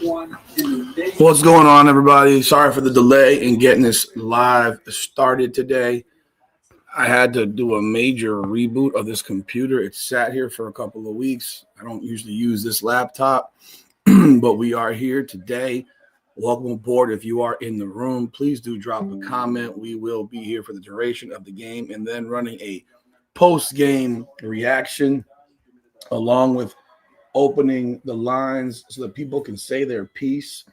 What's going on, everybody? Sorry for the delay in getting this live started today. I had to do a major reboot of this computer. It sat here for a couple of weeks. I don't usually use this laptop, but we are here today. Welcome aboard. If you are in the room, please do drop a comment. We will be here for the duration of the game and then running a post-game reaction along with opening the lines so that people can say their piece.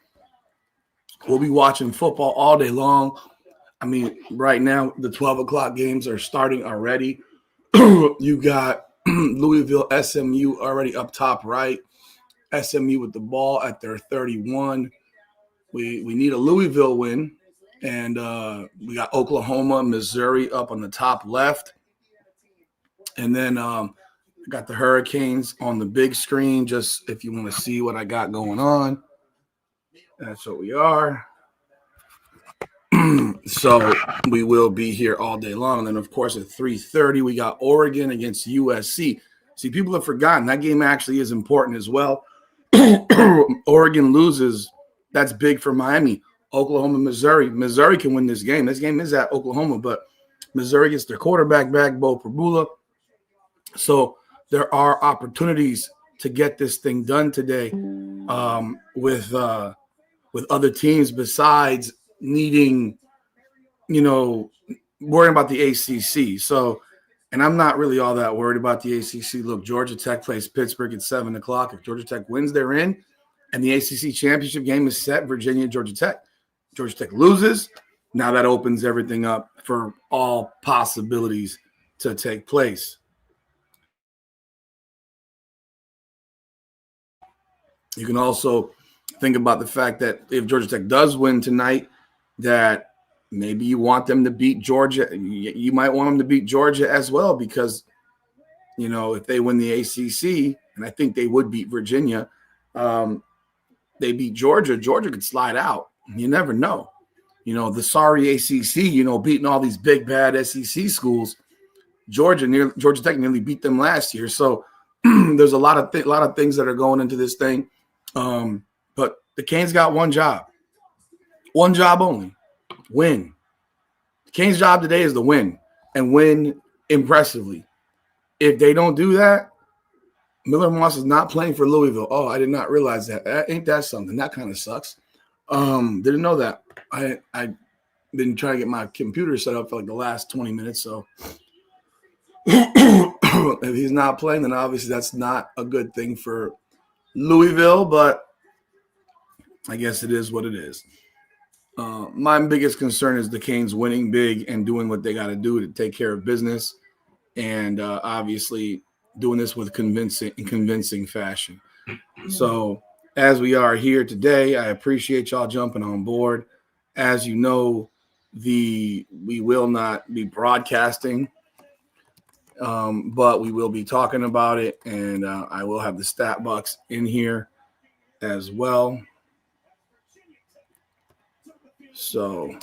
We'll be watching football all day long. I mean, right now, the 12 o'clock games are starting already. You got Louisville, SMU already up top right. SMU with the ball at their 31. We need a Louisville win. And we got Oklahoma, Missouri up on the top left. And then got the Hurricanes on the big screen, just if you want to see what I got going on. That's what we are. So we will be here all day long. And then, of course, at 3:30, we got Oregon against USC. See, people have forgotten that game actually is important as well. Oregon loses. That's big for Miami. Oklahoma, Missouri. Missouri can win this game. This game is at Oklahoma, but Missouri gets their quarterback back, Bo Prabula. So there are opportunities to get this thing done today with other teams besides needing, worrying about the ACC. So, and I'm not really all that worried about the ACC. Look, Georgia Tech plays Pittsburgh at 7 o'clock. If Georgia Tech wins, they're in. And the ACC championship game is set, Virginia, Georgia Tech. Georgia Tech loses. Now that opens everything up for all possibilities to take place. You can also think about the fact that if Georgia Tech does win tonight, that maybe you want them to beat Georgia. You might want them to beat Georgia as well because, if they win the ACC, and I think they would beat Virginia, they beat Georgia. Georgia could slide out. You never know. The sorry ACC, beating all these big, bad SEC schools. Georgia Tech nearly beat them last year. So there's a lot of things that are going into this thing. But the Canes got one job only, win. The Canes' job today is to win and win impressively. If they don't do that, Miller Moss is not playing for Louisville. Oh, I did not realize that. Ain't that something? That kind of sucks. Didn't know that. I've been trying to get my computer set up for like the last 20 minutes. So if he's not playing, then obviously that's not a good thing for Louisville, but I guess it is what it is. My biggest concern is the Canes winning big and doing what they got to do to take care of business, and obviously doing this with convincing fashion. So as we are here today, I appreciate y'all jumping on board. As you know, we will not be broadcasting, but we will be talking about it, and I will have the stat box in here as well. So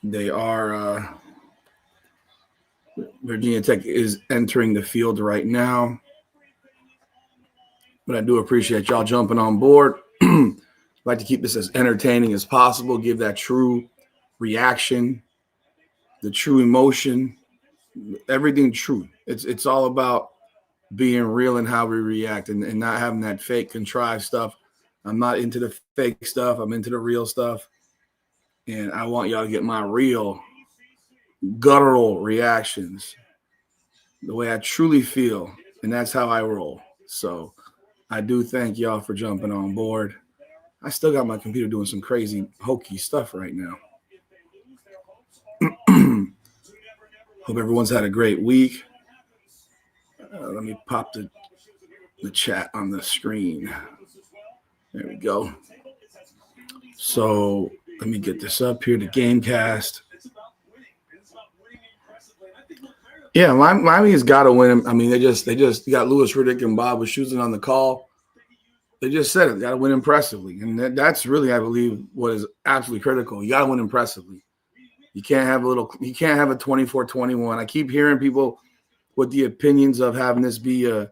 they are Virginia Tech is entering the field right now. But I do appreciate y'all jumping on board. I'd like to keep this as entertaining as possible, give that true reaction, the true emotion, everything true. It's all about being real in how we react and not having that fake contrived stuff. I'm not into the fake stuff. I'm into the real stuff. And I want y'all to get my real guttural reactions, the way I truly feel. And that's how I roll. So I do thank y'all for jumping on board. I still got my computer doing some crazy Hokies stuff right now. Hope everyone's had a great week. Let me pop the chat on the screen. There we go. So let me get this up here, the Gamecast. Yeah, Miami has got to win. I mean, they just got Louis Riddick and Bob Wischusen on the call. They just said it. Got to win impressively, and that's really, I believe, what is absolutely critical. You got to win impressively. You can't have a 24-21. I keep hearing people with the opinions of having this be a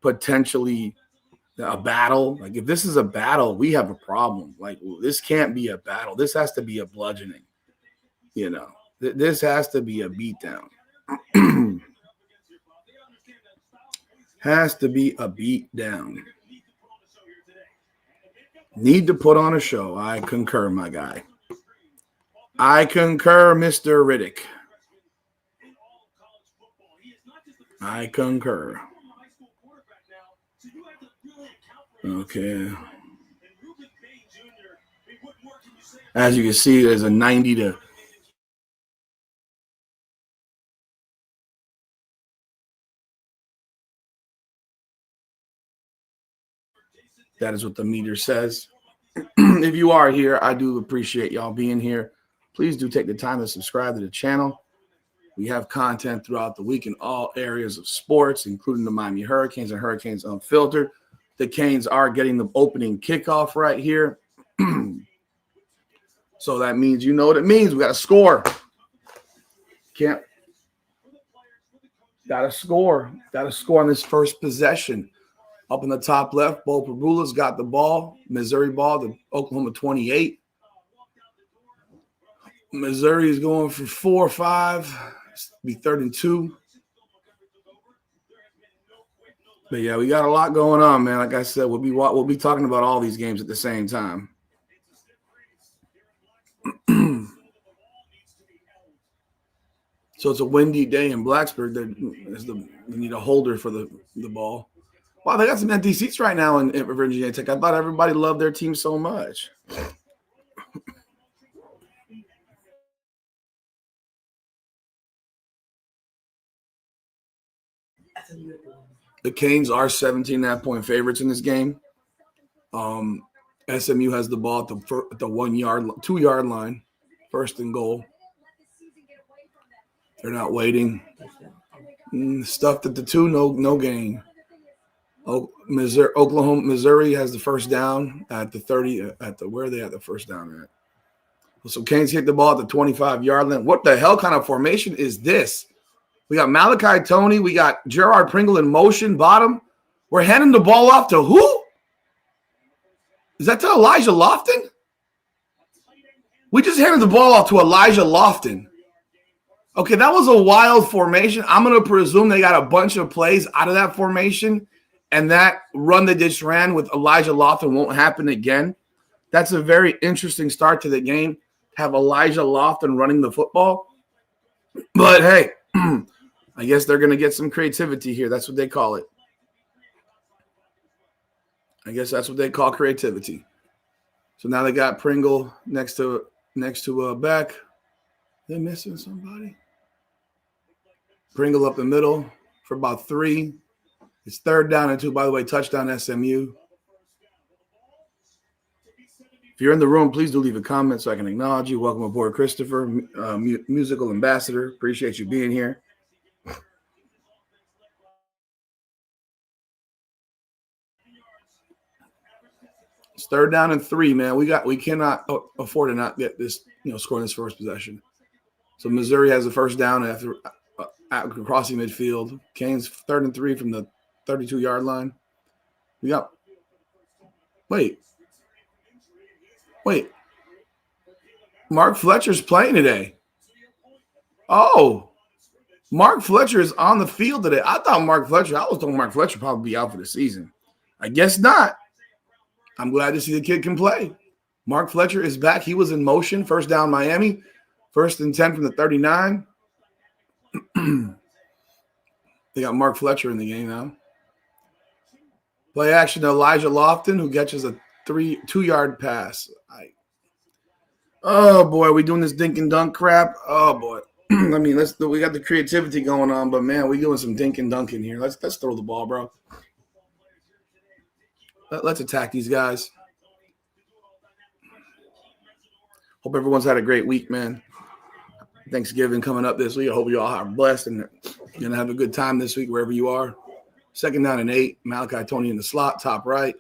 potentially A battle. Like, if this is a battle, we have a problem. Like, this can't be a battle. This has to be a bludgeoning. You know, this has to be a beatdown. Has to be a beatdown. Need to put on a show. I concur, my guy. I concur, Mr. Riddick. I concur. Okay. As you can see, there's a 90 to that is what the meter says. If you are here, I do appreciate y'all being here. Please do take the time to subscribe to the channel. We have content throughout the week in all areas of sports, including the Miami Hurricanes and Hurricanes Unfiltered. The Canes are getting the opening kickoff right here. So that means, you know what it means. We got to score. Got to score. Got to score on this first possession. Up in the top left, Bo Pabula's got the ball. Missouri ball, the Oklahoma 28. Missouri is going for 4 or 5. Be 3rd and 2. But yeah, we got a lot going on, man. Like I said, we'll be talking about all these games at the same time. So it's a windy day in Blacksburg. They need a holder for the ball. Wow, they got some empty seats right now in Virginia Tech. I thought everybody loved their team so much. The Canes are 17.5-point favorites in this game. SMU has the ball at the 2-yard line, 1st and goal. They're not waiting. Stuffed at the 2, no gain. Missouri has the first down at the 30. Where are they at the first down at? So Canes hit the ball at the 25-yard line. What the hell kind of formation is this? We got Malachi Tony. We got Gerard Pringle in motion, bottom. We're handing the ball off to who? Is that to Elijah Lofton? We just handed the ball off to Elijah Lofton. Okay, that was a wild formation. I'm going to presume they got a bunch of plays out of that formation, and that run they just ran with Elijah Lofton won't happen again. That's a very interesting start to the game, have Elijah Lofton running the football. But, hey, I guess they're going to get some creativity here. That's what they call it. I guess that's what they call creativity. So now they got Pringle next to Beck. They missing somebody? Pringle up the middle for about 3. It's 3rd down and 2. By the way, touchdown SMU. If you're in the room, please do leave a comment so I can acknowledge you. Welcome aboard, Christopher, musical ambassador. Appreciate you being here. It's 3rd down and 3, man. We cannot afford to not get this, scoring this first possession. So Missouri has the first down after crossing midfield. Canes 3rd and 3 from the 32-yard line. Wait. Mark Fletcher's playing today. Oh, Mark Fletcher is on the field today. I was told Mark Fletcher probably be out for the season. I guess not. I'm glad to see the kid can play. Mark Fletcher is back. He was in motion. First down, Miami. 1st and 10 from the 39. They got Mark Fletcher in the game now. Play action to Elijah Lofton, who catches a 2-yard pass. Oh, boy, are we doing this dink and dunk crap? Oh, boy. I mean, we got the creativity going on, but, man, we doing some dink and dunk in here. Let's throw the ball, bro. Let's attack these guys. Hope everyone's had a great week, man. Thanksgiving coming up this week. I hope you all are blessed and going to have a good time this week wherever you are. 2nd down and 8. Malachi Tony in the slot, top right.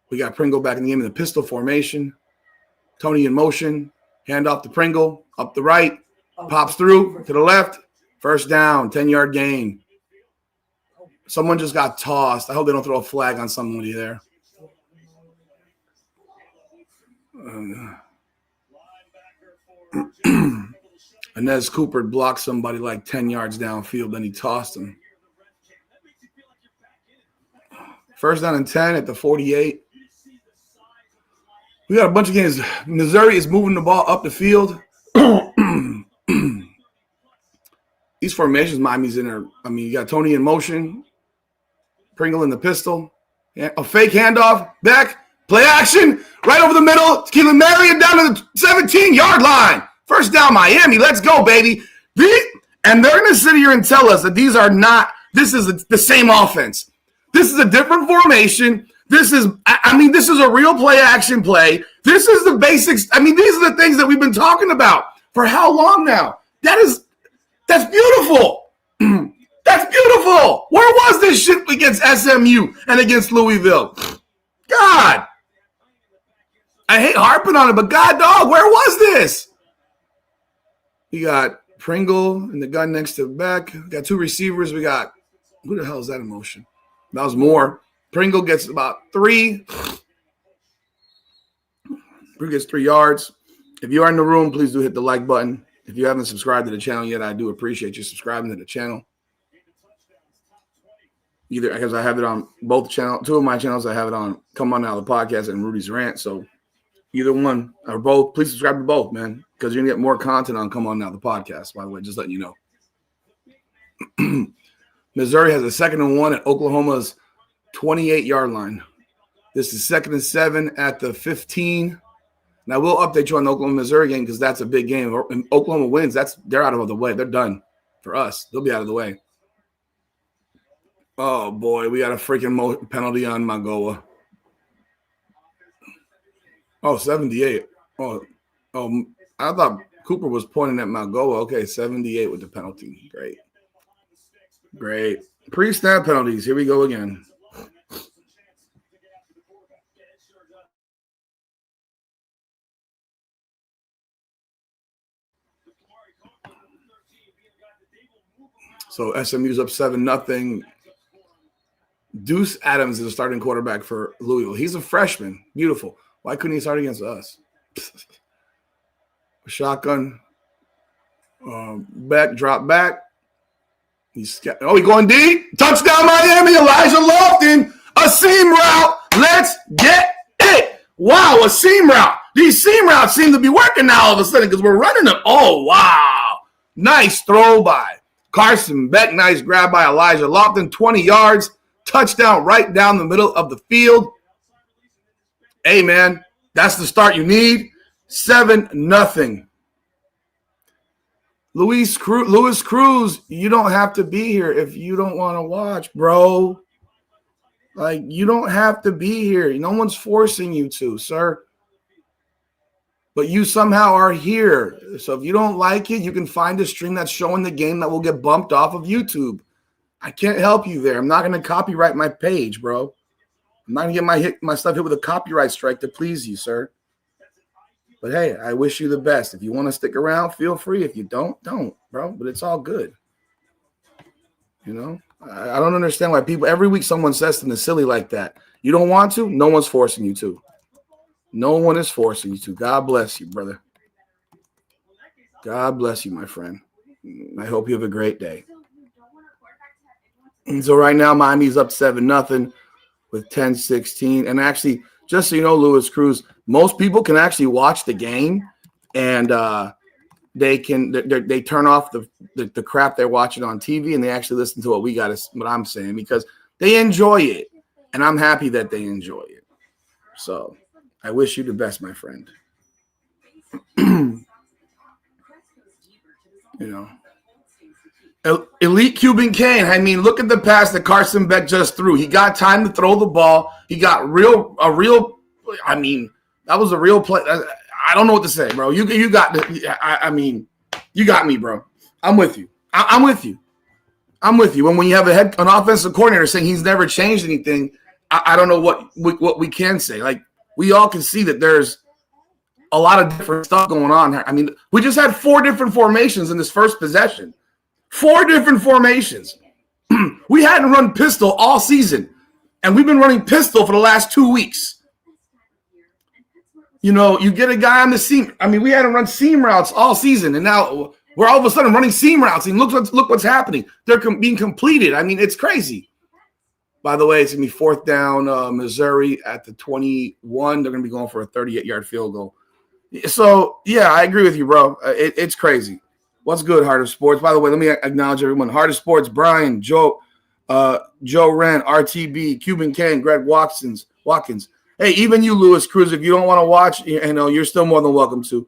We got Pringle back in the game in the pistol formation. Tony in motion. Hand off to Pringle. Up the right. Pops through to the left. First down. 10-yard gain. Someone just got tossed. I hope they don't throw a flag on somebody there. Inez Cooper blocked somebody like 10 yards downfield, then he tossed him. First down and 10 at the 48. We got a bunch of games. Missouri is moving the ball up the field. These formations, Miami's in there. I mean, you got Tony in motion, Pringle in the pistol, a fake handoff, back, play action, right over the middle. Keelan Marion down to the 17-yard line. First down, Miami. Let's go, baby. And they're going to sit here and tell us that these are not – this is the same offense. This is a different formation. This is a real play action play. This is the basics. I mean, these are the things that we've been talking about for how long now? That's beautiful. That's beautiful. Where was this shit against SMU and against Louisville? God. I hate harping on it, but God, dog, where was this? We got Pringle and the gun next to Beck. We got two receivers. We got – who the hell is that in motion? That was Moore. Pringle gets about 3. Pringle gets 3 yards. If you are in the room, please do hit the like button. If you haven't subscribed to the channel yet, I do appreciate you subscribing to the channel. Either because I have it on both channels, 2 of my channels, I have it on Come On Now, the podcast, and Rudy's Rant. So either one or both, please subscribe to both, man, because you're going to get more content on Come On Now, the podcast, by the way, just letting you know. Missouri has a 2nd and 1 at Oklahoma's 28-yard line. This is 2nd and 7 at the 15. Now, we'll update you on the Oklahoma-Missouri game because that's a big game. If Oklahoma wins, they're out of the way. They're done for us. They'll be out of the way. Oh, boy, we got a freaking penalty on Magoa. Oh, 78. Oh, I thought Cooper was pointing at Magoa. Okay, 78 with the penalty. Great. Pre-snap penalties. Here we go again. So SMU's up 7-0. Deuce Adams is a starting quarterback for Louisville. He's a freshman. Beautiful. Why couldn't he start against us? Shotgun. Back, drop back. He's going deep. Touchdown, Miami. Elijah Lofton. A seam route. Let's get it. Wow, a seam route. These seam routes seem to be working now all of a sudden because we're running them. Oh, wow. Nice throw by Carson Beck. Nice grab by Elijah Lofton. 20 yards. Touchdown right down the middle of the field. Hey, man, that's the start you need. 7-0. Luis Cruz, you don't have to be here if you don't want to watch, bro. Like, you don't have to be here. No one's forcing you to, sir. But you somehow are here. So if you don't like it, you can find a stream that's showing the game that will get bumped off of YouTube. I can't help you there. I'm not going to copyright my page, bro. I'm not going to get my stuff hit with a copyright strike to please you, sir. But, hey, I wish you the best. If you want to stick around, feel free. If you don't, bro. But it's all good. You know? I don't understand why people – every week someone says something silly like that. You don't want to? No one's forcing you to. No one is forcing you to. God bless you, brother. God bless you, my friend. I hope you have a great day. And so right now, Miami's up 7-0 with 10-16. And actually, just so you know, Luis Cruz, most people can actually watch the game and they turn off the crap they're watching on TV and they actually listen to what I'm saying because they enjoy it. And I'm happy that they enjoy it. So I wish you the best, my friend. You know. Elite Cuban Kane. I mean, look at the pass that Carson Beck just threw. He got time to throw the ball. He got that was a real play. I don't know what to say, bro. You got you got me, bro. I'm with you. I'm with you. When you have an offensive coordinator saying he's never changed anything, I don't know what we can say. Like, we all can see that there's a lot of different stuff going on here. I mean, we just had 4 different formations in this first possession. 4 different formations. We hadn't run pistol all season, and we've been running pistol for the last 2 weeks. You know, you get a guy on the seam. I mean, we hadn't run seam routes all season, and now we're all of a sudden running seam routes. And look what's happening. They're being completed. I mean, it's crazy. By the way, it's going to be 4th down, Missouri at the 21. They're going to be going for a 38-yard field goal. So, yeah, I agree with you, bro. It's crazy. What's good, Heart of Sports? By the way, let me acknowledge everyone. Heart of Sports, Brian, Joe Wren, RTB, Cuban Ken, Greg Watkins. Hey, even you, Louis Cruz, if you don't want to watch, you know, you're still more than welcome to.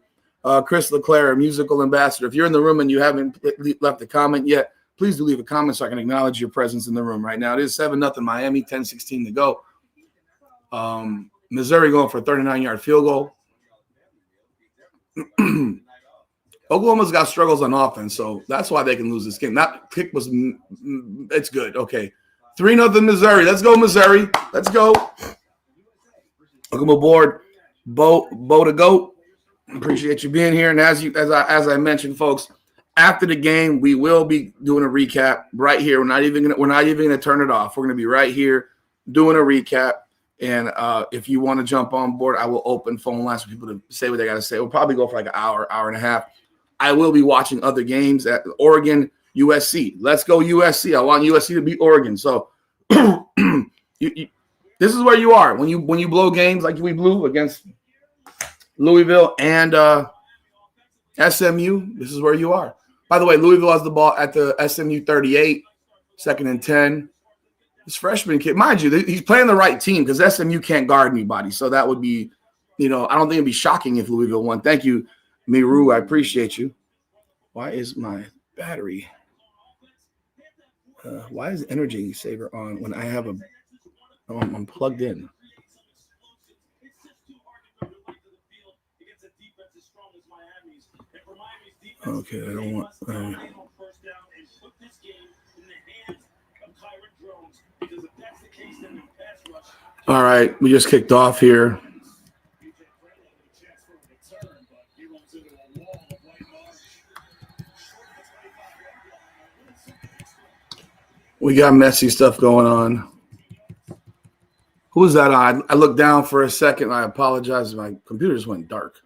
Chris Leclerc, musical ambassador. If you're in the room and you haven't left a comment yet, please do leave a comment so I can acknowledge your presence in the room right now. It is 7-0 Miami, 10-16 to go. Missouri going for a 39-yard field goal. Oklahoma's got struggles on offense, so that's why they can lose this game. That kick was – it's good. Okay. 3-0 Missouri. Let's go, Missouri. Let's go. Welcome aboard, Bo to Goat. Appreciate you being here. And as I mentioned, folks, after the game, we will be doing a recap right here. We're not even gonna turn it off. We're gonna be right here doing a recap. And if you want to jump on board, I will open phone lines for people to say what they got to say. We'll probably go for like an hour and a half. I will be watching other games at Oregon, USC. Let's go USC. I want USC to beat Oregon. So this is where you are when you blow games like we blew against Louisville and SMU. This is where you are. By the way, Louisville has the ball at the SMU 38, 2nd and 10. This freshman kid, mind you, he's playing the right team because SMU can't guard anybody. So that would be, you know, I don't think it'd be shocking if Louisville won. Thank you, Miru. I appreciate you. Why is my battery? Why is Energy Saver on when I have I'm plugged in? Okay, I don't want. All right, we just kicked off here. We got messy stuff going on. Who's that on? I looked down for a second. I apologize. My computer just went dark.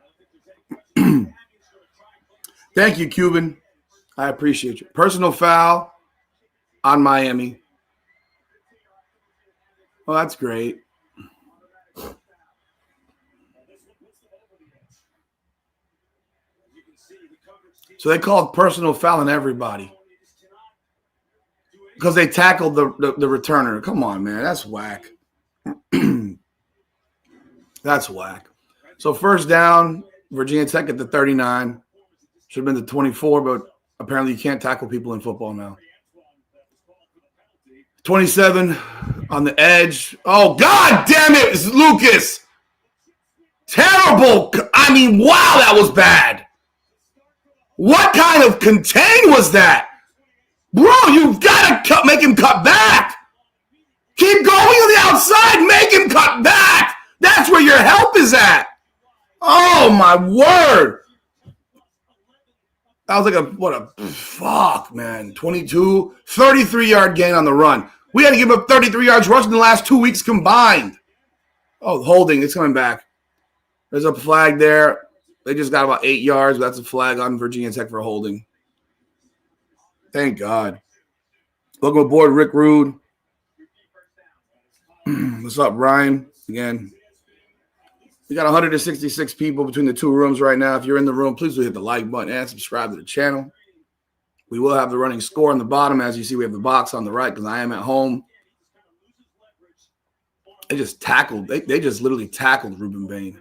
Thank you, Cuban. I appreciate you. Personal foul on Miami. Well, that's great. So they called personal foul on everybody because they tackled the returner. Come on, man. That's whack. That's whack. So 1st down, Virginia Tech at the 39. Should have been the 24, but apparently you can't tackle people in football now. 27 on the edge. Oh, God damn it, it's Lucas. Terrible. I mean, wow, that was bad. What kind of contain was that? Bro, you've got to make him cut back. Keep going on the outside. Make him cut back. That's where your help is at. Oh, my word. That was like fuck, man. 22, 33-yard gain on the run. We had to give up 33 yards rushing the last 2 weeks combined. Oh, holding. It's coming back. There's a flag there. They just got about 8 yards. That's a flag on Virginia Tech for holding. Thank God. Welcome aboard, Rick Rude. What's up, Ryan? Again, we got 166 people between the two rooms right now. If you're in the room, please do hit the like button and subscribe to the channel. We will have the running score on the bottom. As you see, we have the box on the right because I am at home. They just tackled. They just literally tackled Ruben Bain.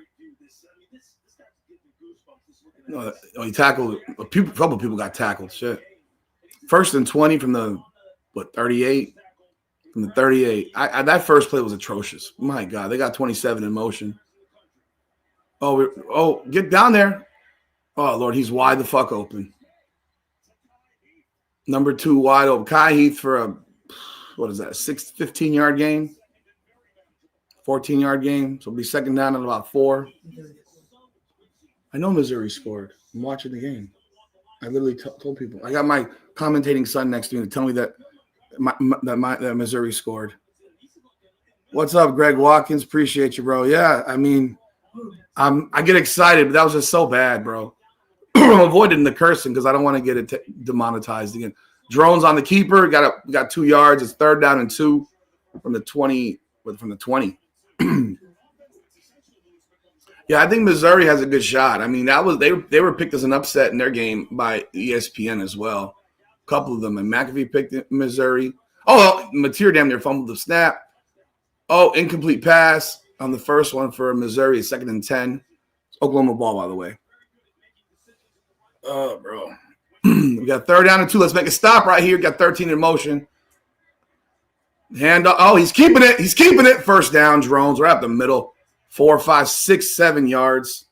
No, he tackled. A couple people got tackled. Shit. 1st and 20 from the 38. From the 38. That first play was atrocious. My God, they got 27 in motion. Oh, get down there. Oh, Lord, he's wide the fuck open. Number 2 wide open. Kai Heath for a, 15-yard game? 14-yard game. So it'll be 2nd down at about 4. I know Missouri scored. I'm watching the game. I literally told people. I got my commentating son next to me to tell me that that Missouri scored. What's up, Greg Watkins? Appreciate you, bro. Yeah, I mean, I get excited, but that was just so bad, bro. I'm avoiding the cursing because I don't want to get it demonetized again. Drones on the keeper. Got 2 yards. It's 3rd down and 2 from the 20. From the 20. Yeah, I think Missouri has a good shot. I mean, that was they were picked as an upset in their game by ESPN as well. A couple of them. And McAfee picked Missouri. Oh, well, Mateer damn near fumbled the snap. Oh, incomplete pass on the first one for Missouri. 2nd and 10. Oklahoma ball, by the way. Oh, bro. We got 3rd down and 2. Let's make a stop right here. Got 13 in motion. Hand up. Oh, he's keeping it. He's keeping it. 1st down, drones. We're up the middle. 4, 5, 6, 7 yards.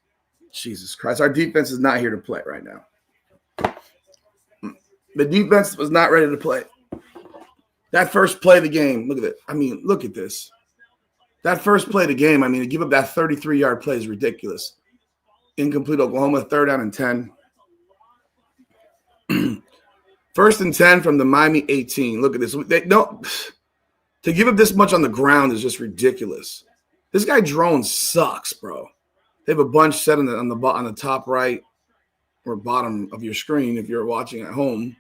Jesus Christ. Our defense is not here to play right now. The defense was not ready to play. That first play of the game. Look at it. I mean, look at this. That first play of the game, I mean, to give up that 33-yard play is ridiculous. Incomplete Oklahoma, 3rd down and 10. 1st and 10 from the Miami 18. Look at this. To give up this much on the ground is just ridiculous. This guy Drone sucks, bro. They have a bunch set on the top right or bottom of your screen if you're watching at home.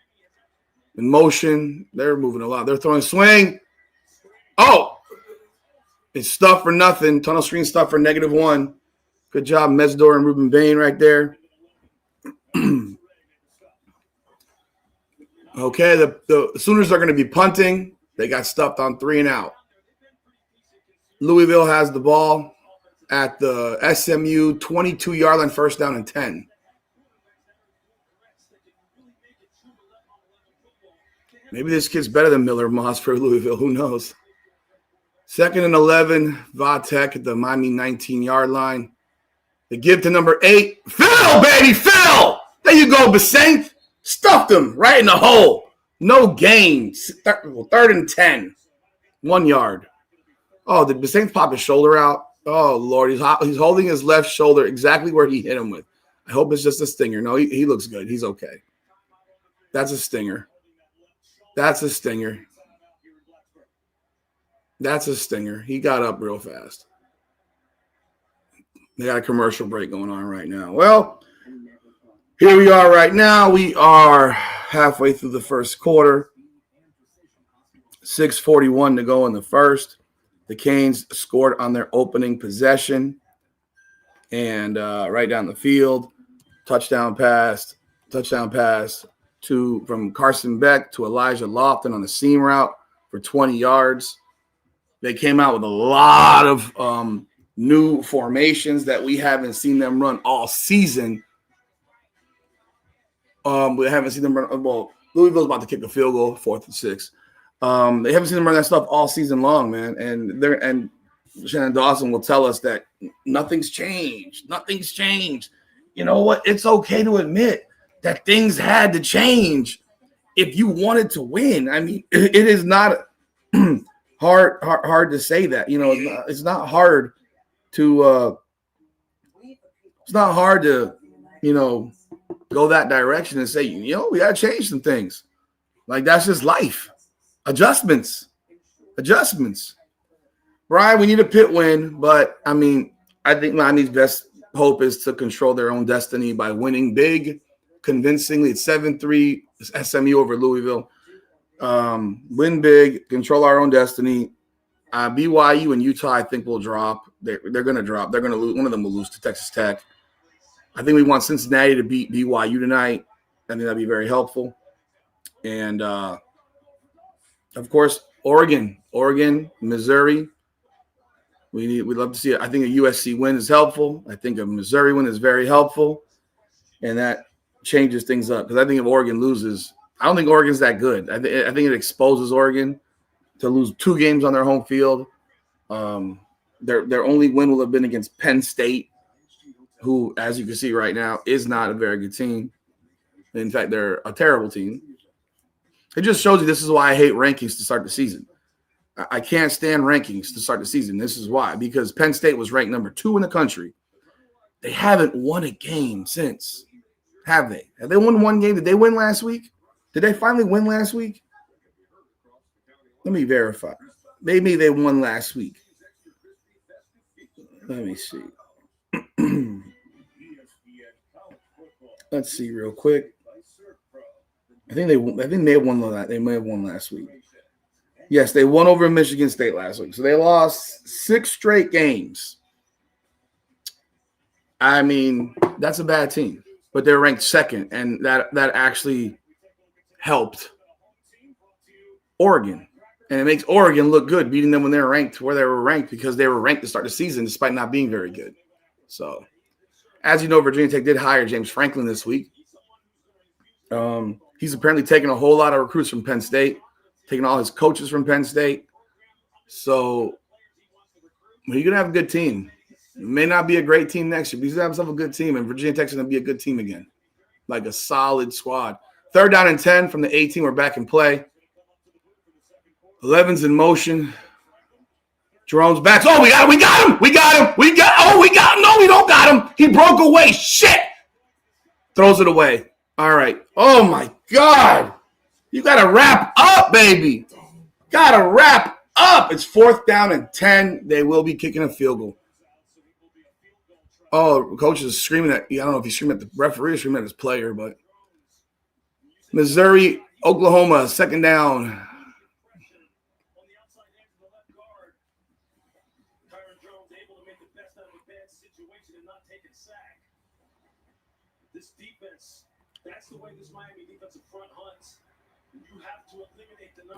In motion, they're moving a lot. They're throwing swing. Oh, it's stuff for nothing. Tunnel screen stuff for -1. Good job, Mesdor and Ruben Bain right there. Okay, the Sooners are going to be punting. They got stuffed on 3 and out. Louisville has the ball at the SMU 22-yard line, 1st down and 10. Maybe this kid's better than Miller Moss for Louisville. Who knows? 2nd and 11, Vatek at the Miami 19-yard line. They give to number 8. Phil, baby, Phil! There you go, Basaint. Stuffed him right in the hole. No gain. 3rd and 10. 1 yard. Oh, did Basaint pop his shoulder out? Oh, Lord. He's holding his left shoulder exactly where he hit him with. I hope it's just a stinger. No, he looks good. He's okay. That's a stinger. That's a stinger. That's a stinger. He got up real fast. They got a commercial break going on right now. Well, here we are right now. We are halfway through the first quarter. 6:41 to go in the first. The Canes scored on their opening possession. And right down the field, touchdown pass from Carson Beck to Elijah Lofton on the seam route for 20 yards. They came out with a lot of new formations that we haven't seen them run all season. We haven't seen them run. Well, Louisville's about to kick a field goal, 4th and 6. They haven't seen them run that stuff all season long, man. And Shannon Dawson will tell us that nothing's changed. Nothing's changed. You know what? It's okay to admit that things had to change if you wanted to win. I mean, it is not hard to say that. You know, it's not hard to you know, go that direction and say, you know, we got to change some things. Like, that's just life. Adjustments. Brian, we need a pit win, but I mean, I think Miami's best hope is to control their own destiny by winning big, convincingly. It's 7-3 SMU over Louisville. Win big, control our own destiny. BYU and Utah, I think, will drop. They're going to drop. They're going to lose. One of them will lose to Texas Tech. I think we want Cincinnati to beat BYU tonight. I think that'd be very helpful. And, of course, Oregon, Missouri. We'd love to see it. I think a USC win is helpful. I think a Missouri win is very helpful. And that changes things up. Because I think if Oregon loses, I don't think Oregon's that good. I think it exposes Oregon to lose 2 games on their home field. Their only win will have been against Penn State, who, as you can see right now, is not a very good team. In fact, they're a terrible team. It just shows you this is why I hate rankings to start the season. I can't stand rankings to start the season. This is why. Because Penn State was ranked number 2 in the country. They haven't won a game since. Have they? Have they won one game? Did they win last week? Did they finally win last week? Let me verify. Maybe they won last week. Let me see. Let's see real quick. I think they may have won that. They may have won last week. Yes, they won over Michigan State last week. So they lost 6 straight games. I mean, that's a bad team, but they're ranked second, and that actually helped Oregon. And it makes Oregon look good, beating them when they're ranked where they were ranked, because they were ranked to start the season despite not being very good. So, as you know, Virginia Tech did hire James Franklin this week. He's apparently taken a whole lot of recruits from Penn State, taking all his coaches from Penn State. So, you're going to have a good team. It may not be a great team next year, but he's going to have himself a good team, and Virginia Tech's going to be a good team again, like a solid squad. 3rd down and 10 from the 18. We're back in play. 11's in motion. Jerome's back. Oh, we got him. No, we don't got him. He broke away. Shit. Throws it away. All right. Oh, my God. You got to wrap up, baby. Got to wrap up. It's 4th down and 10. They will be kicking a field goal. Oh, coach is screaming at – I don't know if he's screaming at the referee or screaming at his player, but Missouri, Oklahoma, 2nd down.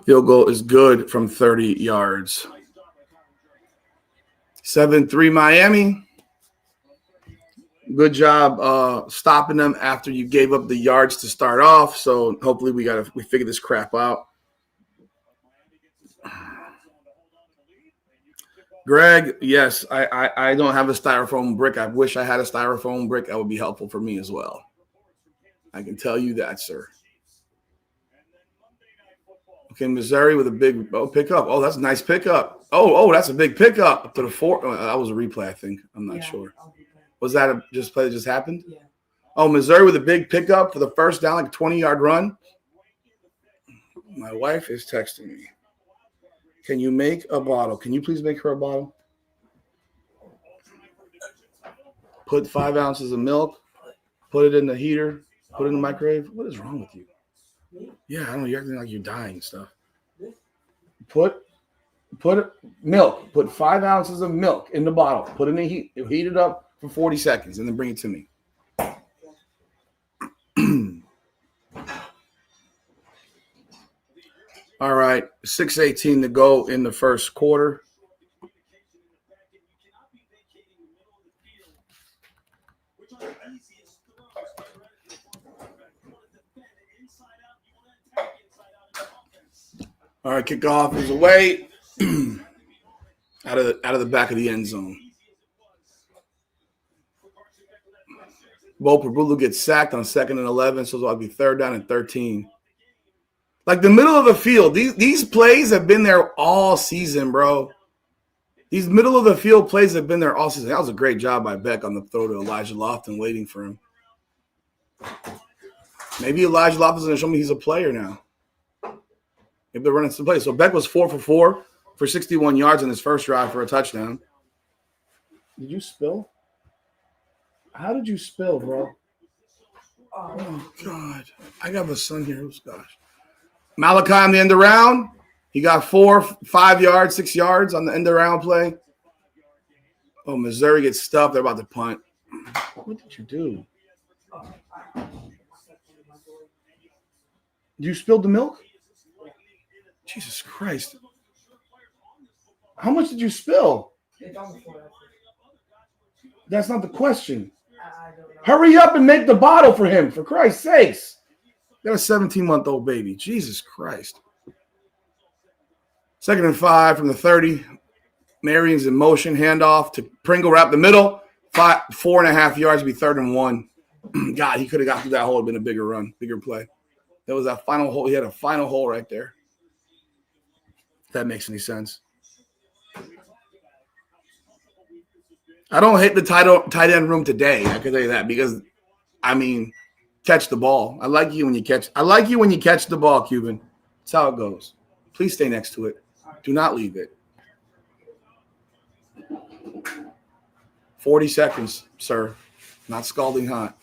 Field goal is good from 30 yards. 7-3 Miami. Good job stopping them after you gave up the yards to start off. So hopefully we figure this crap out. Greg, yes, I don't have a styrofoam brick. I wish I had a styrofoam brick. That would be helpful for me as well. I can tell you that, sir. Okay, Missouri with a big pickup. Oh, that's a nice pickup. Oh, that's a big pickup up to the 4. That was a replay, I think. I'm not sure. Was that a play that just happened? Yeah. Oh, Missouri with a big pickup for the 1st down, like a 20-yard run. My wife is texting me. Can you make a bottle? Can you please make her a bottle? Put 5 ounces of milk. Put it in the heater. Put it in the microwave. What is wrong with you? Yeah, I don't know. You're acting like you're dying and stuff. Put milk. Put 5 ounces of milk in the bottle. Put it in the heat. Heat it up for 40 seconds and then bring it to me. All right, 6:18 to go in the first quarter. All right, kickoff is away out of the back of the end zone. Bo Perbulu gets sacked on 2nd and 11, so it'll be 3rd down and 13. Like the middle of the field, these plays have been there all season, bro. These middle of the field plays have been there all season. That was a great job by Beck on the throw to Elijah Lofton, waiting for him. Maybe Elijah Lofton's going to show me he's a player now. If they're running some plays. So Beck was 4 for 4 for 61 yards in his first drive for a touchdown. Did you spill? How did you spill, bro? Oh, God. I got my son here. Oh, gosh. Malachi on the end around. He got 4, 5 yards, 6 yards on the end around play. Oh, Missouri gets stuffed. They're about to punt. What did you do? You spilled the milk? Jesus Christ. How much did you spill? That's not the question. Hurry up and make the bottle for him, for Christ's sakes. Got a 17-month-old baby. Jesus Christ. 2nd and 5 from the 30. Marion's in motion. Handoff to Pringle right up the middle. 4.5 yards to be 3rd and 1. God, he could have got through that hole. It would have been a bigger run, bigger play. That was that final hole. He had a final hole right there. If that makes any sense. I don't hate the tight end room today. I can tell you that because, I mean, catch the ball. I like you when you catch the ball, Cuban. That's how it goes. Please stay next to it. Do not leave it. 40 seconds, sir. Not scalding hot.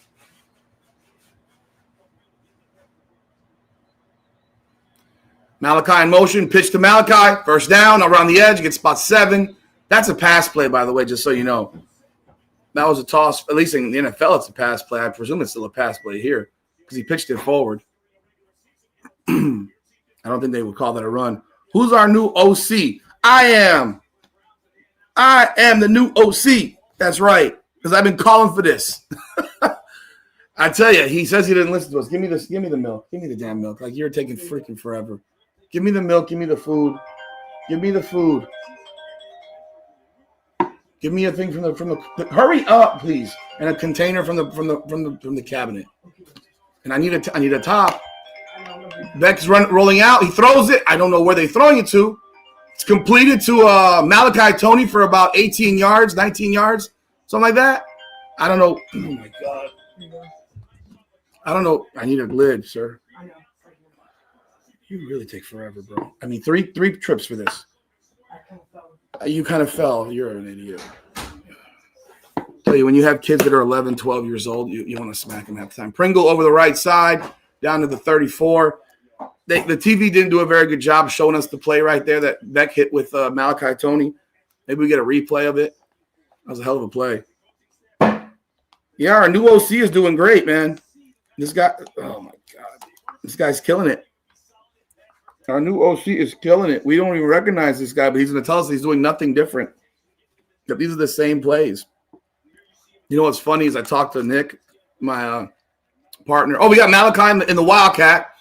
Malachi in motion. Pitch to Malachi. First down. Around the edge. Gets spot 7. That's a pass play, by the way, just so you know. That was a toss. At least in the NFL, it's a pass play. I presume it's still a pass play here because he pitched it forward. I don't think they would call that a run. Who's our new OC? I am the new OC. That's right, because I've been calling for this. I tell you, he says he didn't listen to us. Give me this. Give me the milk. Give me the damn milk. Like, you're taking freaking forever. Give me the milk. Give me the food. Give me the food. Give me a thing from the hurry up, please, and a container from the cabinet. And I need a top. Beck's rolling out. He throws it. I don't know where they're throwing it to. It's completed to Malachi Tony for about 18 yards, 19 yards, something like that. I don't know. Oh my God. I don't know. I need a lid, sir. You really take forever, bro. I mean, three trips for this. You kind of fell. You're an idiot. Tell you, when you have kids that are 11, 12 years old, you want to smack them half the time. Pringle over the right side, down to the 34. The TV didn't do a very good job showing us the play right there that Beck hit with Malachi Tony. Maybe we get a replay of it. That was a hell of a play. Yeah, our new OC is doing great, man. This guy, oh my God. This guy's killing it. Our new OC is killing it. We don't even recognize this guy, but he's going to tell us he's doing nothing different. That these are the same plays. You know what's funny is I talked to Nick, my partner. Oh, we got Malachi in the Wildcat.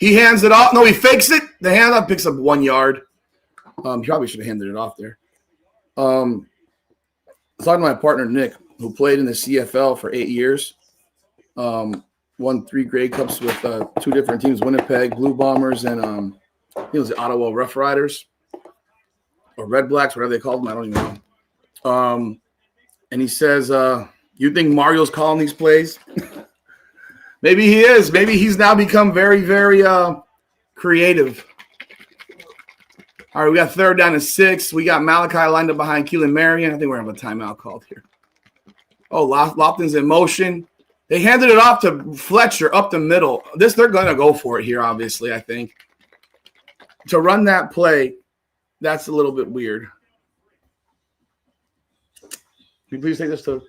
He hands it off. No, he fakes it. The handoff picks up 1 yard. He probably should have handed it off there. I was talking to my partner, Nick, who played in the CFL for 8 years. Won 3 Grey Cups with 2 different teams, Winnipeg Blue Bombers and I think it was the Ottawa Rough Riders or Red Blacks, whatever they called them. I don't even know. And he says, you think Mario's calling these plays? Maybe he is. Maybe he's now become very, very creative. All right, we got 3rd down and 6. We got Malachi lined up behind Keelan Marion. I think we're going to have a timeout called here. Oh, Lofton's in motion. They handed it off to Fletcher up the middle. They're going to go for it here, obviously, I think. To run that play, that's a little bit weird. Can you please take this to?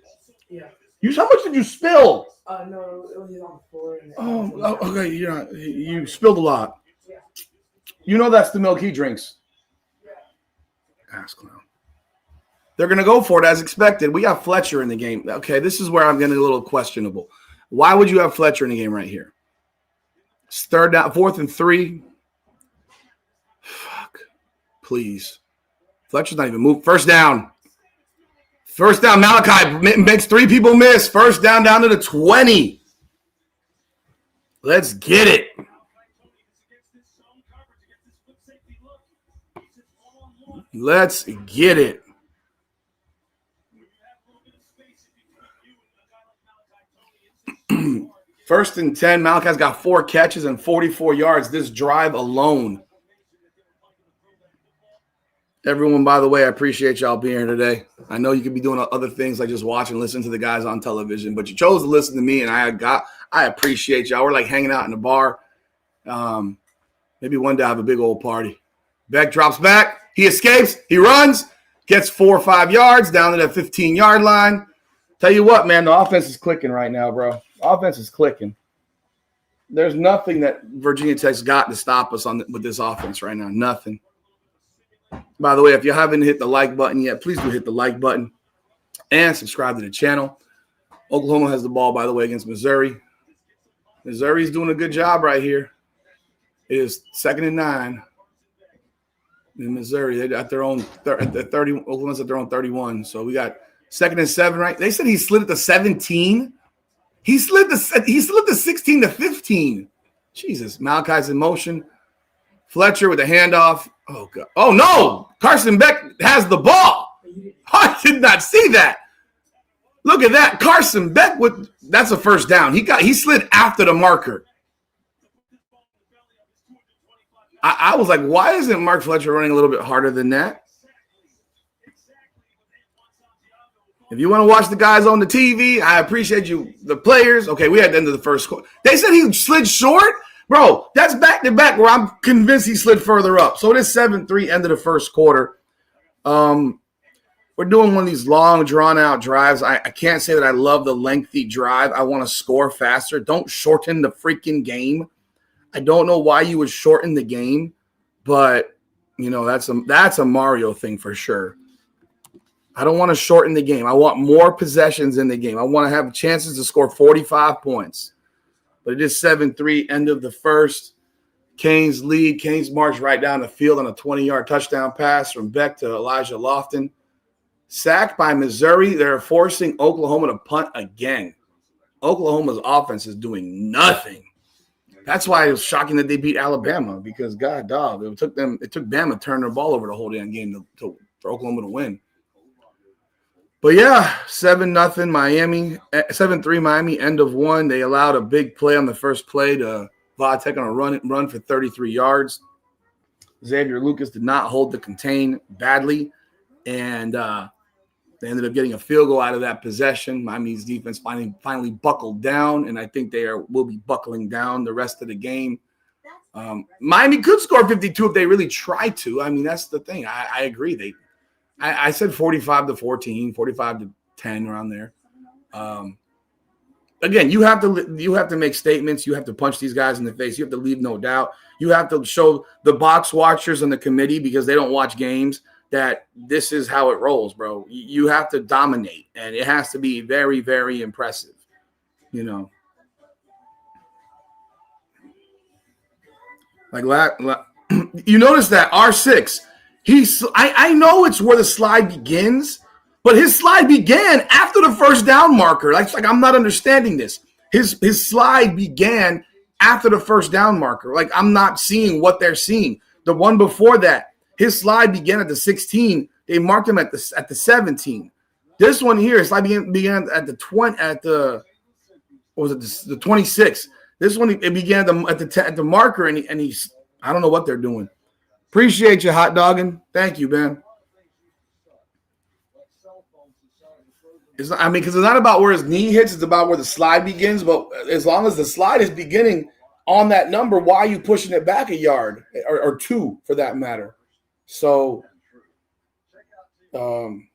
Yeah. How much did you spill? No, it was on the floor. Okay. You spilled a lot. Yeah. You know that's the milk he drinks. Yeah. Ass clown. They're going to go for it as expected. We got Fletcher in the game. Okay, this is where I'm getting a little questionable. Why would you have Fletcher in the game right here? It's 3rd down, 4th and 3. Fuck. Please. Fletcher's not even moved. First down. Malachi makes 3 people miss. First down to the 20. Let's get it. Let's get it. First and 10. Malachi's got 4 catches and 44 yards this drive alone. Everyone, by the way, I appreciate y'all being here today. I know you could be doing other things like just watch and listen to the guys on television, but you chose to listen to me, and I appreciate y'all. We're like hanging out in the bar. Maybe one day I have a big old party. Beck drops back. He escapes. He runs. Gets 4 or 5 yards down to that 15-yard line. Tell you what, man, the offense is clicking right now, bro. Offense is clicking. There's nothing that Virginia Tech's got to stop us with this offense right now. Nothing. By the way, if you haven't hit the like button yet, please do hit the like button and subscribe to the channel. Oklahoma has the ball, by the way, against Missouri. Missouri's doing a good job right here. It is 2nd and 9 in Missouri. They're at their own 30. Oklahoma's at their own 31. So we got 2nd and 7, right? They said he slid it to 17. He slid the 16 to 15. Jesus, Malachi's in motion. Fletcher with a handoff. Oh, God. Oh, no. Carson Beck has the ball. I did not see that. Look at that. Carson Beck that's a first down. He slid after the marker. I was like, why isn't Mark Fletcher running a little bit harder than that? If you want to watch the guys on the TV, I appreciate you. The players, okay, we had the end of the first quarter. They said he slid short. Bro, that's back-to-back where I'm convinced he slid further up. So it is 7-3, end of the first quarter. We're doing one of these long, drawn-out drives. I can't say that I love the lengthy drive. I want to score faster. Don't shorten the freaking game. I don't know why you would shorten the game, but, that's a Mario thing for sure. I don't want to shorten the game. I want more possessions in the game. I want to have chances to score 45 points. But it is 7-3, end of the first. Canes lead. Canes march right down the field on a 20-yard touchdown pass from Beck to Elijah Lofton. Sacked by Missouri. They're forcing Oklahoma to punt again. Oklahoma's offense is doing nothing. That's why it was shocking that they beat Alabama because, God, dog, it took Bama to turn their ball over the whole damn game for Oklahoma to win. But, yeah, 7-0 Miami, 7-3 Miami, end of one. They allowed a big play on the first play to Vatek on a run for 33 yards. Xavier Lucas did not hold the contain badly, and they ended up getting a field goal out of that possession. Miami's defense finally buckled down, and I think they will be buckling down the rest of the game. Miami could score 52 if they really tried to. I mean, that's the thing. I agree. I said 45-14, 45-10 around there. Again, you have to make statements. You have to punch these guys in the face. You have to leave no doubt. You have to show the box watchers and the committee because they don't watch games that this is how it rolls, bro. You have to dominate, and it has to be very, very impressive. Like you notice that R6. I know it's where the slide begins, but his slide began after the first down marker. Like I'm not understanding this. His slide began after the first down marker. Like I'm not seeing what they're seeing. The one before that, his slide began at the 16. They marked him at the 17. This one here, his slide began at the 20 the 26. This one it began at the marker, and he's I don't know what they're doing. Appreciate you, hot dogging. Thank you, man. Because it's not about where his knee hits. It's about where the slide begins. But as long as the slide is beginning on that number, why are you pushing it back a yard or two for that matter? So, in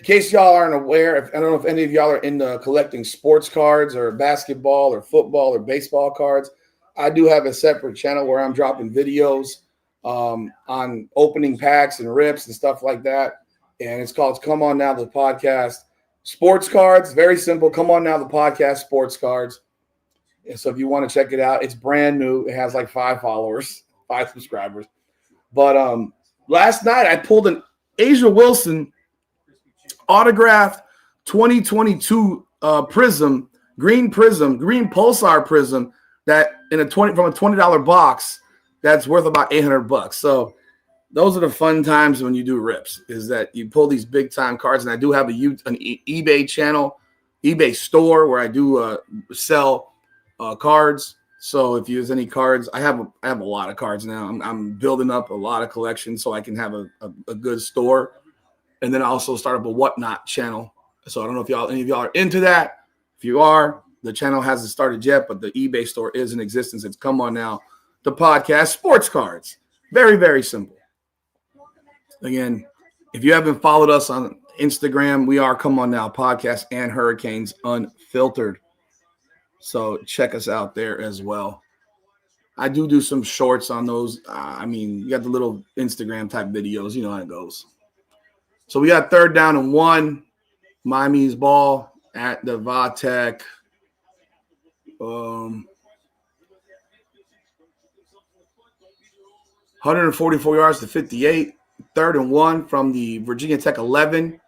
case y'all aren't aware, I don't know if any of y'all are into collecting sports cards or basketball or football or baseball cards. I do have a separate channel where I'm dropping videos on opening packs and rips and stuff like that. And it's called Come On Now, the podcast. Sports cards, very simple. Come On Now, the podcast, sports cards. And so if you want to check it out, it's brand new. It has like 5 followers, 5 subscribers. But last night I pulled an Asia Wilson autographed 2022 green pulsar prism that from a $20 box that's worth about $800. So those are the fun times when you do rips, is that you pull these big time cards. And I do have an eBay channel, eBay store where I do sell cards. So if you use any cards, I have a lot of cards now. I'm building up a lot of collections so I can have a good store. And then I also start up a Whatnot channel. So I don't know if any of y'all are into that. If you are, the channel hasn't started yet, but the eBay store is in existence. It's Come On Now, the podcast, sports cards. Very, very simple. Again, if you haven't followed us on Instagram, we are Come On Now Podcast and Hurricanes Unfiltered. So check us out there as well. I do some shorts on those. You got the little Instagram type videos. You know how it goes. So we got 3rd down and 1. Miami's ball at the Vatek. 144 yards to 58. 3rd and 1 from the Virginia Tech 11.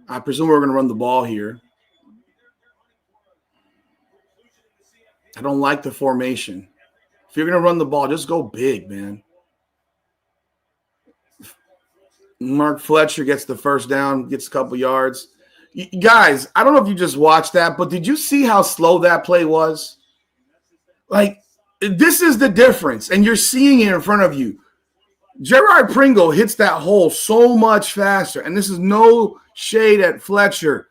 I presume we're going to run the ball here. I don't like the formation. If you're going to run the ball, just go big, man. Mark Fletcher gets the first down, gets a couple yards. Guys, I don't know if you just watched that, but did you see how slow that play was? Like, This is the difference, and you're seeing it in front of you. Gerard Pringle hits that hole so much faster, and this is no shade at Fletcher.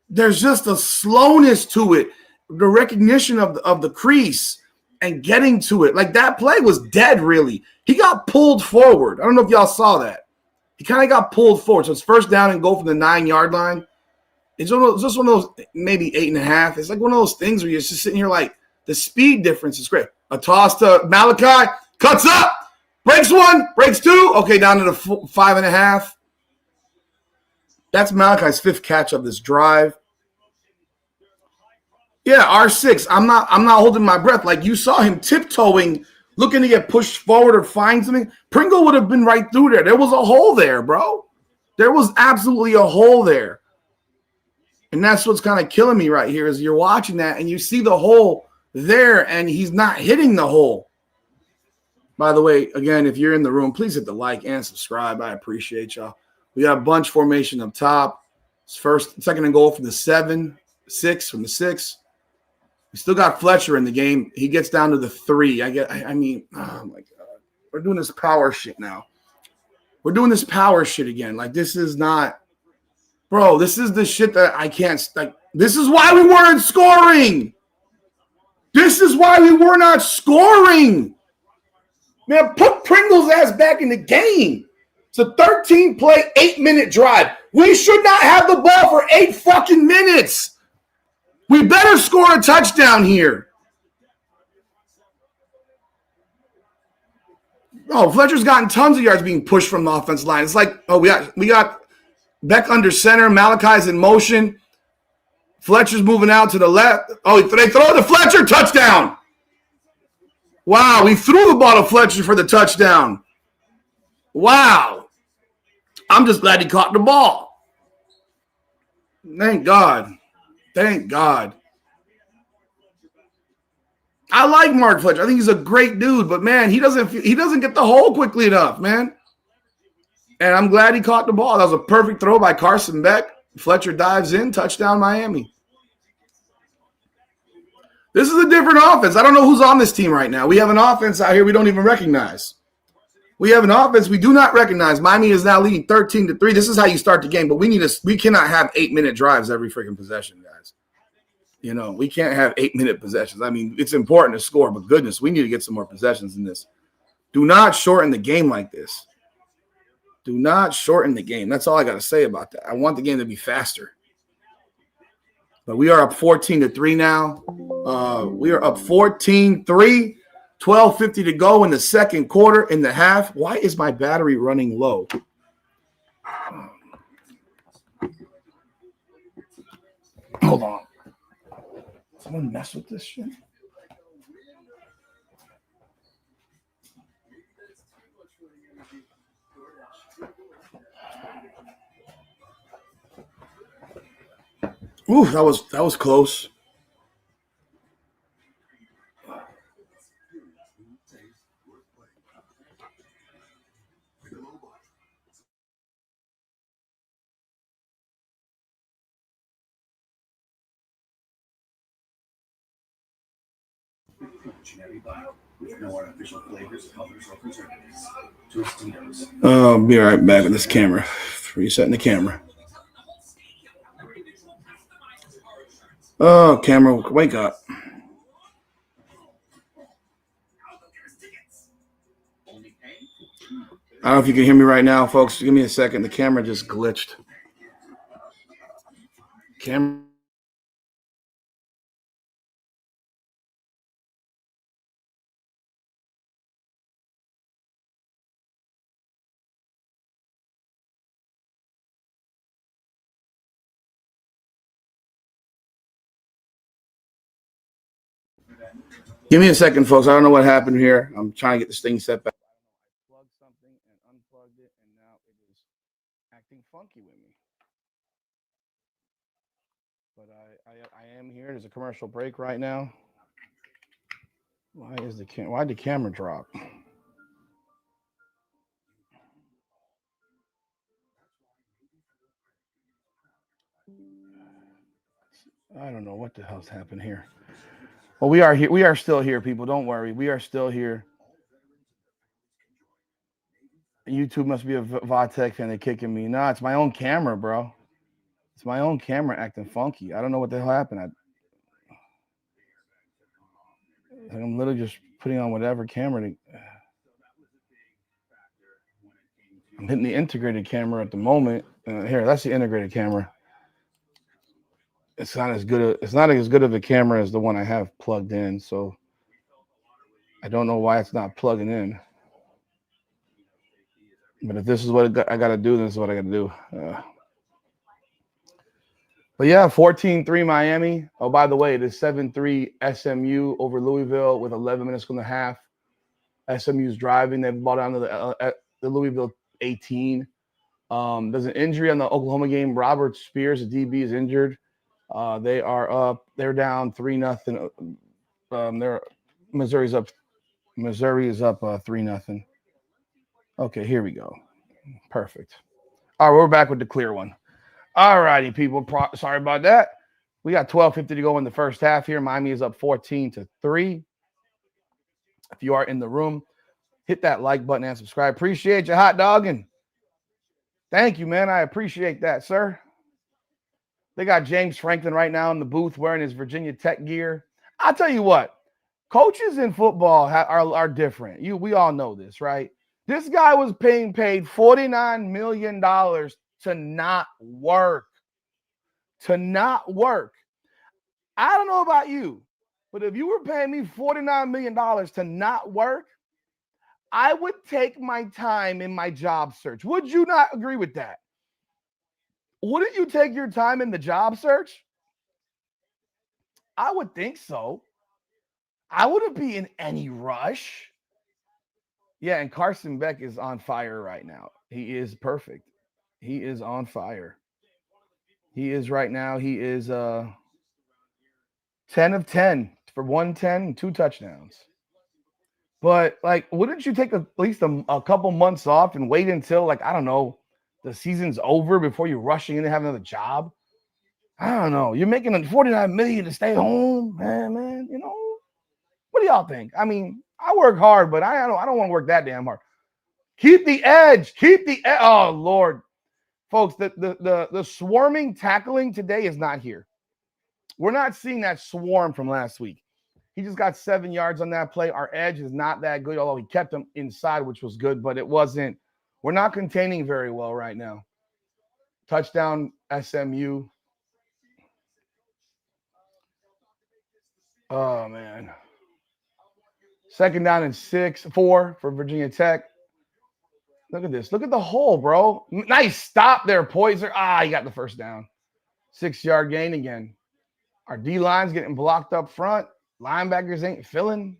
There's just a slowness to it, the recognition of the crease and getting to it. Like that play was dead, really. He got pulled forward. I don't know if y'all saw that. He kind of got pulled forward. So it's first down and goal from the 9-yard line. It's just one of those, maybe 8.5. It's like one of those things where you're just sitting here like the speed difference is great. A toss to Malachi, cuts up, breaks one, breaks two. Okay, down to the 5.5. That's Malachi's 5th catch of this drive. Yeah, R6. I'm not holding my breath. Like you saw him tiptoeing, looking to get pushed forward or find something. Pringle would have been right through there. There was a hole there, bro. There was absolutely a hole there. And that's what's kind of killing me right here is you're watching that and you see the hole there and he's not hitting the hole. By the way, again, if you're in the room, please hit the like and subscribe. I appreciate y'all. We got a bunch formation up top. It's second and goal from the 6 from the 6. We still got Fletcher in the game. He gets down to the 3. I mean, oh my God. We're doing this power shit now. We're doing this power shit again. Like this is not, bro, this is the shit that I can't, like, this is why we weren't scoring. This is why we were not scoring. Man, put Pringle's ass back in the game. It's a 13-play, 8-minute drive. We should not have the ball for 8 fucking minutes. We better score a touchdown here. Oh, Fletcher's gotten tons of yards being pushed from the offensive line. It's like, oh, we got Beck under center. Malachi's in motion. Fletcher's moving out to the left. Oh, they throw the Fletcher, touchdown. Wow, we threw the ball to Fletcher for the touchdown. Wow. I'm just glad he caught the ball. Thank God. Thank God. I like Mark Fletcher. I think he's a great dude, but man, he doesn't get the hole quickly enough, man. And I'm glad he caught the ball. That was a perfect throw by Carson Beck. Fletcher dives in, touchdown Miami. This is a different offense. I don't know who's on this team right now. We have an offense out here we don't even recognize. We have an offense we do not recognize. Miami is now leading 13-3. This is how you start the game, but we cannot have 8-minute drives every freaking possession, guys. You know, we can't have 8-minute possessions. I mean, it's important to score, but goodness, we need to get some more possessions in this. Do not shorten the game like this. Do not shorten the game. That's all I got to say about that. I want the game to be faster. But we are up 14-3 now. We are up 14-3. 12:50 to go in the second quarter, in the half. Why is my battery running low? Hold on. Someone mess with this shit? Ooh, that was close. I'll be right back with this camera. Resetting the camera. Oh, camera, wake up. I don't know if you can hear me right now, folks. Give me a second. The camera just glitched. Camera. Give me a second, folks. I don't know what happened here. I'm trying to get this thing set back. I plugged something and unplugged it, and now it is acting funky with me. But I am here. There's a commercial break right now. Why'd the camera drop? I don't know what the hell's happened here. Well, we are here. We are still here, people. Don't worry. We are still here. YouTube must be a Vatek fan. They're kicking me. Nah, it's my own camera, bro. It's my own camera acting funky. I don't know what the hell happened. I'm literally just putting on whatever camera. I'm hitting the integrated camera at the moment. Here, that's the integrated camera. It's not as good. It's not as good of a camera as the one I have plugged in. So I don't know why it's not plugging in. But if this is what I got to do, this is what I got to do. But yeah, 14-3 Miami. Oh, by the way, it is 7-3 SMU over Louisville with 11 minutes to go in the half. SMU's driving. They've ball down to the Louisville 18. There's an injury on the Oklahoma game. Robert Spears, the DB, is injured. They are up. They're down 3-0. Missouri is up 3-0. Okay, here we go. Perfect. All right, we're back with the clear one. All righty, people. Sorry about that. We got 12:50 to go in the first half here. Miami is up 14-3. If you are in the room, hit that like button and subscribe. Appreciate you, hot dogging. Thank you, man. I appreciate that, sir. They got James Franklin right now in the booth wearing his Virginia Tech gear. I'll tell you what, coaches in football are different. We all know this, right? This guy was paid $49 million to not work. To not work. I don't know about you, but if you were paying me $49 million to not work, I would take my time in my job search. Would you not agree with that? Wouldn't you take your time in the job search? I would think so. I wouldn't be in any rush. Yeah, and Carson Beck is on fire right now. He is perfect. He is on fire. He is right now. He is 10 of 10 for 110 and 2 touchdowns. But, like, wouldn't you take at least a couple months off and wait until, like, I don't know, the season's over before you're rushing in to have another job? I don't know. You're making $49 million to stay home, man. You know, what do y'all think? I mean, I work hard, but I don't want to work that damn hard. Keep the edge. Oh, Lord. Folks, the swarming tackling today is not here. We're not seeing that swarm from last week. He just got 7 yards on that play. Our edge is not that good, although he kept him inside, which was good, but it wasn't. We're not containing very well right now. Touchdown, SMU. Oh, man. 2nd down and 4 for Virginia Tech. Look at this. Look at the hole, bro. Nice stop there, Poiser. He got the first down. 6-yard gain again. Our D-line's getting blocked up front. Linebackers ain't filling.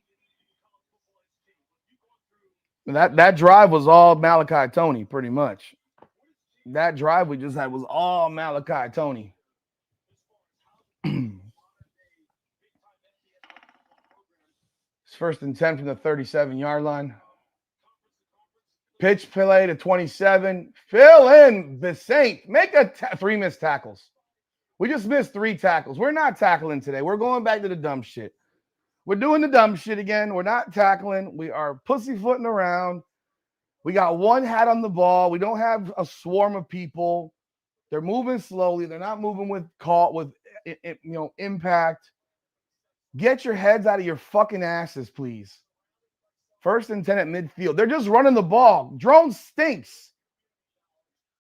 That drive was all Malachi Tony, pretty much. That drive we just had was all Malachi Tony. It's 1st and 10 from the 37-yard line. Pitch play to 27. Fill in Vicente. Make 3 missed tackles. We just missed 3 tackles. We're not tackling today. We're going back to the dumb shit. We're doing the dumb shit again. We're not tackling. We are pussyfooting around. We got 1 hat on the ball. We don't have a swarm of people. They're moving slowly. They're not moving with impact. Get your heads out of your fucking asses, please. 1st and 10 at midfield. They're just running the ball. Drone stinks.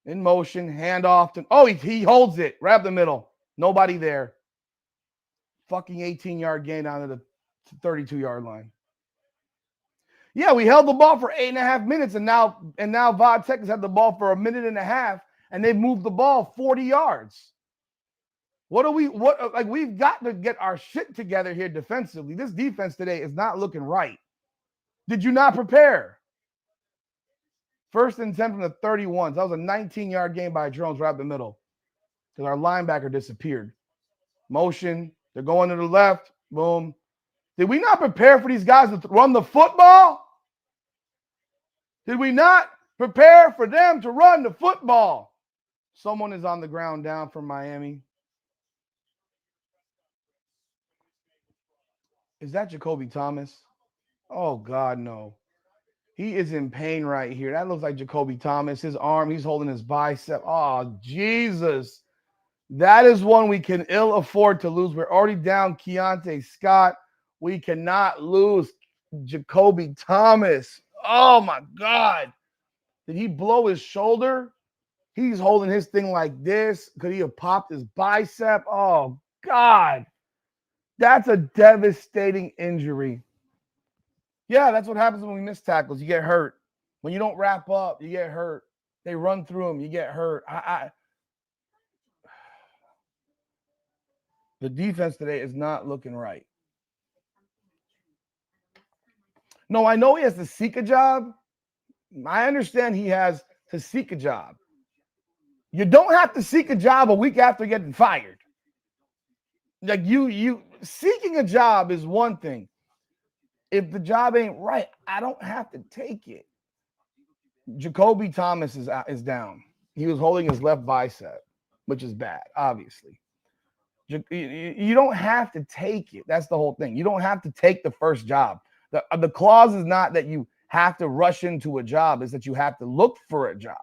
In motion, handoff. He holds it. Grab the middle. Nobody there. Fucking 18-yard gain down to the 32-yard line. Yeah, we held the ball for 8.5 minutes, and now Vatek has had the ball for 1.5 minutes, and they've moved the ball 40 yards. We've got to get our shit together here defensively. This defense today is not looking right. Did you not prepare? 1st and 10 from the 31. So that was a 19-yard gain by Jones right up the middle because our linebacker disappeared. Motion. They're going to the left. Boom. Did we not prepare for these guys to run the football? Did we not prepare for them to run the football? Someone is on the ground down from Miami. Is that Jacoby Thomas? Oh, God, no. He is in pain right here. That looks like Jacoby Thomas. His arm, he's holding his bicep. Oh, Jesus. That is one we can ill afford to lose. We're already down Keontae Scott. We cannot lose Jacoby Thomas. Oh, my God. Did he blow his shoulder? He's holding his thing like this. Could he have popped his bicep? Oh, God. That's a devastating injury. Yeah, that's what happens when we miss tackles. You get hurt. When you don't wrap up, you get hurt. They run through them, you get hurt. The defense today is not looking right. No, I know he has to seek a job. I understand he has to seek a job. You don't have to seek a job a week after getting fired. Like you seeking a job is one thing. If the job ain't right, I don't have to take it. Jacoby Thomas is down. He was holding his left bicep, which is bad, obviously. You don't have to take it. That's the whole thing. You don't have to take the first job. The clause is not that you have to rush into a job. It's that you have to look for a job.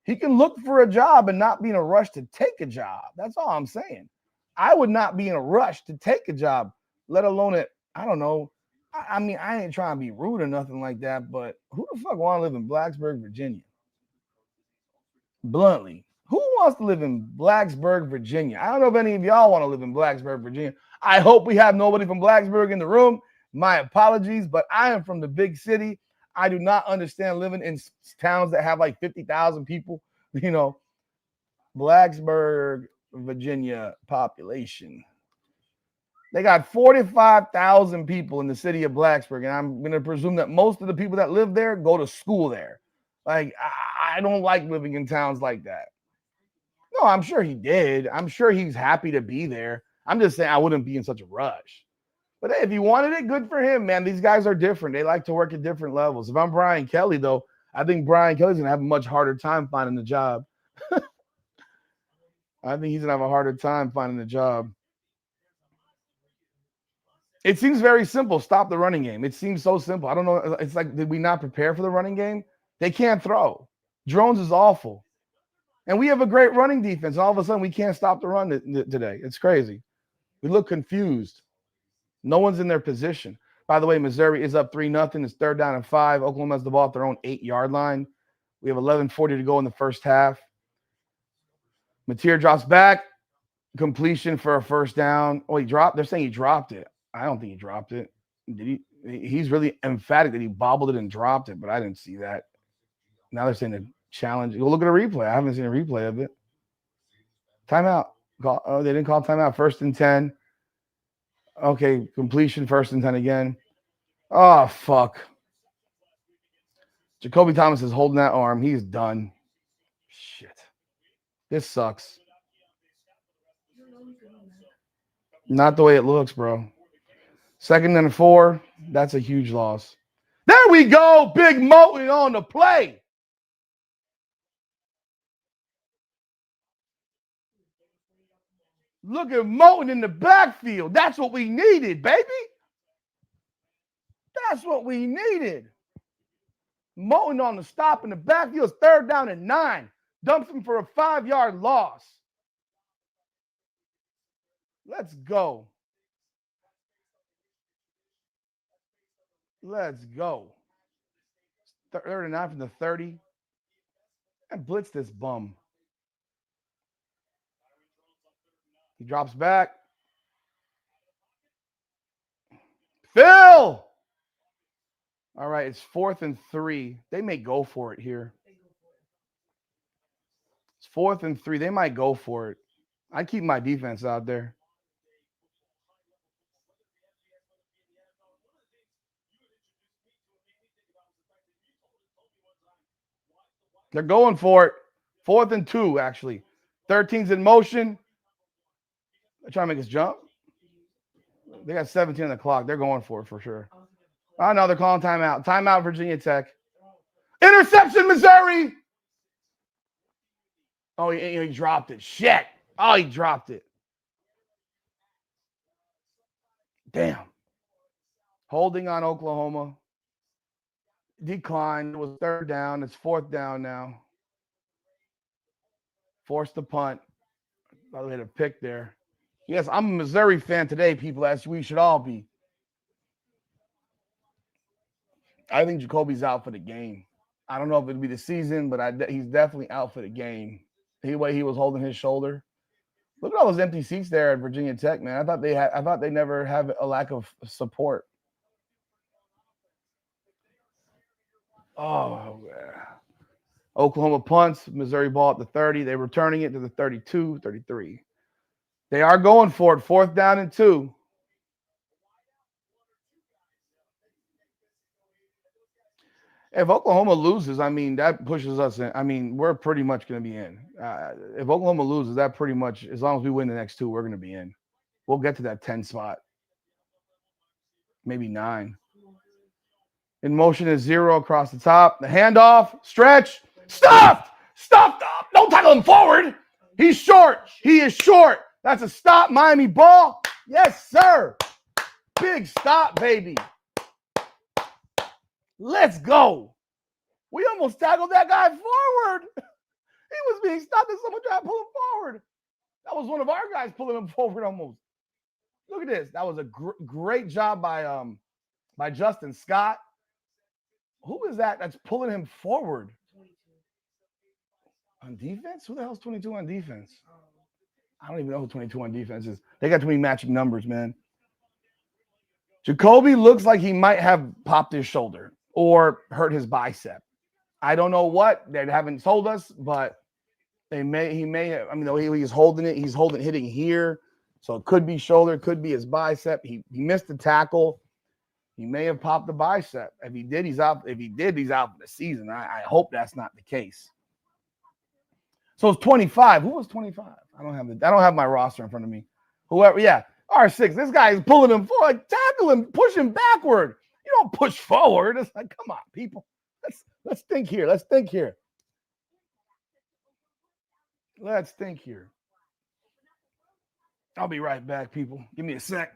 He can look for a job and not be in a rush to take a job. That's all I'm saying. I would not be in a rush to take a job, let alone it. I don't know. I mean, I ain't trying to be rude or nothing like that, but who the fuck want to live in Blacksburg, Virginia? Bluntly, who wants to live in Blacksburg, Virginia? I don't know if any of y'all want to live in Blacksburg, Virginia. I hope we have nobody from Blacksburg in the room. My apologies, but I am from the big city. I do not understand living in towns that have like 50,000 people. You know, Blacksburg, Virginia population. They got 45,000 people in the city of Blacksburg, and I'm going to presume that most of the people that live there go to school there. Like, I don't like living in towns like that. No, I'm sure he did. I'm sure he's happy to be there. I'm just saying I wouldn't be in such a rush. But hey, if he wanted it, good for him, man. These guys are different. They like to work at different levels. If I'm Brian Kelly, though, I think Brian Kelly's going to have a much harder time finding a job. I think he's going to have a harder time finding a job. It seems very simple. Stop the running game. It seems so simple. I don't know. It's like, did we not prepare for the running game? They can't throw. Drones is awful. And we have a great running defense. All of a sudden, we can't stop the run today. It's crazy. We look confused. No one's in their position. By the way, Missouri is up 3-0. It's 3rd down and 5. Oklahoma has the ball at their own 8-yard line. We have 11:40 to go in the first half. Mateer drops back. Completion for a first down. Oh, he dropped. They're saying he dropped it. I don't think he dropped it. Did he? He's really emphatic that he bobbled it and dropped it, but I didn't see that. Now they're saying the challenge. Go look at a replay. I haven't seen a replay of it. Timeout. Oh, they didn't call timeout. 1st and 10. Okay, completion, 1st and 10 again. Oh, fuck. Jacoby Thomas is holding that arm. He's done. Shit. This sucks. Not the way it looks, bro. 2nd and 4. That's a huge loss. There we go. Big Moten on the play. Look at Moten in the backfield. That's what we needed, baby. That's what we needed. Moten on the stop in the backfield. 3rd down and 9. Dumps him for a 5-yard loss. Let's go. Let's go. 3rd and 9 from the 30. And blitz this bum. He drops back. Phil! All right, it's 4th and 3. They may go for it here. It's 4th and 3. They might go for it. I keep my defense out there. They're going for it. 4th and 2, actually. 13's in motion. They're trying to make us jump. They got 17 on the clock. They're going for it for sure. Oh, no, they're calling timeout. Timeout, Virginia Tech. Interception, Missouri. Oh, he dropped it. Shit. Oh, he dropped it. Damn. Holding on Oklahoma. Declined. It was third down. It's fourth down now. Forced the punt. By the way, the pick there. Yes, I'm a Missouri fan today, people, as we should all be. I think Jacoby's out for the game. I don't know if it'll be the season, but he's definitely out for the game. The way he was holding his shoulder. Look at all those empty seats there at Virginia Tech, man. I thought they never have a lack of support. Oh, man. Oklahoma punts, Missouri ball at the 30. They're returning it to the 32, 33. They are going for it. Fourth down and 2. If Oklahoma loses, I mean, that pushes us in. I mean, we're pretty much going to be in. If Oklahoma loses, that pretty much, as long as we win the next 2, we're going to be in. We'll get to that 10 spot. Maybe 9. In motion is 0 across the top. The handoff, stretch, stuffed. Don't tackle him forward. He's short. He is short. That's a stop, Miami ball. Yes, sir. Big stop, baby. Let's go. We almost tackled that guy forward. He was being stopped and someone tried to pull him forward. That was one of our guys pulling him forward almost. Look at this. That was a great job by Justin Scott. Who is that that's pulling him forward? 22. On defense? Who the hell's 22 on defense? I don't even know who 22 on defense is. They got too many matching numbers, man. Jacoby looks like he might have popped his shoulder or hurt his bicep. I don't know what. They haven't told us, but he may have. I mean, he's holding it. He's hitting here. So it could be shoulder, it could be his bicep. He missed the tackle. He may have popped the bicep. If he did, he's out. If he did, he's out for the season. I hope that's not the case. So it's 25. Who was 25? I don't have my roster in front of me. Whoever, yeah. R6. This guy is pulling him forward. Tackle him, push him backward. You don't push forward. It's like, come on, people. Let's think here. Let's think here. I'll be right back, people. Give me a sec.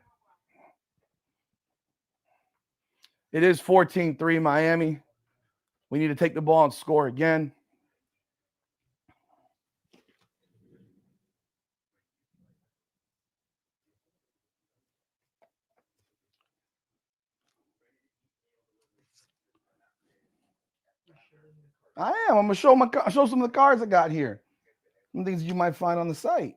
It is 14-3 Miami. We need to take the ball and score again. I am. I'm going to show some of the cards I got here. Some things you might find on the site.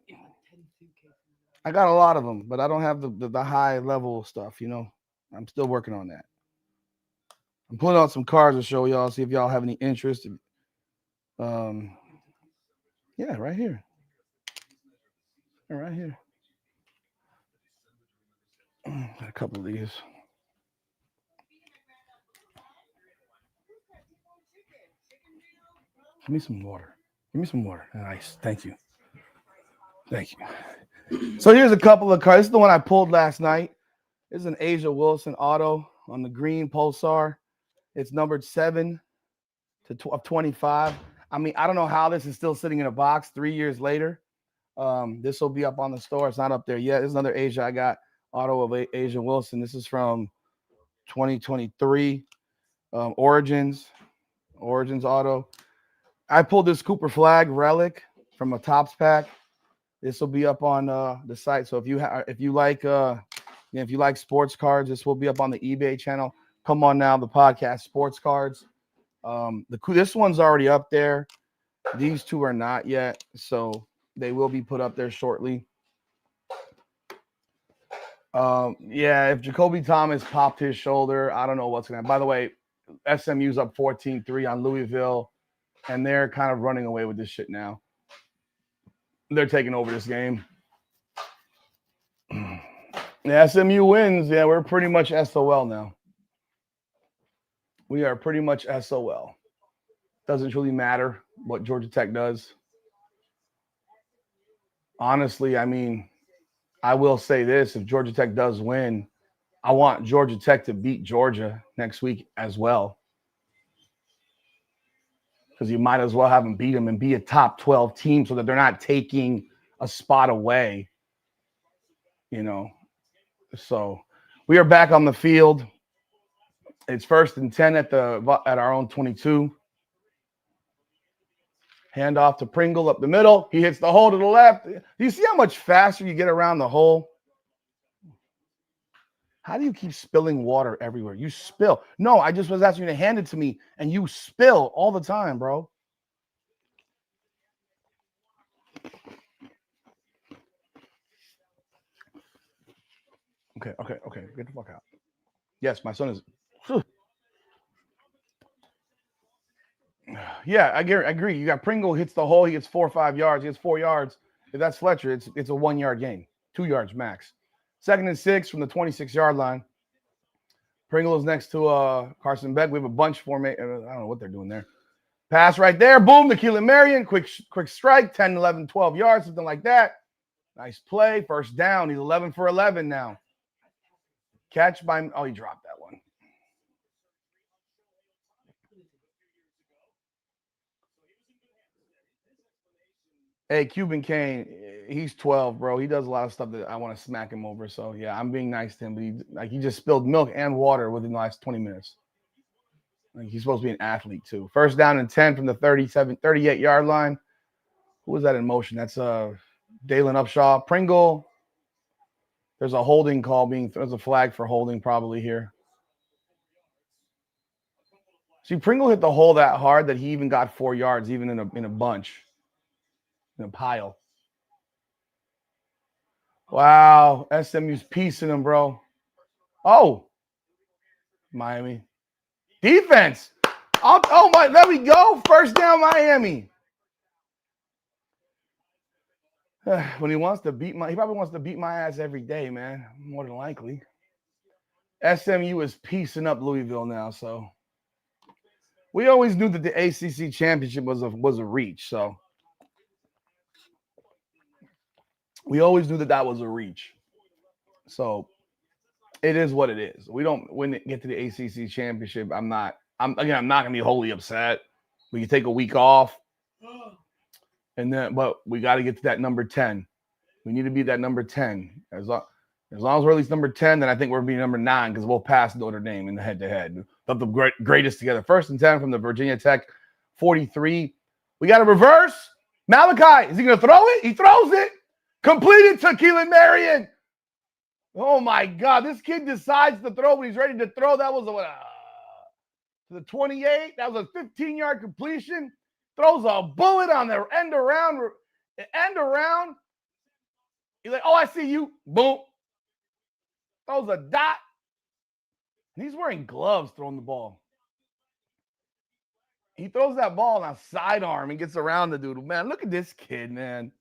I got a lot of them, but I don't have the high level stuff, you know. I'm still working on that. I'm pulling out some cards to show y'all, see if y'all have any interest. Yeah, right here. Right here. Got a couple of these. Give me some water. Nice. Thank you. So here's a couple of cards. This is the one I pulled last night. This is an Asia Wilson auto on the green Pulsar. It's numbered 7 of 25. I mean, I don't know how this is still sitting in a box 3 years later. This will be up on the store. It's not up there yet. This is another Asia I got, auto of Asia Wilson. This is from 2023. Origins auto. I pulled this Cooper Flag relic from a Topps pack. This will be up on the site. So if you like sports cards, this will be up on the eBay channel. Come on now, the podcast sports cards. This one's already up there. These two are not yet, so they will be put up there shortly. Yeah, if Jacoby Thomas popped his shoulder, I don't know what's going to happen. By the way, SMU's up 14-3 on Louisville, and they're kind of running away with this shit now. They're taking over this game. The SMU wins. Yeah, we're pretty much SOL now. We are pretty much SOL. Doesn't really matter what Georgia Tech does. Honestly, I mean, I will say this. If Georgia Tech does win, I want Georgia Tech to beat Georgia next week as well. Because you might as well have them beat them and be a top 12 team so that they're not taking a spot away. You know, so we are back on the field. It's 1st and 10 at our own 22. Hand off to Pringle up the middle. He hits the hole to the left. Do you see how much faster you get around the hole? How do you keep spilling water everywhere? You spill. No, I just was asking you to hand it to me, and you spill all the time, bro. Okay. Get the fuck out. Yes, my son is. Yeah, I agree. You got Pringle hits the hole. He gets 4 or 5 yards. He gets 4 yards. If that's Fletcher, it's a 1 yard gain, 2 yards max. 2nd and 6 from the 26-yard line. Pringle is next to Carson Beck. We have a bunch formation. I don't know what they're doing there. Pass right there. Boom to Keelan Marion. Quick strike. 10, 11, 12 yards, something like that. Nice play. 1st down. He's 11 for 11 now. Catch by. Oh, he dropped that one. Hey, Cuban Kane, he's 12, bro. He does a lot of stuff that I want to smack him over. So, yeah, I'm being nice to him. But he just spilled milk and water within the last 20 minutes. Like, he's supposed to be an athlete, too. 1st down and 10 from the 38-yard line. Who was that in motion? That's Dalen Upshaw. Pringle. There's a holding call there's a flag for holding probably here. See, Pringle hit the hole that hard that he even got 4 yards, even in a bunch. In a pile. Wow. SMU's piecing him, bro. Oh. Miami. Defense. Oh, my. There we go. 1st down, Miami. When he wants to he probably wants to beat my ass every day, man. More than likely. SMU is piecing up Louisville now, so. We always knew that the ACC championship was a reach, so. We always knew that was a reach. So it is what it is. We don't get to the ACC championship. I'm not gonna be wholly upset. We can take a week off. But we got to get to that number 10. We need to be that number 10. As long as we're at least number 10, then I think we're being number 9 because we'll pass Notre Dame in the head-to-head. Put the greatest together. 1st and 10 from the Virginia Tech 43. We got a reverse. Malachi, is he going to throw it? He throws it. Completed to Keelan Marion. Oh, my God. This kid decides to throw when he's ready to throw. That was to the 28. That was a 15-yard completion. Throws a bullet on the end around. He's like, oh, I see you. Boom. Throws a dot. And he's wearing gloves throwing the ball. He throws that ball on a sidearm and gets around the dude. Man, look at this kid, man.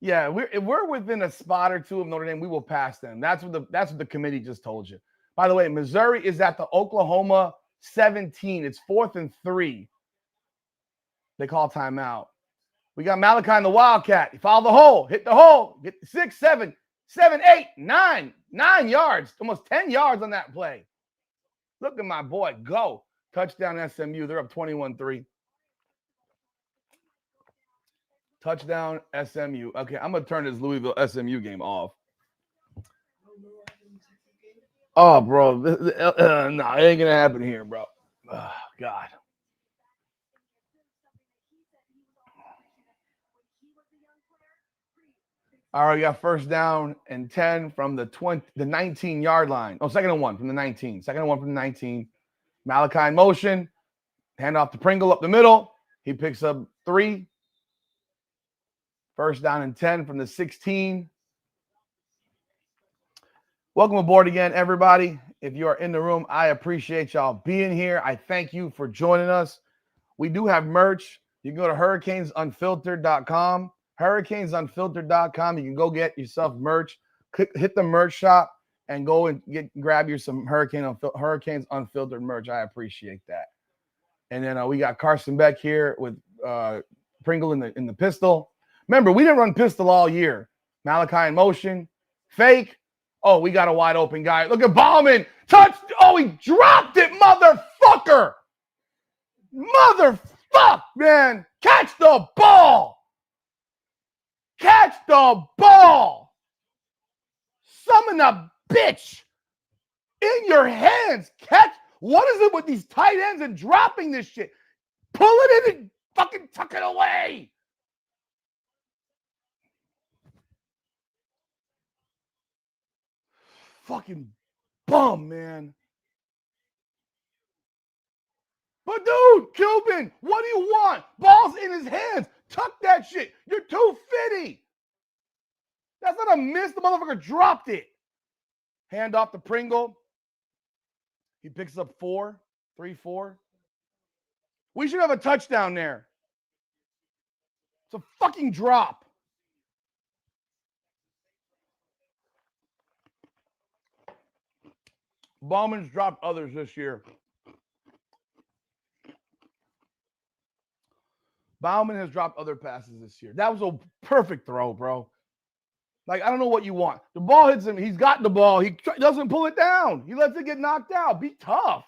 Yeah, if we're within a spot or two of Notre Dame, we will pass them. That's what the committee just told you. By the way, Missouri is at the Oklahoma 17. It's 4th and 3. They call timeout. We got Malachi in the Wildcat. He fouled the hole, hit the hole, get 6, 7, 8, 9 yards, almost 10 yards on that play. Look at my boy go. Touchdown SMU. They're up 21-3. Touchdown SMU. Okay, I'm going to turn this Louisville SMU game off. Oh, bro. No, it ain't going to happen here, bro. Oh, God. All right, we got 1st down and 10 from the 19-yard line. Oh, 2nd and 1 from the 19. 2nd and 1 from the 19. Malachi in motion. Hand off to Pringle up the middle. He picks up 3. 1st down and 10 from the 16. Welcome aboard again, everybody. If you are in the room, I appreciate y'all being here. I thank you for joining us. We do have merch. You can go to hurricanesunfiltered.com. Hurricanesunfiltered.com. You can go get yourself merch. Hit the merch shop and go and grab you some Hurricanes Unfiltered merch. I appreciate that. And then we got Carson Beck here with Pringle in the pistol. Remember, we didn't run pistol all year. Malachi in motion. Fake. Oh, we got a wide open guy. Look at Ballman. Touch. Oh, he dropped it, motherfucker. Motherfuck, man. Catch the ball. Catch the ball. Summon a bitch in your hands. Catch. What is it with these tight ends and dropping this shit? Pull it in and fucking tuck it away. Fucking bum, man. But dude, Cuban, what do you want? Ball's in his hands. Tuck that shit. You're too fitty. That's not a miss. The motherfucker dropped it. Hand off to Pringle. He picks up 4. We should have a touchdown there. It's a fucking drop. Bauman's dropped others this year. Bauman has dropped other passes this year. That was a perfect throw, bro. Like, I don't know what you want. The ball hits him. He's got the ball. He doesn't pull it down. He lets it get knocked out. Be tough.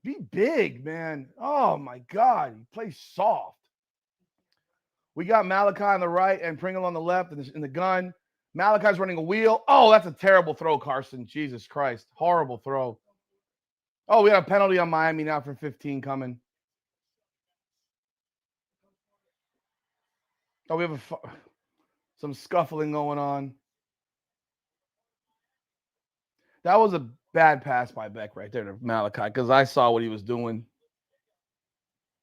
Be big, man. Oh, my God. He plays soft. We got Malachi on the right and Pringle on the left in the gun. Malachi's running a wheel. Oh, that's a terrible throw, Carson. Jesus Christ. Horrible throw. Oh, we got a penalty on Miami now for 15 coming. Oh, we have some scuffling going on. That was a bad pass by Beck right there to Malachi because I saw what he was doing.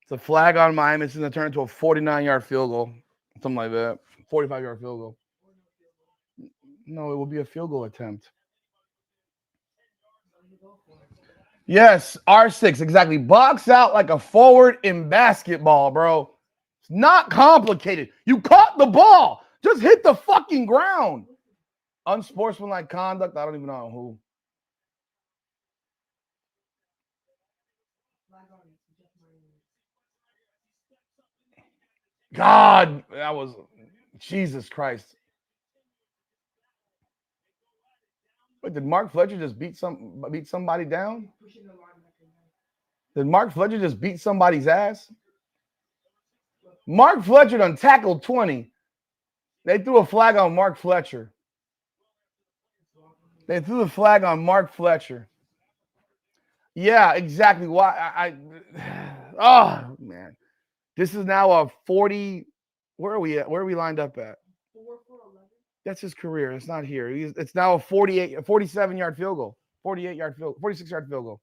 It's a flag on Miami. It's going to turn into a 49-yard field goal. Something like that. 45-yard field goal. No, it will be a field goal attempt. Yes, R6, exactly. Box out like a forward in basketball, bro. It's not complicated. You caught the ball. Just hit the fucking ground. Unsportsmanlike conduct. I don't even know who. God, that was Jesus Christ. Wait, did Mark Fletcher just beat somebody down? Did Mark Fletcher just beat somebody's ass? Mark Fletcher done tackled 20. They threw a flag on Mark Fletcher. They threw the flag on Mark Fletcher. Yeah, exactly. Why? Oh, man. This is now a 40. Where are we at? Where are we lined up at? 4-4-11. That's his career. It's not here. It's now a 47-yard field goal. 46-yard field goal.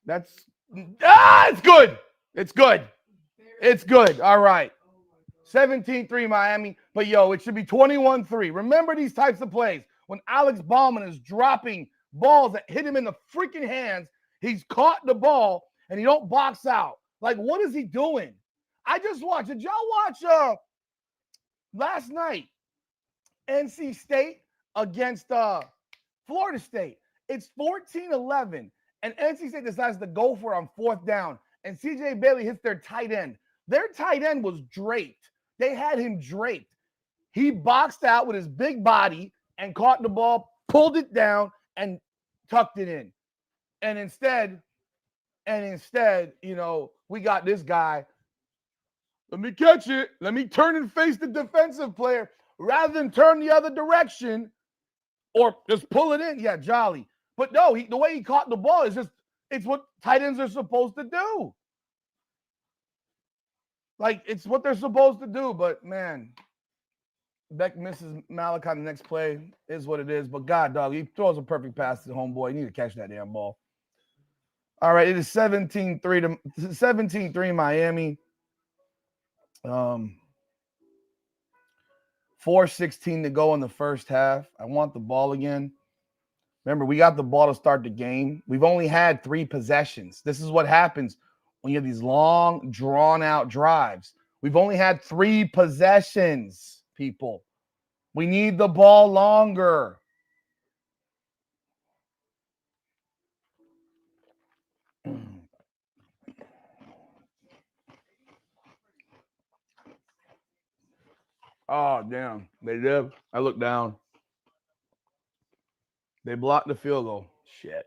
It's good. It's good. It's good. All right. 17-3 Miami. But, yo, it should be 21-3. Remember these types of plays. When Alex Bauman is dropping balls that hit him in the freaking hands, he's caught the ball, and he don't box out. Like, what is he doing? I just watched. Did y'all watch last night? NC State against Florida State. It's 14-11, and NC State decides to go for it on 4th down, and CJ Bailey hits their tight end. Their tight end was draped. They had him draped. He boxed out with his big body and caught the ball, pulled it down, and tucked it in. And instead, you know, we got this guy. Let me catch it. Let me turn and face the defensive player rather than turn the other direction or just pull it in. Yeah, jolly. But no, the way he caught the ball is it's what tight ends are supposed to do. Like, it's what they're supposed to do. But, man, Beck misses Malachi on the next play. Is what it is. But, God, dog, he throws a perfect pass to the homeboy. You need to catch that damn ball. All right, it is 17-3 Miami. 4:16 to go in the first half. I want the ball again. Remember, we got the ball to start the game. We've only had 3 possessions. This is what happens when you have these long, drawn-out drives. We've only had 3 possessions, people. We need the ball longer. Oh, damn. They did. I looked down. They blocked the field goal. Shit.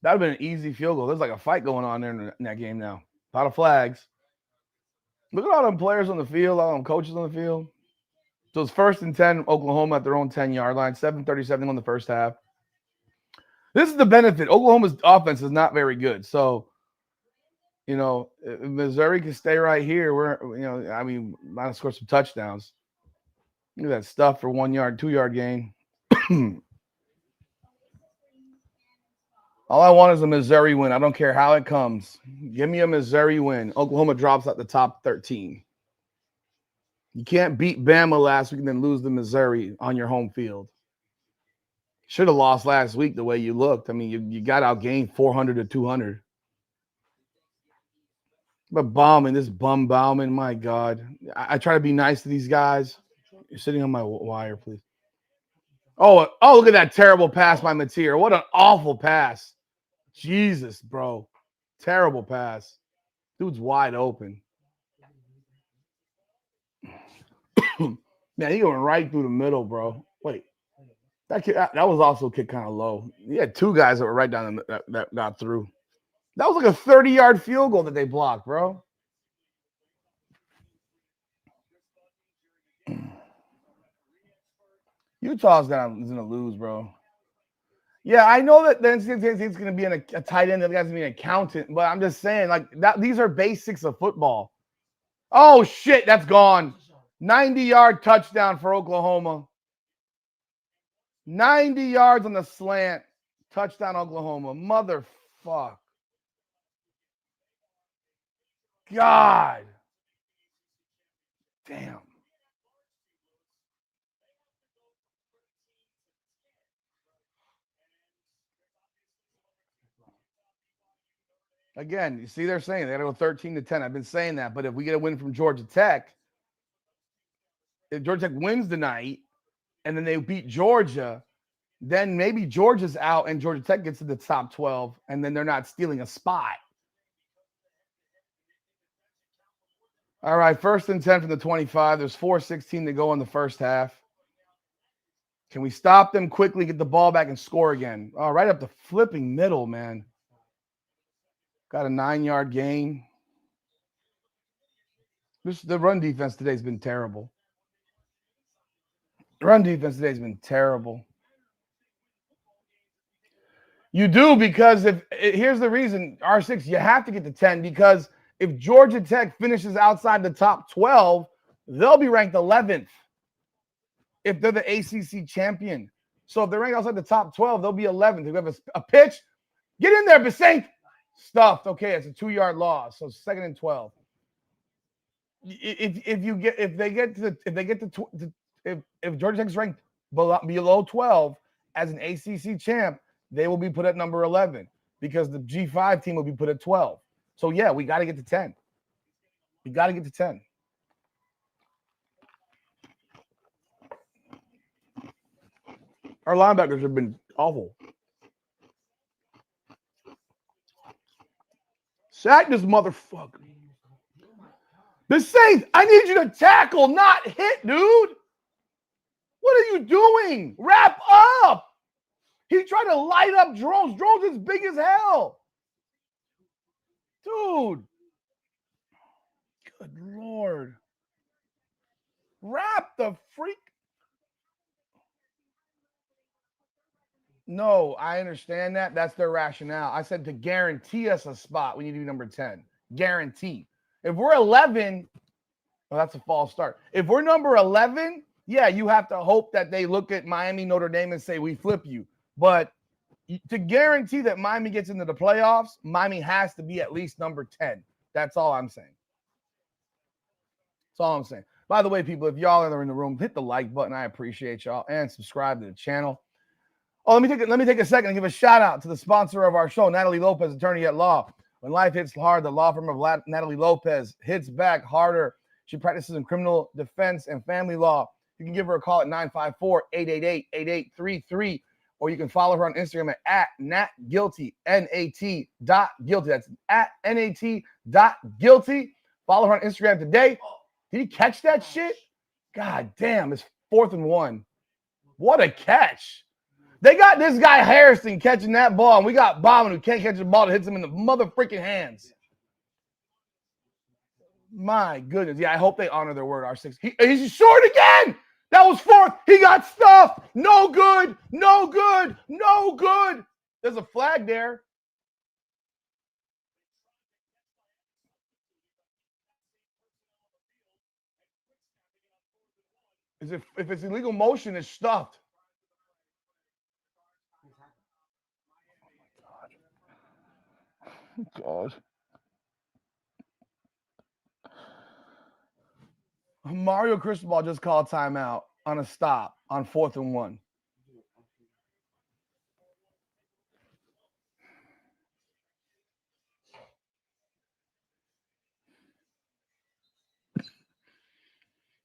That would have been an easy field goal. There's like a fight going on there in that game now. A lot of flags. Look at all them players on the field, all them coaches on the field. So it's 1st and 10, Oklahoma at their own 10-yard line. 7:37 on the first half. This is the benefit. Oklahoma's offense is not very good. So, you know, if Missouri can stay right here, might have scored some touchdowns. Look at that stuff for 1 yard, 2 yard gain. All I want is a Missouri win. I don't care how it comes. Give me a Missouri win. Oklahoma drops out the top 13. You can't beat Bama last week and then lose to Missouri on your home field. Should have lost last week the way you looked. I mean, you got outgained 400 to 200. But Bauman, this bum Bauman, my God. I try to be nice to these guys. You're sitting on my wire, please. Oh, look at that terrible pass by Mateer. What an awful pass. Jesus, bro. Terrible pass. Dude's wide open. Man, he going right through the middle, bro. Wait. That was also kicked kind of low. You had two guys that were right down that got through. That was like a 30-yard field goal that they blocked, bro. Utah's going to lose, bro. Yeah, I know that the NCAA is going to be a tight end. The guy's going to be an accountant. But I'm just saying, like, these are basics of football. Oh, shit, that's gone. 90-yard touchdown for Oklahoma. 90 yards on the slant. Touchdown, Oklahoma. Motherfuck. God. Damn. Again, you see they're saying they got to go 13-10. I've been saying that. But if we get a win from Georgia Tech, if Georgia Tech wins tonight and then they beat Georgia, then maybe Georgia's out and Georgia Tech gets to the top 12, and then they're not stealing a spot. All right, 1st and 10 from the 25. There's 4:16 to go in the first half. Can we stop them quickly, get the ball back, and score again? Oh, right up the flipping middle, man. Got a 9-yard gain. The run defense today has been terrible. You do, because here's the reason, R6, you have to get to 10, because if Georgia Tech finishes outside the top 12, they'll be ranked 11th if they're the ACC champion. So if they're ranked outside the top 12, they'll be 11th. If we have a pitch, get in there, Besink. Stuffed. Okay, it's a 2-yard loss. So 2nd and 12. If Georgia Tech's ranked below 12 as an ACC champ, they will be put at number 11 because the G5 team will be put at 12. So yeah, we got to get to 10. We got to get to 10. Our linebackers have been awful. Sack this motherfucker. The Saints, I need you to tackle, not hit, dude. What are you doing? Wrap up. He tried to light up Drones. Drones is big as hell. Dude. Good Lord. Wrap the freak. No, I understand that. That's their rationale. I said to guarantee us a spot, we need to be number 10. Guarantee. If we're 11, well, that's a false start. If we're number 11, yeah, you have to hope that they look at Miami, Notre Dame, and say, we flip you. But to guarantee that Miami gets into the playoffs, Miami has to be at least number 10. That's all I'm saying. That's all I'm saying. By the way, people, if y'all are in the room, hit the like button. I appreciate y'all. And subscribe to the channel. Oh, let me take a second and give a shout out to the sponsor of our show, Natalie Lopez, attorney at law. When life hits hard, the law firm of Natalie Lopez hits back harder. She practices in criminal defense and family law. You can give her a call at 954-888-8833, or you can follow her on Instagram at natguilty, nat.guilty. That's at nat.guilty. Follow her on Instagram today. Did he catch that shit? God damn, it's 4th and 1. What a catch. They got this guy Harrison catching that ball, and we got Bauman who can't catch the ball that hits him in the mother freaking hands. My goodness. Yeah, I hope they honor their word, R6. He's short again. That was 4th. He got stuffed. No good. No good. No good. There's a flag there. If it's illegal motion, it's stuffed. God. Mario Cristobal just called timeout on a stop on 4th and 1.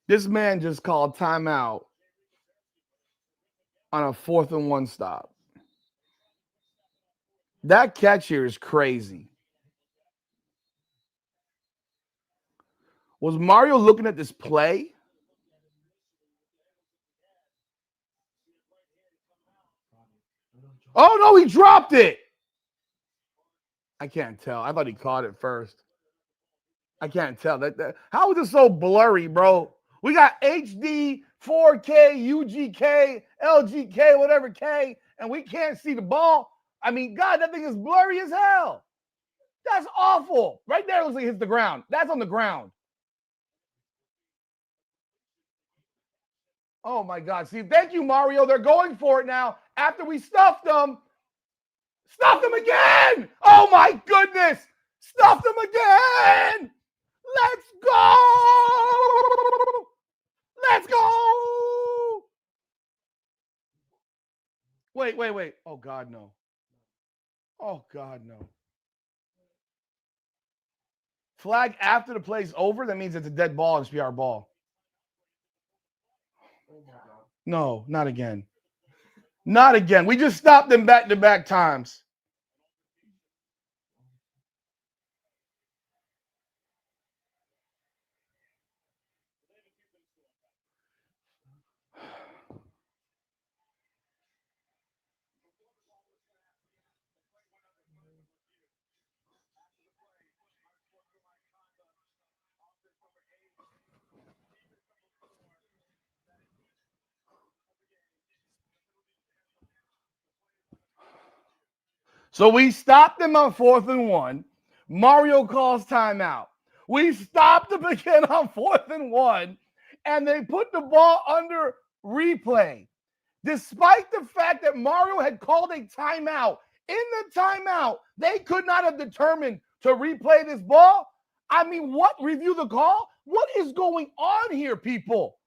This man just called timeout on a 4th and 1 stop. That catch here is crazy. Was Mario looking at this play? Oh, no, he dropped it. I can't tell. I thought he caught it first. I can't tell. How is it so blurry, bro? We got HD, 4K, UGK, LGK, whatever K, and we can't see the ball. I mean, God, that thing is blurry as hell. That's awful. Right there, it looks like it hits the ground. That's on the ground. Oh, my God. See, thank you, Mario. They're going for it now. After we stuffed them. Stuffed them again. Oh, my goodness. Stuffed them again. Let's go. Let's go. Wait. Oh, God, no. Oh, God, no. Flag after the play's over. That means it's a dead ball. It's our ball. No, not again. Not again. We just stopped them back-to-back times. So we stopped them on 4th and 1. Mario calls timeout. We stopped them again on 4th and 1, and they put the ball under replay. Despite the fact that Mario had called a timeout, in the timeout, they could not have determined to replay this ball. I mean, what? Review the call? What is going on here, people?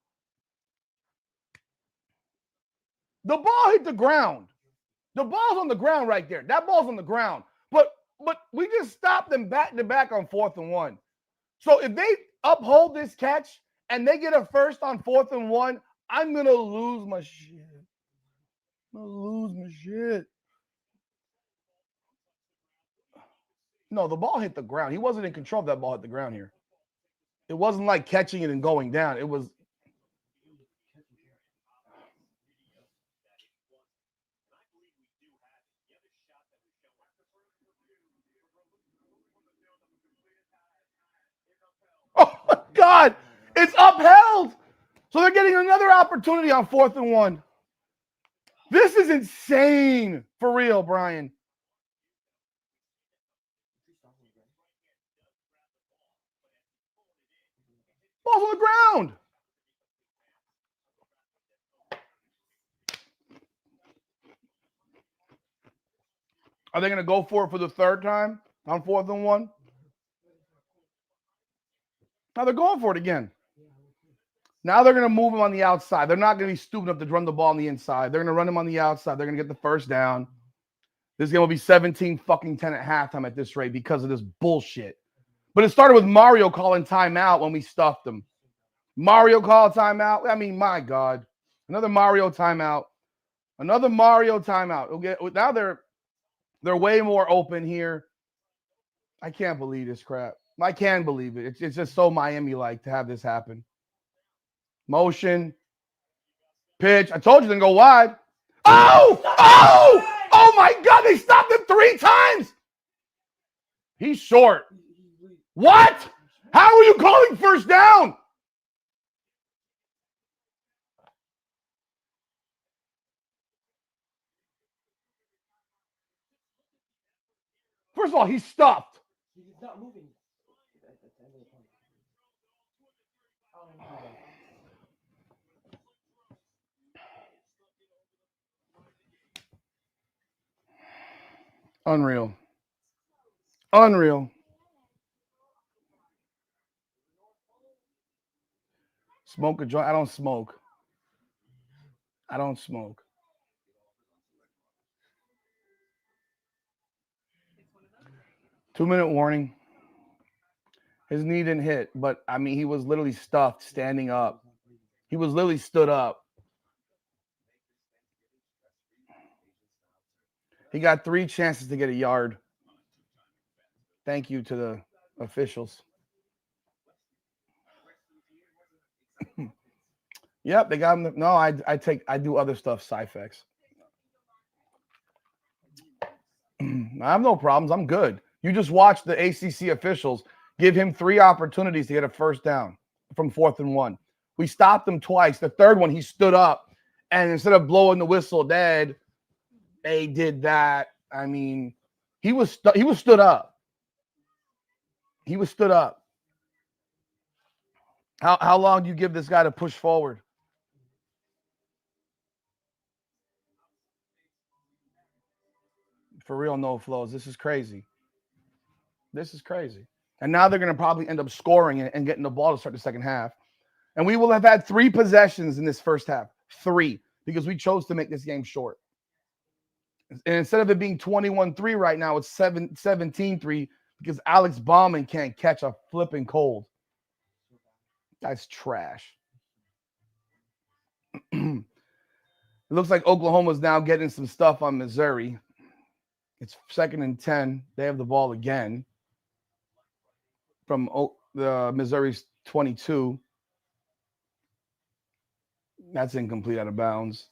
The ball hit the ground. The ball's on the ground right there. That ball's on the ground. But we just stopped them back-to-back on 4th and 1. So if they uphold this catch and they get a first on 4th and 1, I'm going to lose my shit. I'm going to lose my shit. No, the ball hit the ground. He wasn't in control of that ball hit the ground here. It wasn't like catching it and going down. It was. Oh, my God. It's upheld. So they're getting another opportunity on 4th and 1. This is insane. For real, Brian. Ball's on the ground. Are they going to go for it for the third time on 4th and 1? Now they're going for it again. Now they're going to move him on the outside. They're not going to be stupid enough to run the ball on the inside. They're going to run him on the outside. They're going to get the first down. This game will be 17-10 at halftime at this rate because of this bullshit. But it started with Mario calling timeout when we stuffed him. Mario called timeout. I mean, my God. Another Mario timeout. Another Mario timeout. Now they're way more open here. I can't believe this crap. I can believe it. It's just so Miami-like to have this happen. Motion. Pitch. I told you to go wide. Oh my God. They stopped him 3 times. He's short. What? How are you calling first down? First of all, he's stuffed. He's not moving. At the end of the play. Oh, no. Unreal. Unreal. Smoke a joint. I don't smoke. I don't smoke. Two-minute warning. His knee didn't hit, but I mean, he was literally stuffed standing up. He was literally stood up. He got 3 chances to get a yard. Thank you to the officials. Yep, they got him. No, I do other stuff, Cyfex. I have no problems. I'm good. You just watch the ACC officials give him 3 opportunities to get a first down from 4th and 1. We stopped him twice. The third one, he stood up, and instead of blowing the whistle dead, they did that. I mean, he was stood up. He was stood up. How long do you give this guy to push forward? For real, no flows. This is crazy. This is crazy. And now they're going to probably end up scoring and getting the ball to start the second half. And we will have had 3 possessions in this first half. 3, because we chose to make this game short. And instead of it being 21-3 right now, it's 17-3 because Alex Bauman can't catch a flipping cold. That's trash. It looks like Oklahoma's now getting some stuff on Missouri. It's 2nd and 10. They have the ball again from the Missouri's 22. That's incomplete, out of bounds.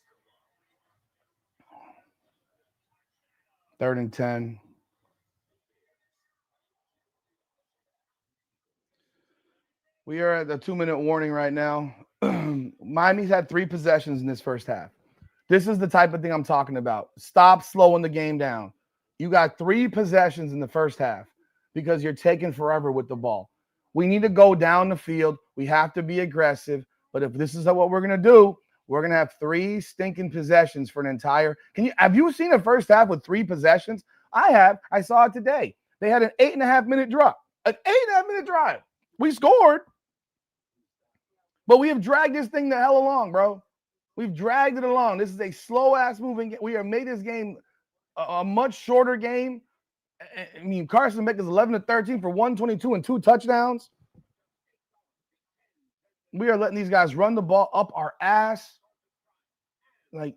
3rd and 10. We are at the 2-minute warning right now. Miami's had 3 possessions in this first half. This is the type of thing I'm talking about. Stop slowing the game down. You got 3 possessions in the first half because you're taking forever with the ball. We need to go down the field. We have to be aggressive. But if this is what we're going to do, we're going to have 3 stinking possessions for an entire. Have you seen a first half with 3 possessions? I have. I saw it today. They had an 8.5-minute drop. An 8.5-minute drive. We scored. But we have dragged this thing the hell along, bro. We've dragged it along. This is a slow-ass moving game. We have made this game a much shorter game. I mean, Carson Beck is 11-13 for 122 and 2 touchdowns. We are letting these guys run the ball up our ass. Like,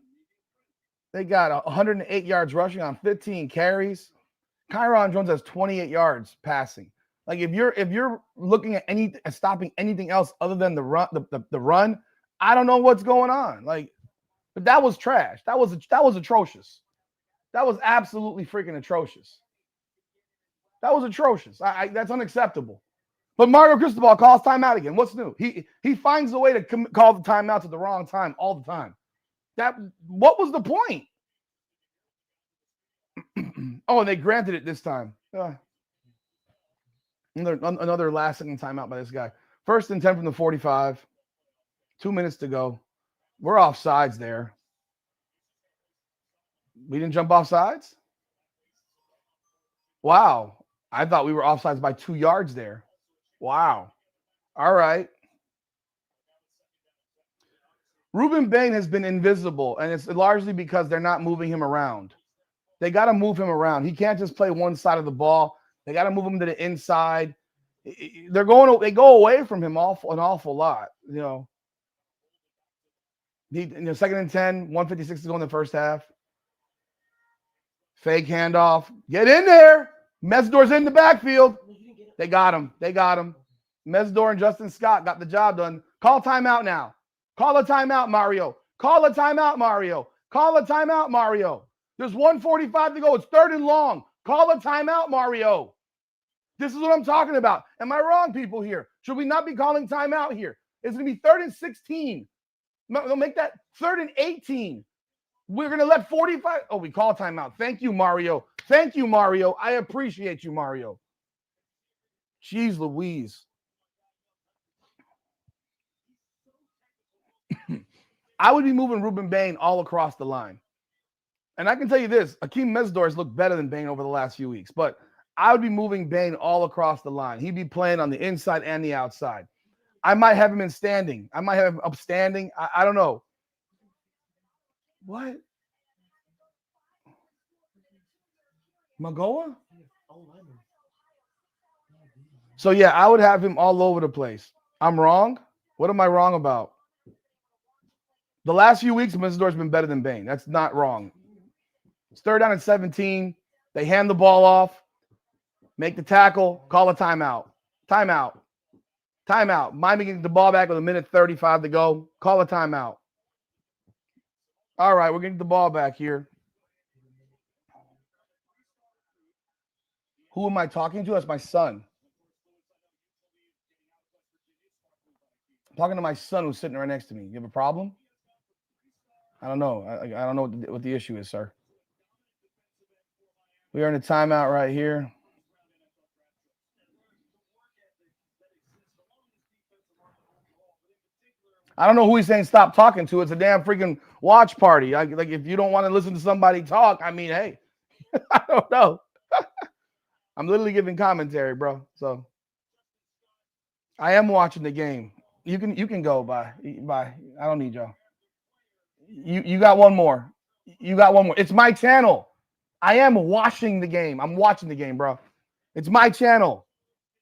they got 108 yards rushing on 15 carries. Kyron Jones has 28 yards passing. Like, if you're looking at stopping anything else other than the run, I don't know what's going on. Like, but that was trash. That was atrocious. That was absolutely freaking atrocious. That was atrocious. That's unacceptable. But Mario Cristobal calls timeout again. What's new? He finds a way to call the timeouts at the wrong time all the time. What was the point? Oh, and they granted it this time. Another last-second timeout by this guy. 1st and 10 from the 45. 2 minutes to go. We're off sides there. We didn't jump off sides? Wow. I thought we were offsides by 2 yards there. Wow. All right. Ruben Bain has been invisible, and it's largely because they're not moving him around. They got to move him around. He can't just play one side of the ball. They got to move him to the inside. They go away from him an awful lot. You know, 2nd and 10, 156 to go in the first half. Fake handoff. Get in there. Mesdor's in the backfield. They got him. Mesdor and Justin Scott got the job done. Call timeout now. Call a timeout, Mario. Call a timeout, Mario. Call a timeout, Mario. There's 1:45 to go. It's 3rd and long. Call a timeout, Mario. This is what I'm talking about. Am I wrong, people here? Should we not be calling timeout here? It's going to be 3rd and 16. They'll make that 3rd and 18. We're going to let 45. Oh, we call timeout. Thank you, Mario. Thank you, Mario. I appreciate you, Mario. Jeez Louise. I would be moving Ruben Bain all across the line. And I can tell you this, Akeem Mesdor has looked better than Bain over the last few weeks, but I would be moving Bain all across the line. He'd be playing on the inside and the outside. I might have him in standing. I might have him upstanding. I don't know. What? Magoa? So, yeah, I would have him all over the place. I'm wrong? What am I wrong about? The last few weeks, Mesdor's been better than Bain. That's not wrong. It's 3rd down and 17. They hand the ball off, make the tackle, call a timeout. Timeout. Timeout. Miami getting the ball back with 1:35 to go. Call a timeout. All right, we're getting the ball back here. Who am I talking to? That's my son. I'm talking to my son who's sitting right next to me. You have a problem? I don't know. I don't know what the issue is, sir. We are in a timeout right here. I don't know who he's saying stop talking to. It's a damn freaking watch party. Like if you don't want to listen to somebody talk, I mean, hey, I don't know. I'm literally giving commentary, bro. So I am watching the game. You can go. Bye. I don't need y'all. You got one more. You got one more. It's my channel. I am watching the game. I'm watching the game, bro. It's my channel.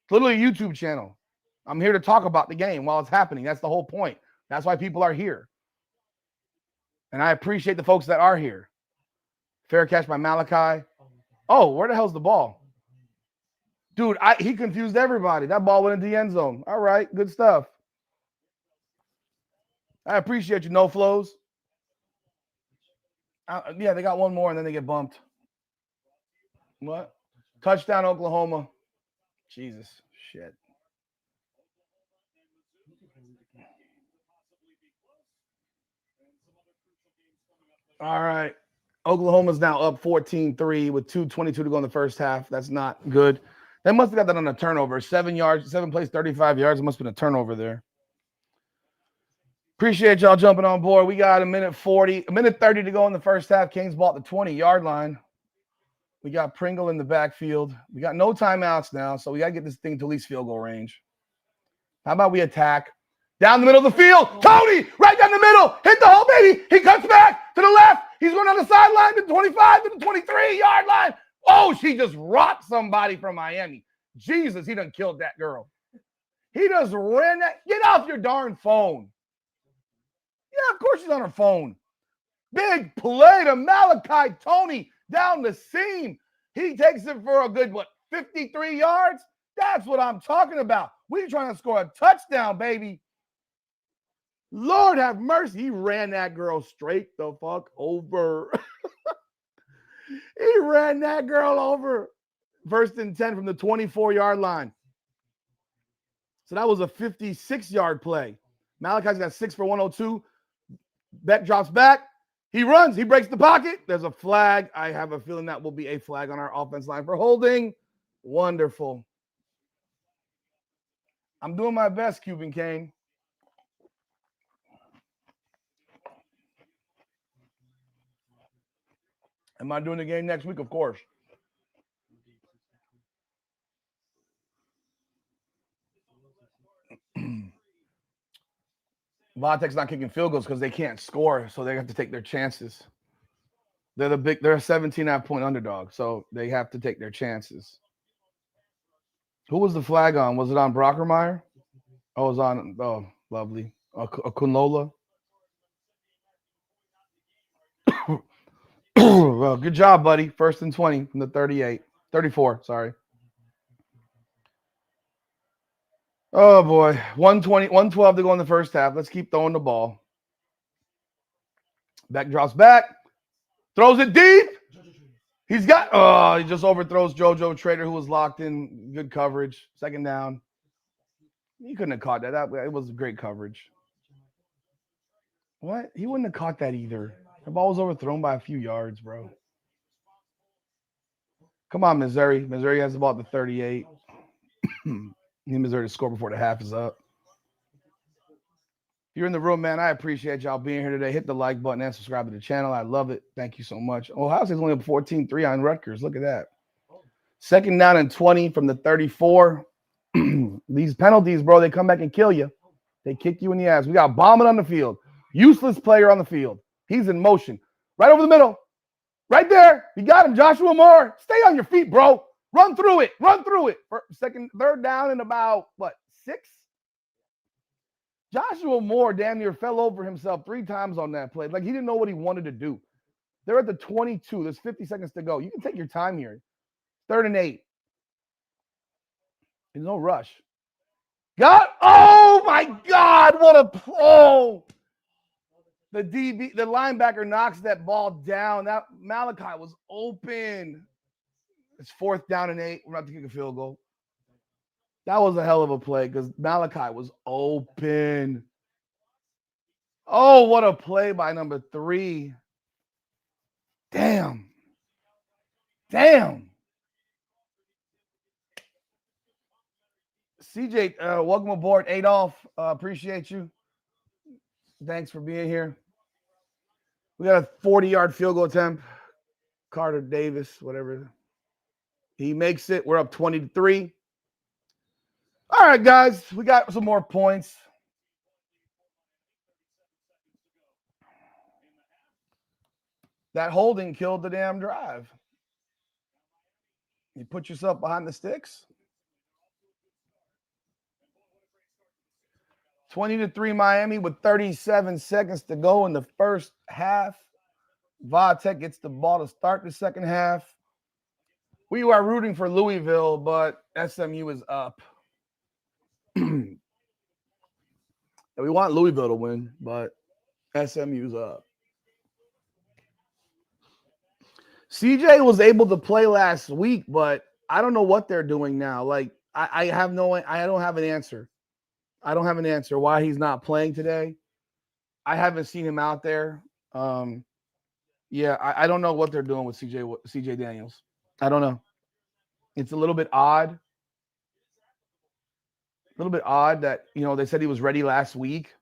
It's literally a YouTube channel. I'm here to talk about the game while it's happening. That's the whole point. That's why people are here. And I appreciate the folks that are here. Fair catch by Malachi. Oh, where the hell's the ball? Dude, he confused everybody. That ball went into the end zone. All right, good stuff. I appreciate you, no flows. Yeah, they got one more and then they get bumped. What? Touchdown, Oklahoma. Jesus, shit. All right. Oklahoma's now up 14-3 with 2:22 to go in the first half. That's not good. They must have got that on a turnover. 7 plays, 35 yards. It must have been a turnover there. Appreciate y'all jumping on board. We got a minute 30 to go in the first half. Canes ball at the 20-yard line. We got Pringle in the backfield. We got no timeouts now, so we got to get this thing to at least field goal range. How about we attack? Down the middle of the field. Tony, right down the middle. Hit the hole, baby. He cuts back to the left. He's going on the sideline to the 25 to the 23-yard line. Oh, she just rocked somebody from Miami. Jesus, he done killed that girl. He just ran that. Get off your darn phone. Yeah, of course she's on her phone. Big play to Malachi Tony down the seam. He takes it for a good, 53 yards? That's what I'm talking about. We're trying to score a touchdown, baby. Lord have mercy. He ran that girl straight the fuck over. He ran that girl over. 1st and 10 from the 24-yard line. So that was a 56-yard play. Malachi's got 6 for 102. Beck drops back. He runs. He breaks the pocket. There's a flag. I have a feeling that will be a flag on our offense line for holding. Wonderful. I'm doing my best, Cuban Kane. Am I doing the game next week? Of course. Vatek's not kicking field goals because they can't score, so they have to take their chances. They're a 17.5 point underdog, so they have to take their chances. Who was the flag on? Was it on Brockermeyer? Oh, it was on. Oh, lovely. Akunola. Well, good job, buddy. 1st and 20 from the 34. Sorry. Oh boy, 112 to go in the first half. Let's keep throwing the ball. Beck drops back, throws it deep. He just overthrows JoJo Trader, who was locked in. Good coverage. 2nd down. He couldn't have caught that. It was great coverage. What? He wouldn't have caught that either. The ball was overthrown by a few yards, bro. Come on, Missouri. Missouri has about the 38. Need Missouri to score before the half is up. If you're in the room, man, I appreciate y'all being here today. Hit the like button and subscribe to the channel. I love it. Thank you so much. Ohio State's only up 14-3 on Rutgers. Look at that. Second down and 20 from the 34. These penalties, bro, they come back and kill you. They kick you in the ass. We got Bauman on the field. Useless player on the field. He's in motion. Right over the middle. Right there. You got him, Joshua Moore. Stay on your feet, bro. Run through it. Run through it. Third down in about, 6? Joshua Moore damn near fell over himself 3 times on that play. Like, he didn't know what he wanted to do. They're at the 22. There's 50 seconds to go. You can take your time here. 3rd and 8. There's no rush. Oh, my God. What a oh. The linebacker knocks that ball down. That Malachi was open. It's 4th down and 8. We're about to kick a field goal. That was a hell of a play because Malachi was open. Oh, what a play by number 3. Damn. CJ, welcome aboard. Adolph, appreciate you. Thanks for being here. We got a 40-yard field goal attempt. Carter Davis, whatever. He makes it. We're up 20-3. All right, guys, we got some more points. That holding killed the damn drive. You put yourself behind the sticks. 20-3 Miami with 37 seconds to go in the first half. Vatek gets the ball to start the second half. We are rooting for Louisville, but SMU is up. We want Louisville to win, but SMU's up. CJ was able to play last week, but I don't know what they're doing now. Like, I don't have an answer. I don't have an answer why he's not playing today. I haven't seen him out there. Yeah, I don't know what they're doing with CJ Daniels. I don't know. It's a little bit odd. A little bit odd that, they said he was ready last week.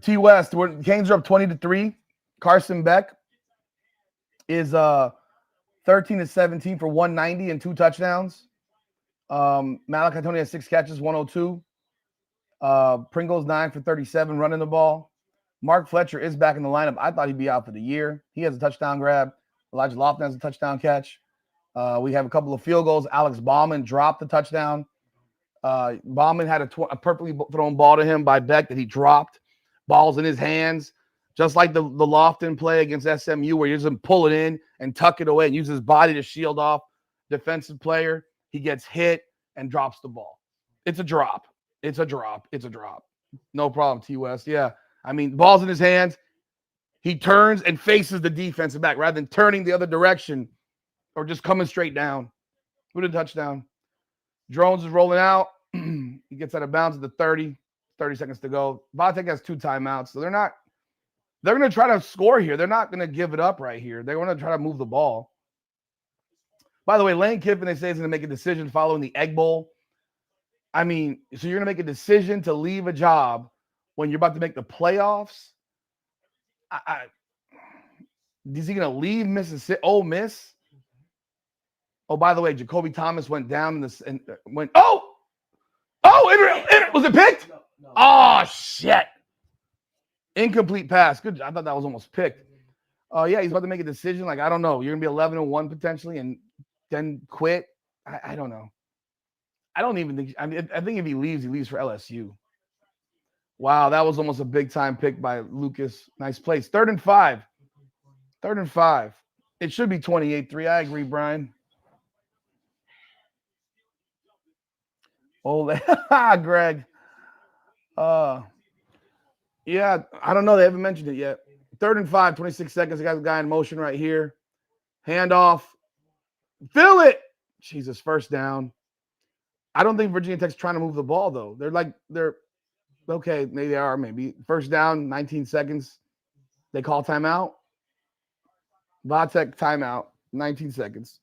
T West, Canes are up 20-3. Carson Beck is 13-17 for 190 and 2 touchdowns. Malachi Tony has 6 catches, 102. Pringle's 9 for 37 running the ball. Mark Fletcher is back in the lineup. I thought he'd be out for the year. He has a touchdown grab. Elijah Lofton has a touchdown catch. We have a couple of field goals. Alex Bauman dropped the touchdown. Bauman had a perfectly thrown ball to him by Beck that he dropped. Ball's in his hands, just like the Lofton play against SMU where he doesn't pull it in and tuck it away and use his body to shield off defensive player. He gets hit and drops the ball. It's a drop. It's a drop. No problem, T West. Yeah. I mean, ball's in his hands. He turns and faces the defensive back rather than turning the other direction or just coming straight down. With a touchdown. Drones is rolling out. He gets out of bounds at the 30 seconds to go. Vatek has 2 timeouts. So they're going to try to score here. They're not going to give it up right here. They're going to try to move the ball. By the way, Lane Kiffin, they say, is going to make a decision following the Egg Bowl. I mean, so you're going to make a decision to leave a job when you're about to make the playoffs? Is he going to leave Mississippi? Ole Miss? Oh, by the way, Jacoby Thomas went down was it picked? No. Oh, shit. Incomplete pass. Good. I thought that was almost picked. Oh, yeah, he's about to make a decision. Like, I don't know. You're going to be 11-1 potentially and then quit. I don't know. I don't even think – I think if he leaves for LSU. Wow, that was almost a big-time pick by Lucas. Nice place. 3rd and 5. 3rd and 5. It should be 28-3. I agree, Brian. Oh, Greg. Yeah, I don't know. They haven't mentioned it yet. 3rd and 5, 26 seconds. I got the guy in motion right here. Handoff. Fill it. Jesus, first down. I don't think Virginia Tech's trying to move the ball, though. They're okay. Maybe they are. Maybe. First down, 19 seconds. They call timeout. Vatek timeout. 19 seconds.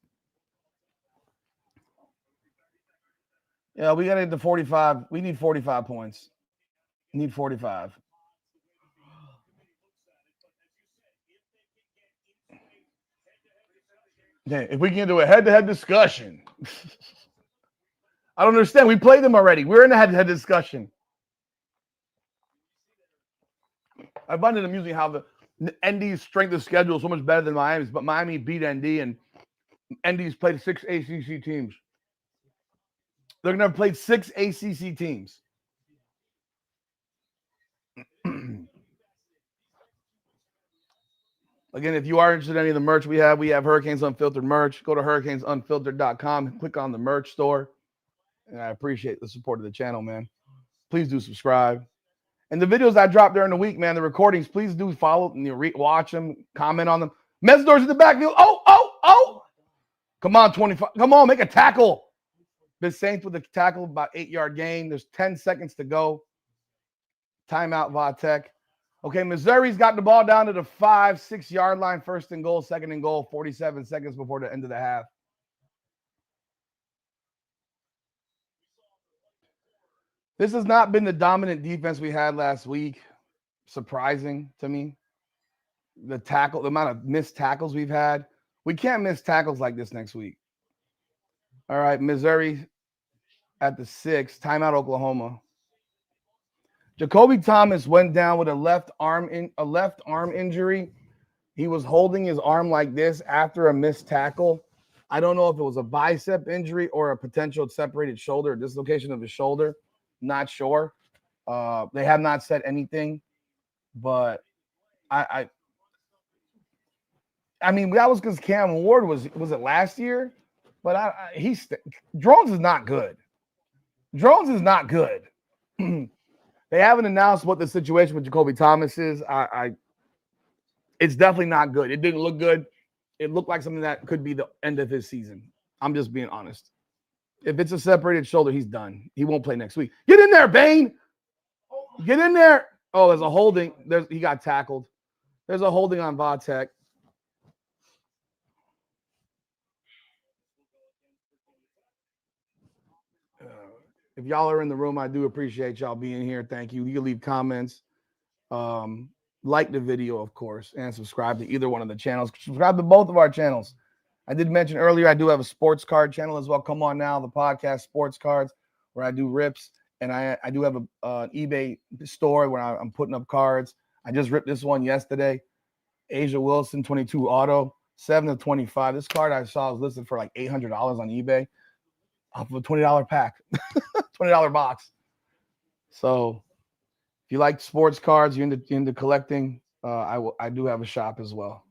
Yeah, we got to get to 45. We need 45 points. Need 45. Yeah, if we can do a head-to-head discussion. I don't understand. We played them already. We're in a head-to-head discussion. I find it amusing how the ND's strength of schedule is so much better than Miami's, but Miami beat ND and ND's played 6 ACC teams. They're going to have played 6 ACC teams. Again, if you are interested in any of the merch we have Hurricanes Unfiltered merch. Go to hurricanesunfiltered.com, click on the merch store. And I appreciate the support of the channel, man. Please do subscribe. And the videos I drop during the week, man, the recordings, please do follow and watch them, comment on them. Mesdor's in the backfield. Oh. Come on, 25. Come on, make a tackle. The Saints with a tackle, about 8-yard gain. There's 10 seconds to go. Timeout, Vatek. Okay, Missouri's got the ball down to the 5-6 yard line. First and goal, second and goal, 47 seconds before the end of the half. This has not been the dominant defense we had last week. Surprising to me. The amount of missed tackles we've had. We can't miss tackles like this next week. All right, Missouri at the 6. Timeout, Oklahoma. Jacoby Thomas went down with a left arm injury. He was holding his arm like this after a missed tackle. I don't know if it was a bicep injury or a potential separated shoulder, dislocation of his shoulder. Not sure. They have not said anything, but I mean, that was because Cam Ward was it last year? But Drones is not good. Drones is not good. They haven't announced what the situation with Jacoby Thomas is. It's definitely not good. It didn't look good. It looked like something that could be the end of his season. I'm just being honest. If it's a separated shoulder, he's done. He won't play next week. Get in there, Bane. Get in there. Oh, there's a holding. He got tackled. There's a holding on Vatek. If y'all are in the room, I do appreciate y'all being here. Thank you. You can leave comments. Like the video, of course, and subscribe to either one of the channels. Subscribe to both of our channels. I did mention earlier I do have a sports card channel as well. Come on now, the podcast Sports Cards, where I do rips. And I do have an eBay store where I'm putting up cards. I just ripped this one yesterday. Asia Wilson 22 auto, 7/25. This card I saw was listed for like $800 on eBay off of a $20 pack, $20 box. So if you like sports cards, you're into collecting, I do have a shop as well.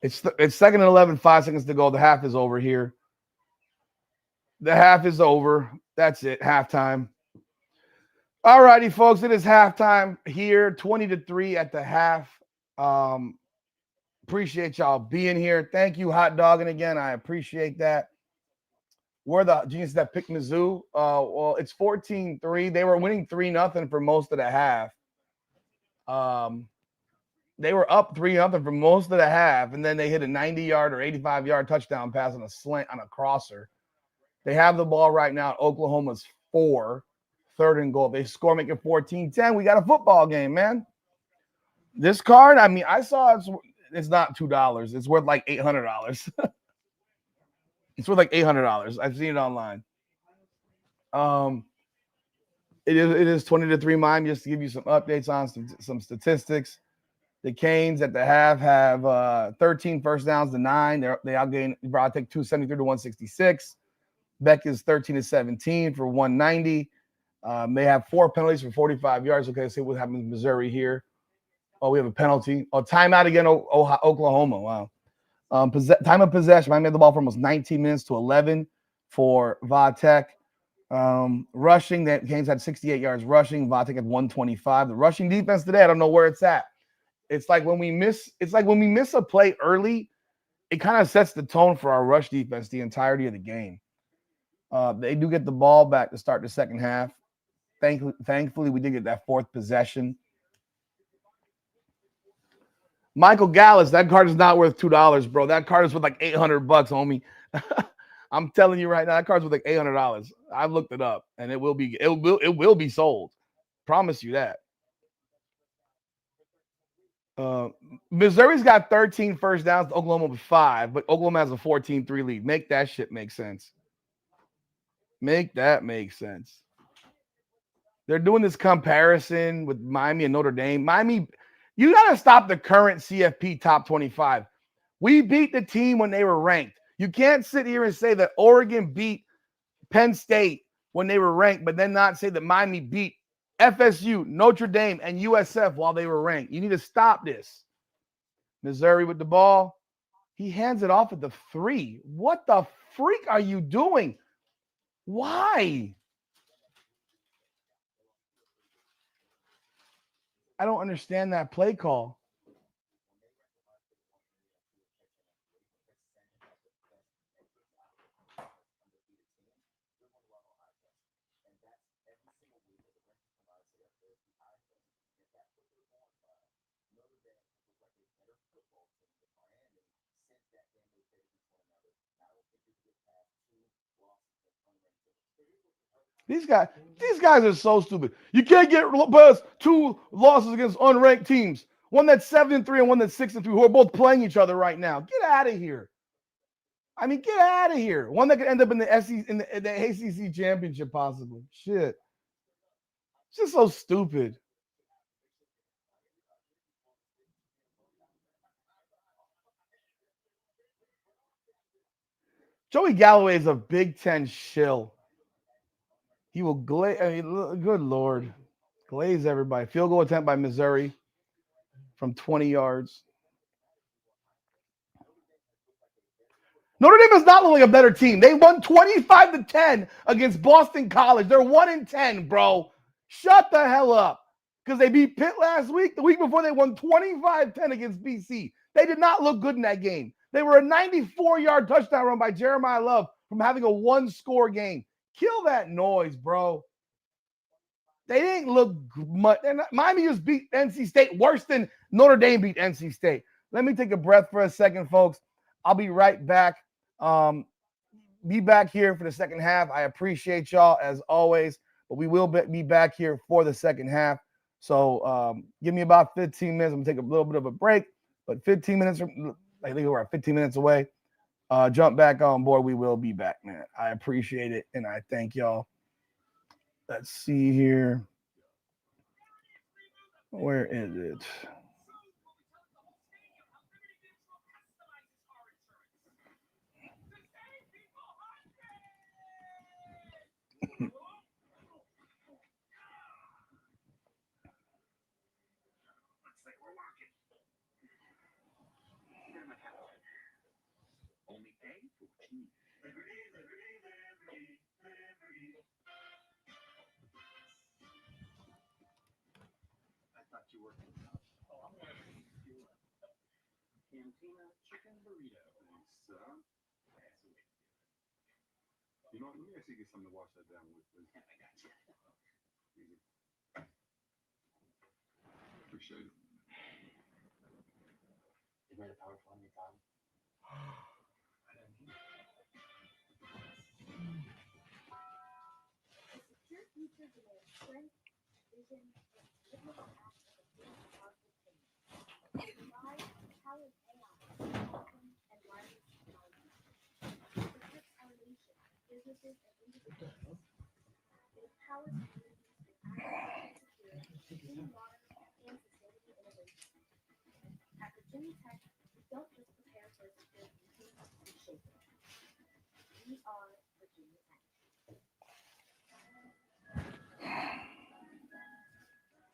It's 2nd and 11, 5 seconds to go. The half is over here. The half is over. That's it. Halftime. All righty, folks. It is halftime here. 20-3 at the half. Appreciate y'all being here. Thank you, Hot Dogging again. I appreciate that. We're the geniuses that picked Mizzou. Well, it's 14-3. They were winning 3-0 for most of the half. They were up 3-0 for most of the half, and then they hit a 90-yard or 85-yard touchdown pass on a slant on a crosser. They have the ball right now. Oklahoma's 4, 3rd and goal. They score, make it 14-10. We got a football game, man. This card, I mean, I saw it's not $2. It's worth like $800. It's worth like $800. I've seen it online. It is 20-3 Miami. Just to give you some updates on some statistics. The Canes at the half have 13 first downs to 9. They outgained Vatek 273 to 166. Beck is 13-17 for 190. They have 4 penalties for 45 yards. Okay, let's see what happens in Missouri here. Oh, we have a penalty. Oh, timeout again, Oklahoma. Wow. Time of possession. Miami had the ball for almost 19 minutes to 11 for Vatek. Rushing, the Canes had 68 yards rushing. Vatek had 125. The rushing defense today, I don't know where it's at. It's like when we miss a play early, it kind of sets the tone for our rush defense the entirety of the game. They do get the ball back to start the second half. Thankfully, we did get that 4th possession. Michael Gallis, that card is not worth $2, bro. That card is worth like $800, homie. I'm telling you right now, that card's worth like $800. I've looked it up, and it will be sold. Promise you that. Missouri's got 13 first downs to Oklahoma with 5, but Oklahoma has a 14-3 lead. Make that shit make sense. Make that make sense. They're doing this comparison with Miami and Notre Dame. Miami, you got to stop the current CFP top 25. We beat the team when they were ranked. You can't sit here and say that Oregon beat Penn State when they were ranked, but then not say that Miami beat FSU, Notre Dame, and USF while they were ranked. You need to stop this. Missouri with the ball. He hands it off at the 3. What the freak are you doing? Why? I don't understand that play call. These guys are so stupid. You can't get Lopez 2 losses against unranked teams. One that's 7-3 and one that's 6-3, who are both playing each other right now. Get out of here. I mean, get out of here. One that could end up in the SEC, in the ACC championship, possibly. Shit. It's just so stupid. Joey Galloway is a Big Ten shill. He will glaze. I mean, good Lord. Glaze everybody. Field goal attempt by Missouri from 20 yards. Notre Dame does not look like a better team. They won 25-10 against Boston College. They're 1-10, bro. Shut the hell up. Because they beat Pitt last week. The week before, they won 25-10 against BC. They did not look good in that game. They were a 94-yard touchdown run by Jeremiah Love from having a one-score game. Kill that noise, bro. They didn't look much. And Miami just beat NC State worse than Notre Dame beat NC State. Let me take a breath for a second, folks. I'll be right back. Be back here for the second half. I appreciate y'all as always, but we will be back here for the second half. So give me about 15 minutes. I'm going to take a little bit of a break, but 15 minutes, I think we're 15 minutes away. Jump back on board. We will be back, man. I appreciate it, and I thank y'all. Let's see here. Where is it? You know, let me actually get something to wash that down with. Appreciate it. You made a powerful on your time. Your future demands strength, vision, and provide powered AI, and wireless technology. It equips our nation, businesses, and individuals. It empowers communities with access to secure, clean water, and sustainable innovation. At Virginia Tech, we don't just prepare for a secure future, we shape it. We are Virginia Tech.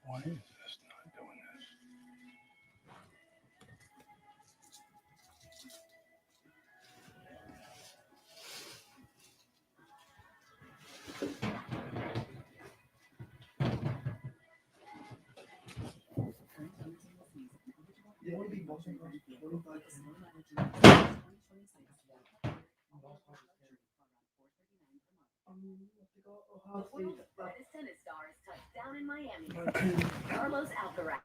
Why is this not doing this? You want to be watching 25 Brightest tennis stars touched down in Miami. Carlos Alcaraz.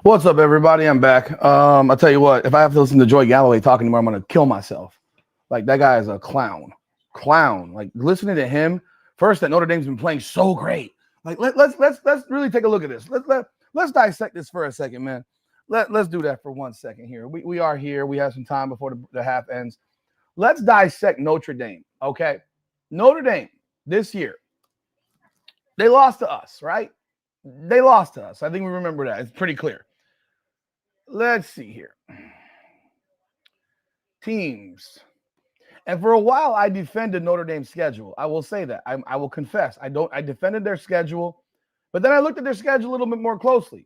What's up, everybody? I'm back. I'll tell you what, if I have to listen to Joy Galloway talking anymore, I'm going to kill myself. Like, that guy is a clown. Like, listening to him, first, that Notre Dame's been playing so great. Like, let's really take a look at this. Let's dissect this for a second, man. Let's do that for 1 second here. We are here. We have some time before the half ends. Let's dissect Notre Dame, okay? Notre Dame this year, they lost to us, right? They lost to us. I think we remember that. It's pretty clear. Let's see here. Teams. And for a while, I defended Notre Dame's schedule. I will say that. I will confess. I defended their schedule, but then I looked at their schedule a little bit more closely.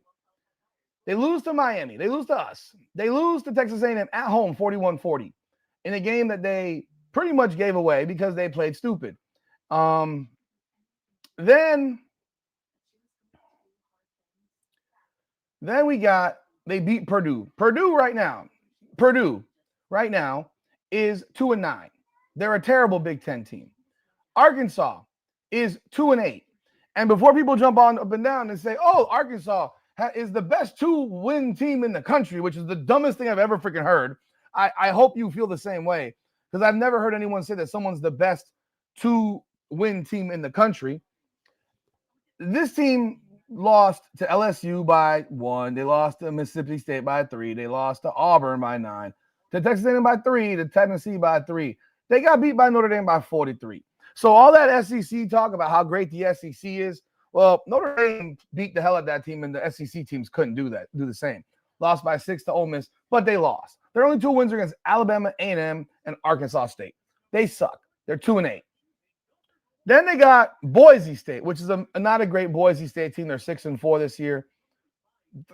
They lose to Miami. They lose to us. They lose to Texas A&M at home 41-40 in a game that they pretty much gave away because they played stupid. Then they beat Purdue. Purdue right now is 2-9. They're a terrible Big Ten team. Arkansas is 2-8. And before people jump on up and down and say, oh, Arkansas is the best 2-win team in the country, which is the dumbest thing I've ever freaking heard. I hope you feel the same way, because I've never heard anyone say that someone's the best 2-win team in the country. This team lost to LSU by 1. They lost to Mississippi State by 3. They lost to Auburn by 9. To Texas A&M by 3. To Tennessee by 3. They got beat by Notre Dame by 43. So all that SEC talk about how great the SEC is, well, Notre Dame beat the hell out of that team, and the SEC teams couldn't do the same. Lost by 6 to Ole Miss, but they lost. Their only 2 wins are against Alabama, A&M, and Arkansas State. They suck. They're 2-8. Then they got Boise State, which is not a great Boise State team. They're 6-4 this year.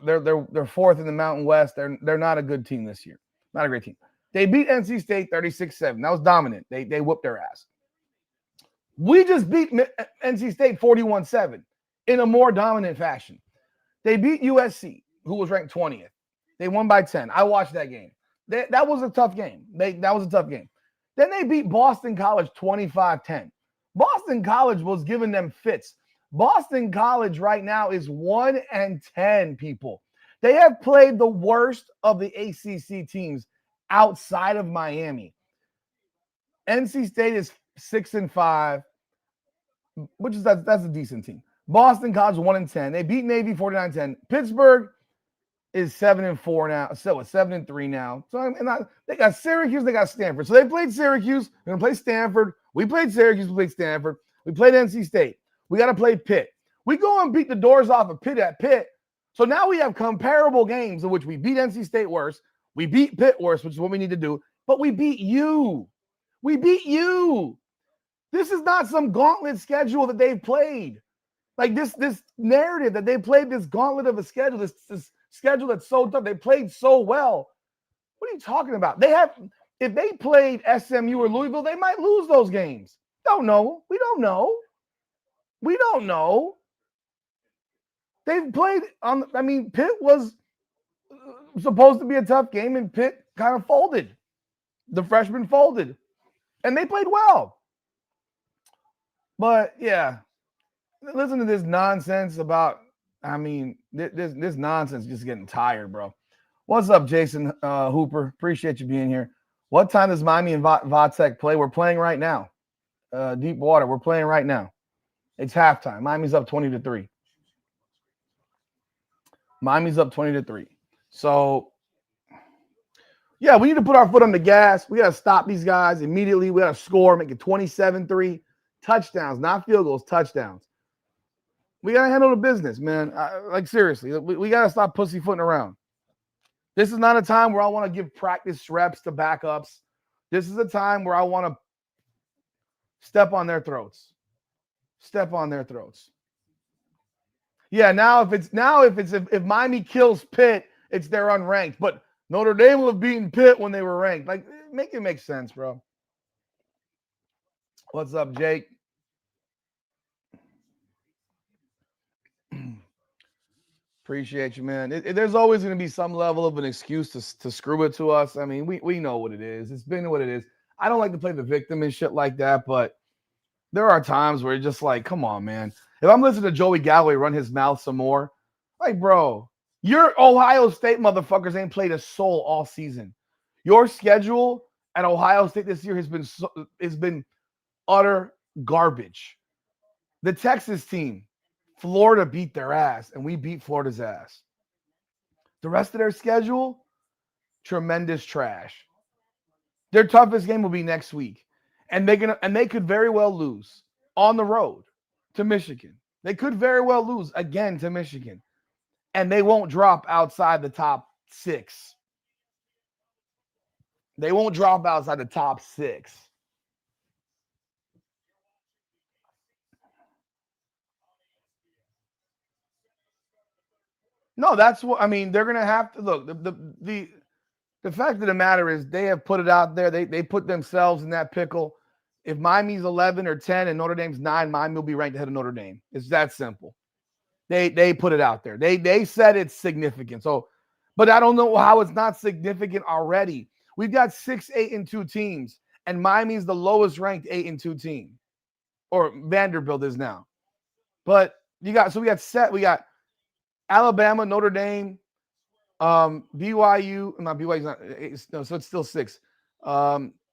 They're fourth in the Mountain West. They're not a good team this year. Not a great team. They beat NC State 36-7. That was dominant. They whooped their ass. We just beat NC State 41-7 in a more dominant fashion. They beat USC, who was ranked 20th. They won by 10. I watched that game. That was a tough game. That was a tough game. Then they beat Boston College 25-10. Boston College was giving them fits. Boston College right now is 1-10, people. They have played the worst of the ACC teams outside of Miami. NC State is 6-5, which is that's a decent team. Boston College 1-10. They beat Navy 49-10. Pittsburgh is 7-4 now. So it's 7-3 now. So they got Syracuse, they got Stanford. So they played Syracuse. They're gonna play Stanford. We played Syracuse, we played Stanford. We played NC State. We got to play Pitt. We go and beat the doors off of Pitt at Pitt. So now we have comparable games in which we beat NC State worse. We beat Pitt worse, which is what we need to do. But we beat you. We beat you. This is not some gauntlet schedule that they've played. Like this narrative that they played this gauntlet of a schedule, this schedule that's so tough. They played so well. What are you talking about? If they played SMU or Louisville, they might lose those games. Don't know. We don't know. We don't know. They've played Pitt was supposed to be a tough game, and Pitt kind of folded. The freshmen folded, and they played well. But yeah, listen to this nonsense about. This nonsense is just getting tired, bro. What's up, Jason Hooper? Appreciate you being here. What time does Miami and Vatech play? We're playing right now. Deep water. We're playing right now. It's halftime. Miami's up 20-3. Miami's up 20-3. So, yeah, we need to put our foot on the gas. We got to stop these guys immediately. We got to score, make it 27-3. Touchdowns, not field goals, touchdowns. We got to handle the business, man. Seriously, we got to stop pussyfooting around. This is not a time where I want to give practice reps to backups. This is a time where I want to step on their throats. Step on their throats. Yeah, if Miami kills Pitt, it's they're unranked. But Notre Dame will have beaten Pitt when they were ranked. Make it make sense, bro. What's up, Jake? Appreciate you, man. There's always going to be some level of an excuse to screw it to us. I mean, we know what it is. It's been what it is. I don't like to play the victim and shit like that, but there are times where it's just like, come on, man. If I'm listening to Joey Galloway run his mouth some more, like, bro, Your Ohio State motherfuckers ain't played a soul all season. Your schedule at Ohio State this year has been utter garbage. The Texas team, Florida beat their ass, and we beat Florida's ass. The rest of their schedule, tremendous trash. Their toughest game will be next week, and they could very well lose on the road to Michigan. They could very well lose again to Michigan, and they won't drop outside the top 6. They won't drop outside the top 6. No, that's what I mean. They're gonna have to look. The fact of the matter is they have put it out there. They put themselves in that pickle. If Miami's 11 or 10 and Notre Dame's 9, Miami will be ranked ahead of Notre Dame. It's that simple. They put it out there. They said it's significant. So, but I don't know how it's not significant already. We've got 6 8-2 teams, and Miami's the lowest ranked 8-2 team, or Vanderbilt is now. But we got Alabama, Notre Dame, BYU, not BYU's not, so it's still 6.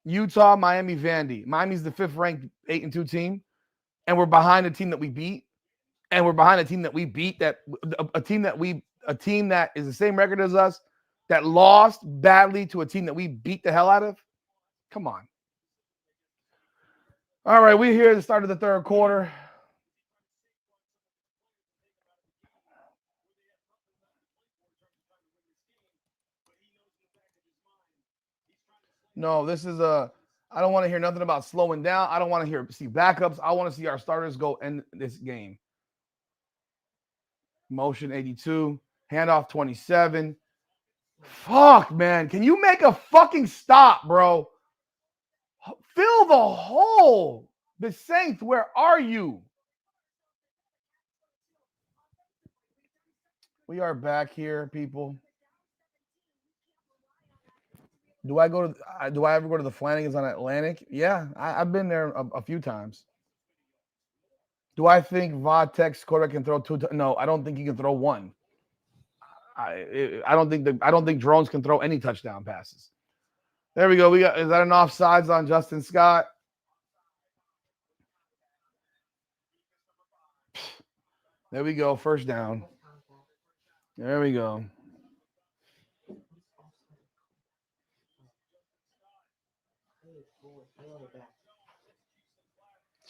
Utah, Miami, Vandy. Miami's the 5th ranked 8-2 team, and we're behind a team that we beat, and we're behind a team that we beat a team that is the same record as us that lost badly to a team that we beat the hell out of. Come on. All right, we're here at the start of the third quarter. No, this is I don't want to hear nothing about slowing down. I don't want to see backups. I want to see our starters go in this game. Motion 82, handoff 27. Fuck, man. Can you make a fucking stop, bro? Fill the hole. The Saints, where are you? We are back here, people. Do I ever go to the Flanagans on Atlantic? Yeah, I've been there a few times. Do I think Vatek's quarterback can throw 2? No, I don't think he can throw 1. I don't think drones can throw any touchdown passes. There we go. Is that an offsides on Justin Scott? There we go. First down. There we go.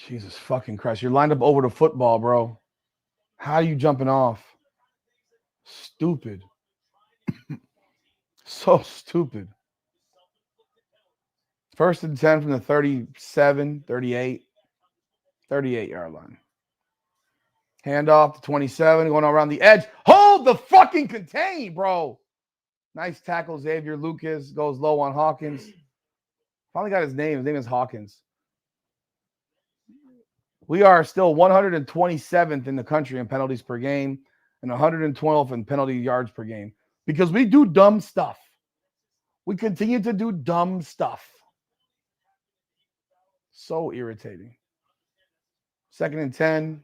Jesus fucking Christ. You're lined up over the football, bro. How are you jumping off? Stupid. So stupid. 1st and 10 from the 37, 38 yard line. Handoff to 27, going around the edge. Hold the fucking contain, bro. Nice tackle. Xavier Lucas goes low on Hawkins. Finally got his name. His name is Hawkins. We are still 127th in the country in penalties per game and 112th in penalty yards per game because we do dumb stuff. We continue to do dumb stuff. So irritating. 2nd and 10.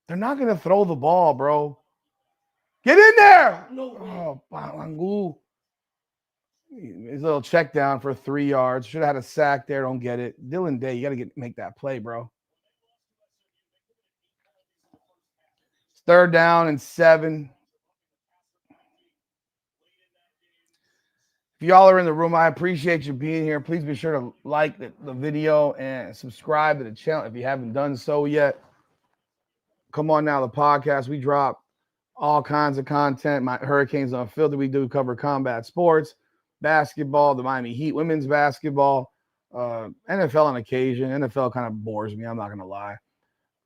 They're not going to throw the ball, bro. Get in there. Oh, Bangu. His little check down for 3 yards. Should have had a sack there. Don't get it. Dylan Day, you got to make that play, bro. 3rd down and 7. If y'all are in the room, I appreciate you being here. Please be sure to like the video and subscribe to the channel if you haven't done so yet. Come on now, the podcast. We drop all kinds of content. My Hurricanes Unfiltered. We do cover combat sports, basketball, the Miami Heat, women's basketball, NFL on occasion. NFL kind of bores me. I'm not going to lie.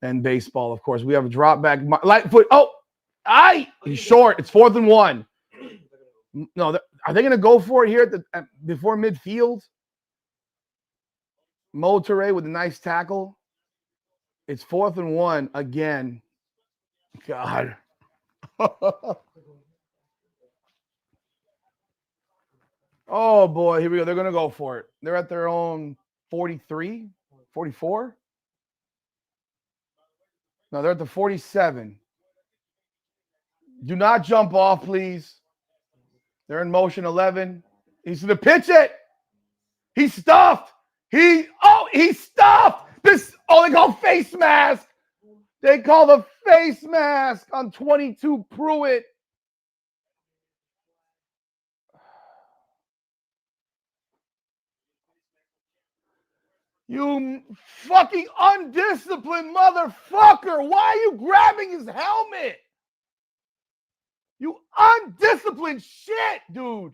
And baseball, of course. We have a drop back. Light foot. Oh, he's short. It's 4th and 1. No, are they going to go for it here before midfield? Mo Toure with a nice tackle. It's 4th and 1 again. God. Oh, boy. Here we go. They're going to go for it. They're at their own 43, 44. No, they're at the 47. Do not jump off, please. They're in motion 11. He's going to pitch it. He's stuffed. He's stuffed. They call face mask. They call the face mask on 22 Pruitt. You fucking undisciplined motherfucker. Why are you grabbing his helmet? You undisciplined shit, dude.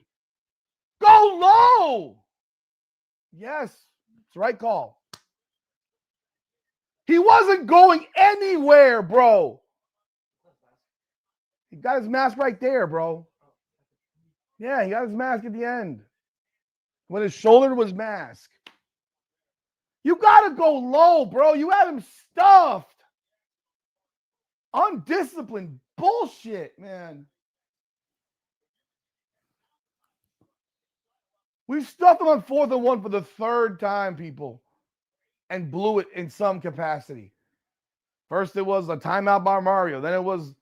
Go low. Yes, it's the right call. He wasn't going anywhere, bro. He got his mask right there, bro. Yeah, he got his mask at the end. When his shoulder was masked. You got to go low, bro. You had him stuffed. Undisciplined bullshit, man. We've stuffed him on 4th and 1 for the 3rd time, people, and blew it in some capacity. First, it was a timeout by Mario. Then it was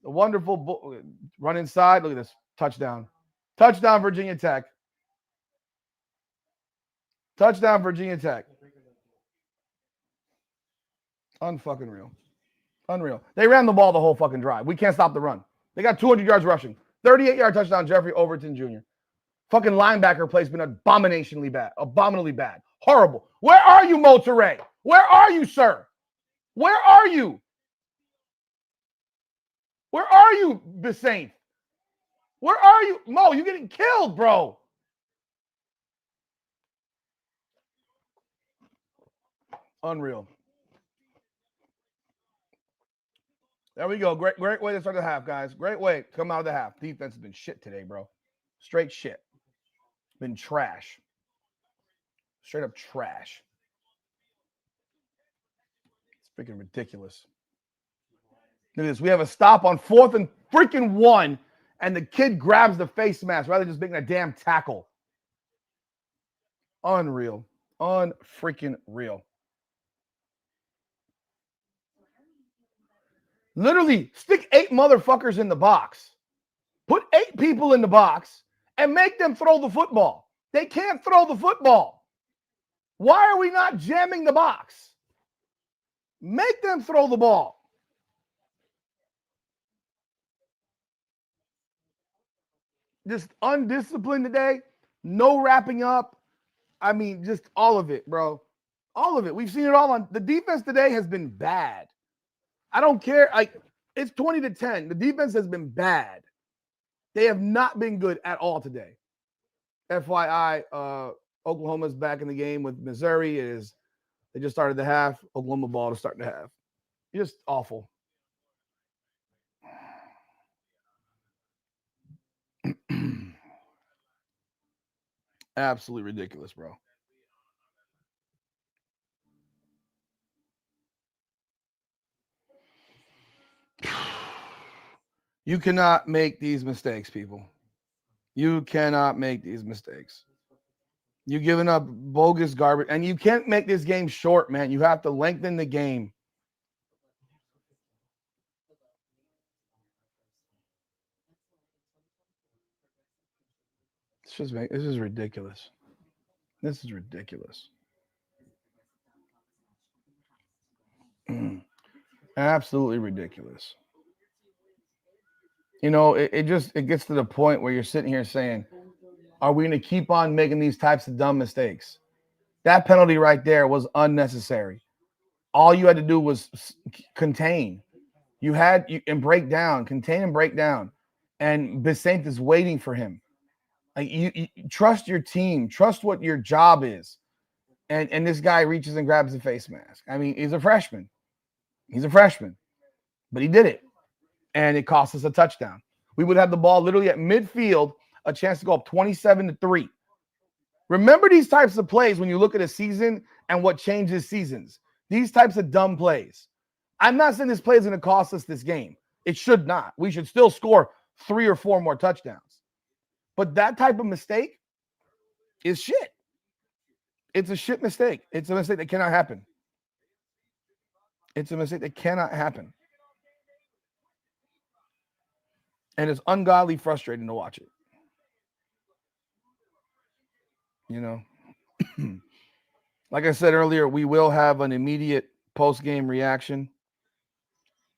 a wonderful run inside. Look at this. Touchdown. Touchdown, Virginia Tech. Touchdown, Virginia Tech. Unfucking real. Unreal. They ran the ball the whole fucking drive. We can't stop the run. They got 200 yards rushing. 38-yard touchdown, Jeffrey Overton Jr. Fucking linebacker play's been abominationally bad. Abominably bad. Horrible. Where are you, Monterey? Where are you, sir? Where are you? Where are you, Besaint? Where are you? Mo, you're getting killed, bro. Unreal. There we go. Great way to start the half, guys. Great way to come out of the half. Defense has been shit today, bro. Straight shit. Been trash. Straight up trash. It's freaking ridiculous. Look at this. We have a stop on 4th and freaking 1, and the kid grabs the face mask rather than just making a damn tackle. Unreal. Unfreaking real. Literally, stick 8 motherfuckers in the box. Put 8 people in the box and make them throw the football. They can't throw the football. Why are we not jamming the box? Make them throw the ball. Just undisciplined today. No wrapping up. I mean, just all of it, bro. All of it. We've seen it all on. The defense today has been bad. I don't care. It's 20-10. The defense has been bad. They have not been good at all today. FYI, Oklahoma's back in the game with Missouri. They just started the half. Oklahoma ball to start the half. Just awful. Absolutely ridiculous, bro. You cannot make these mistakes, people. You cannot make these mistakes. You're giving up bogus garbage, and you can't make this game short, man. You have to lengthen the game. This is ridiculous. This is ridiculous. Absolutely ridiculous. You know, it gets to the point where you're sitting here saying, are we going to keep on making these types of dumb mistakes? That penalty right there was unnecessary. All you had to do was contain. And break down, contain and break down. And Besaint is waiting for him. Like you trust your team, trust what your job is. And this guy reaches and grabs the face mask. I mean, he's a freshman. But he did it. And it cost us a touchdown. We would have the ball literally at midfield, a chance to go up 27-3. Remember these types of plays when you look at a season and what changes seasons. These types of dumb plays. I'm not saying this play is going to cost us this game. It should not. We should still score 3 or 4 more touchdowns. But that type of mistake is shit. It's a shit mistake. It's a mistake that cannot happen. It's a mistake that cannot happen. And it's ungodly frustrating to watch it. You know, like I said earlier, we will have an immediate post-game reaction.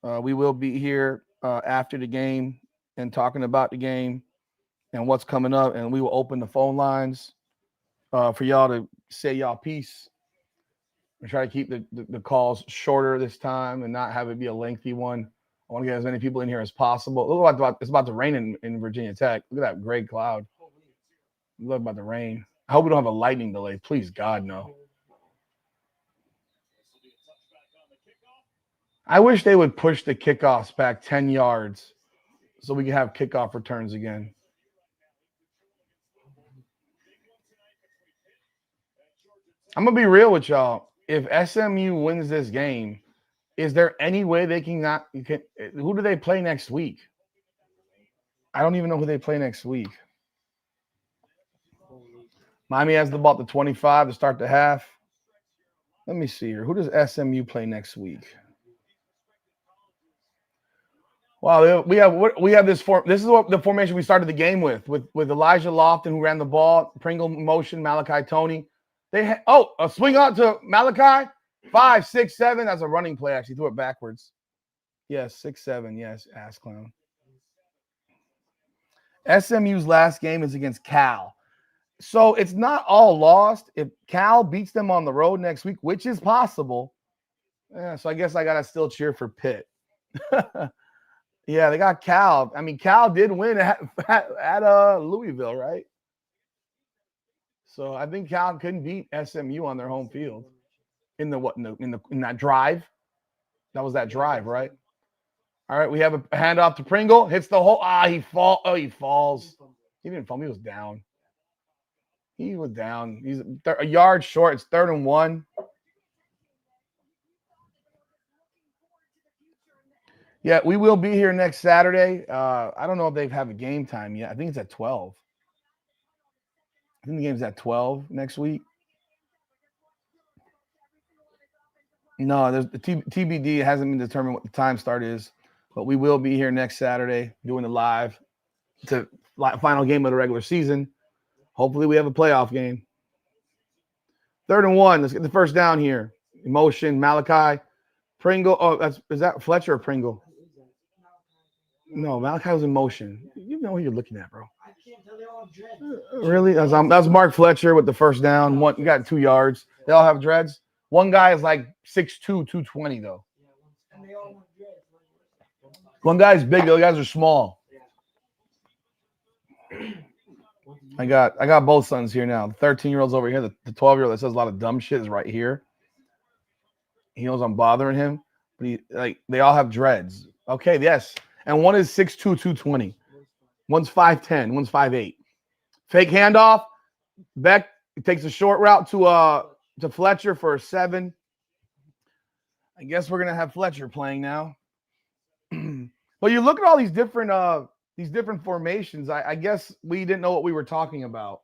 We will be here after the game and talking about the game and what's coming up. And we will open the phone lines for y'all to say y'all piece. We try to keep the calls shorter this time and not have it be a lengthy one. I want to get as many people in here as possible. Look, it's about to rain in Virginia Tech. Look at that gray cloud. Look about the rain. I hope we don't have a lightning delay. Please, God, no. I wish they would push the kickoffs back 10 yards so we can have kickoff returns again. I'm going to be real with y'all. If SMU wins this game, is there any way they can not – who do they play next week? I don't even know who they play next week. Miami has the ball at the 25 to start the half. Let me see here. Who does SMU play next week? Wow, we have this form. This is what the formation we started the game with Elijah Lofton, who ran the ball, Pringle motion, Malachi Toney. A swing out to Malachi, 5, 6, 7. That's a running play. Actually, threw it backwards. Yes, 6, 7. Yes, ass clown. SMU's last game is against Cal, so it's not all lost. If Cal beats them on the road next week, which is possible, so I guess I gotta still cheer for Pitt. Yeah, they got Cal. I mean, Cal did win at Louisville, right? So I think Cal couldn't beat SMU on their home field in that drive. That was that drive, right? All right, we have a handoff to Pringle. Hits the hole. He falls. He didn't fall. He was down. He's a yard short. It's 3rd and 1. Yeah, we will be here next Saturday. I don't know if they have a game time yet. I think it's at 12. I think the game's at 12 next week. No, there's the TBD. It hasn't been determined what the time start is, but we will be here next Saturday doing the live. It's a final game of the regular season. Hopefully we have a playoff game. 3rd and 1. Let's get the first down here. Emotion, Malachi. Pringle. Is that Fletcher or Pringle? No, Malachi was in motion. You know what you're looking at, bro. I can't tell. They all have dreads. Really? That's Mark Fletcher with the first down. You got 2 yards. They all have dreads. One guy is like 6'2", 220, though. And they all have dreads. One guy's big. The other guys are small. I got both sons here now. The 13-year-old's over here. The 12-year-old that says a lot of dumb shit is right here. He knows I'm bothering him, but they all have dreads. Okay, yes. And one is 6'2", 220. One's 5'10", one's 5'8". Fake handoff. Beck takes a short route to Fletcher for a 7. I guess we're gonna have Fletcher playing now. But you look at all these different formations. I guess we didn't know what we were talking about.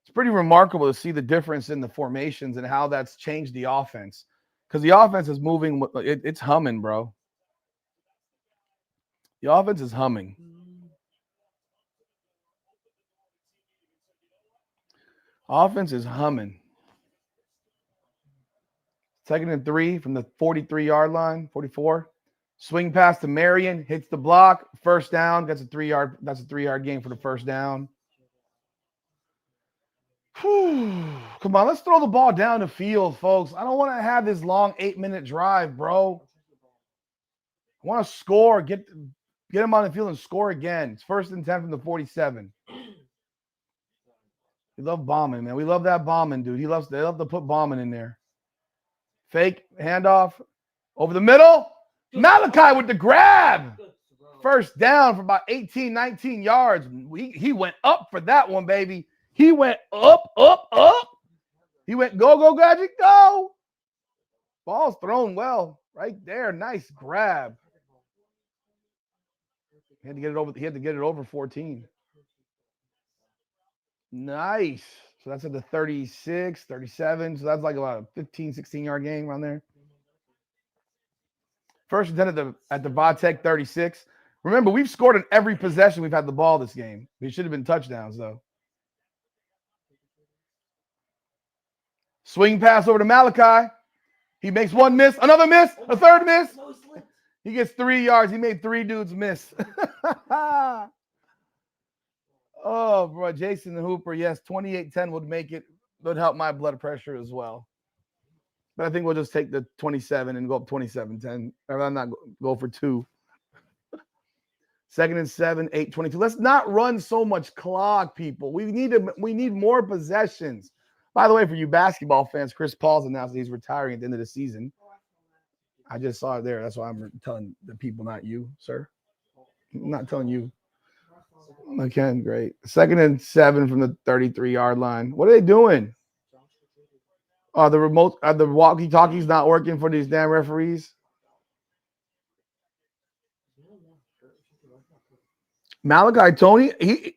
It's pretty remarkable to see the difference in the formations and how that's changed the offense. Because the offense is moving. It's humming, bro. The offense is humming. Offense is humming. 2nd and 3 from the 43-yard line, 44. Swing pass to Marion, hits the block, first down. That's a 3-yard gain for the first down. Whew. Come on, let's throw the ball down the field, folks. I don't want to have this long 8-minute drive, bro. I want to score, get him on the field and score again. It's 1st and 10 from the 47. We love bombing, man. We love that bombing, dude. They love to put bombing in there. Fake handoff over the middle. Malachi with the grab. First down for about 18, 19 yards. He went up for that one, baby. He went up. He went go, Gadget, go. Ball's thrown well right there. Nice grab. He had to get it over 14. Nice. So that's at the 36, 37. So that's like about a 15, 16-yard gain around there. 1st and 10 at the Vatech 36. Remember, we've scored in every possession we've had the ball this game. It should have been touchdowns, though. Swing pass over to Malachi. He makes one miss, another miss, a third miss. No, he slipped. He gets 3 yards. He made 3 dudes miss. Oh, bro. Jason Hooper, yes, 28-10 would make it. Would help my blood pressure as well. But I think we'll just take the 27 and go up 27-10. I'm not go for 2. 2nd and 7, 8-22. Let's not run so much clock, people. We need more possessions. By the way, for you basketball fans, Chris Paul's announced that he's retiring at the end of the season. I just saw it there. That's why I'm telling the people, not you, sir. I'm not telling you. Okay, great. 2nd and 7 from the 33-yard line. What are they doing? The walkie-talkies not working for these damn referees? Malachi Tony, he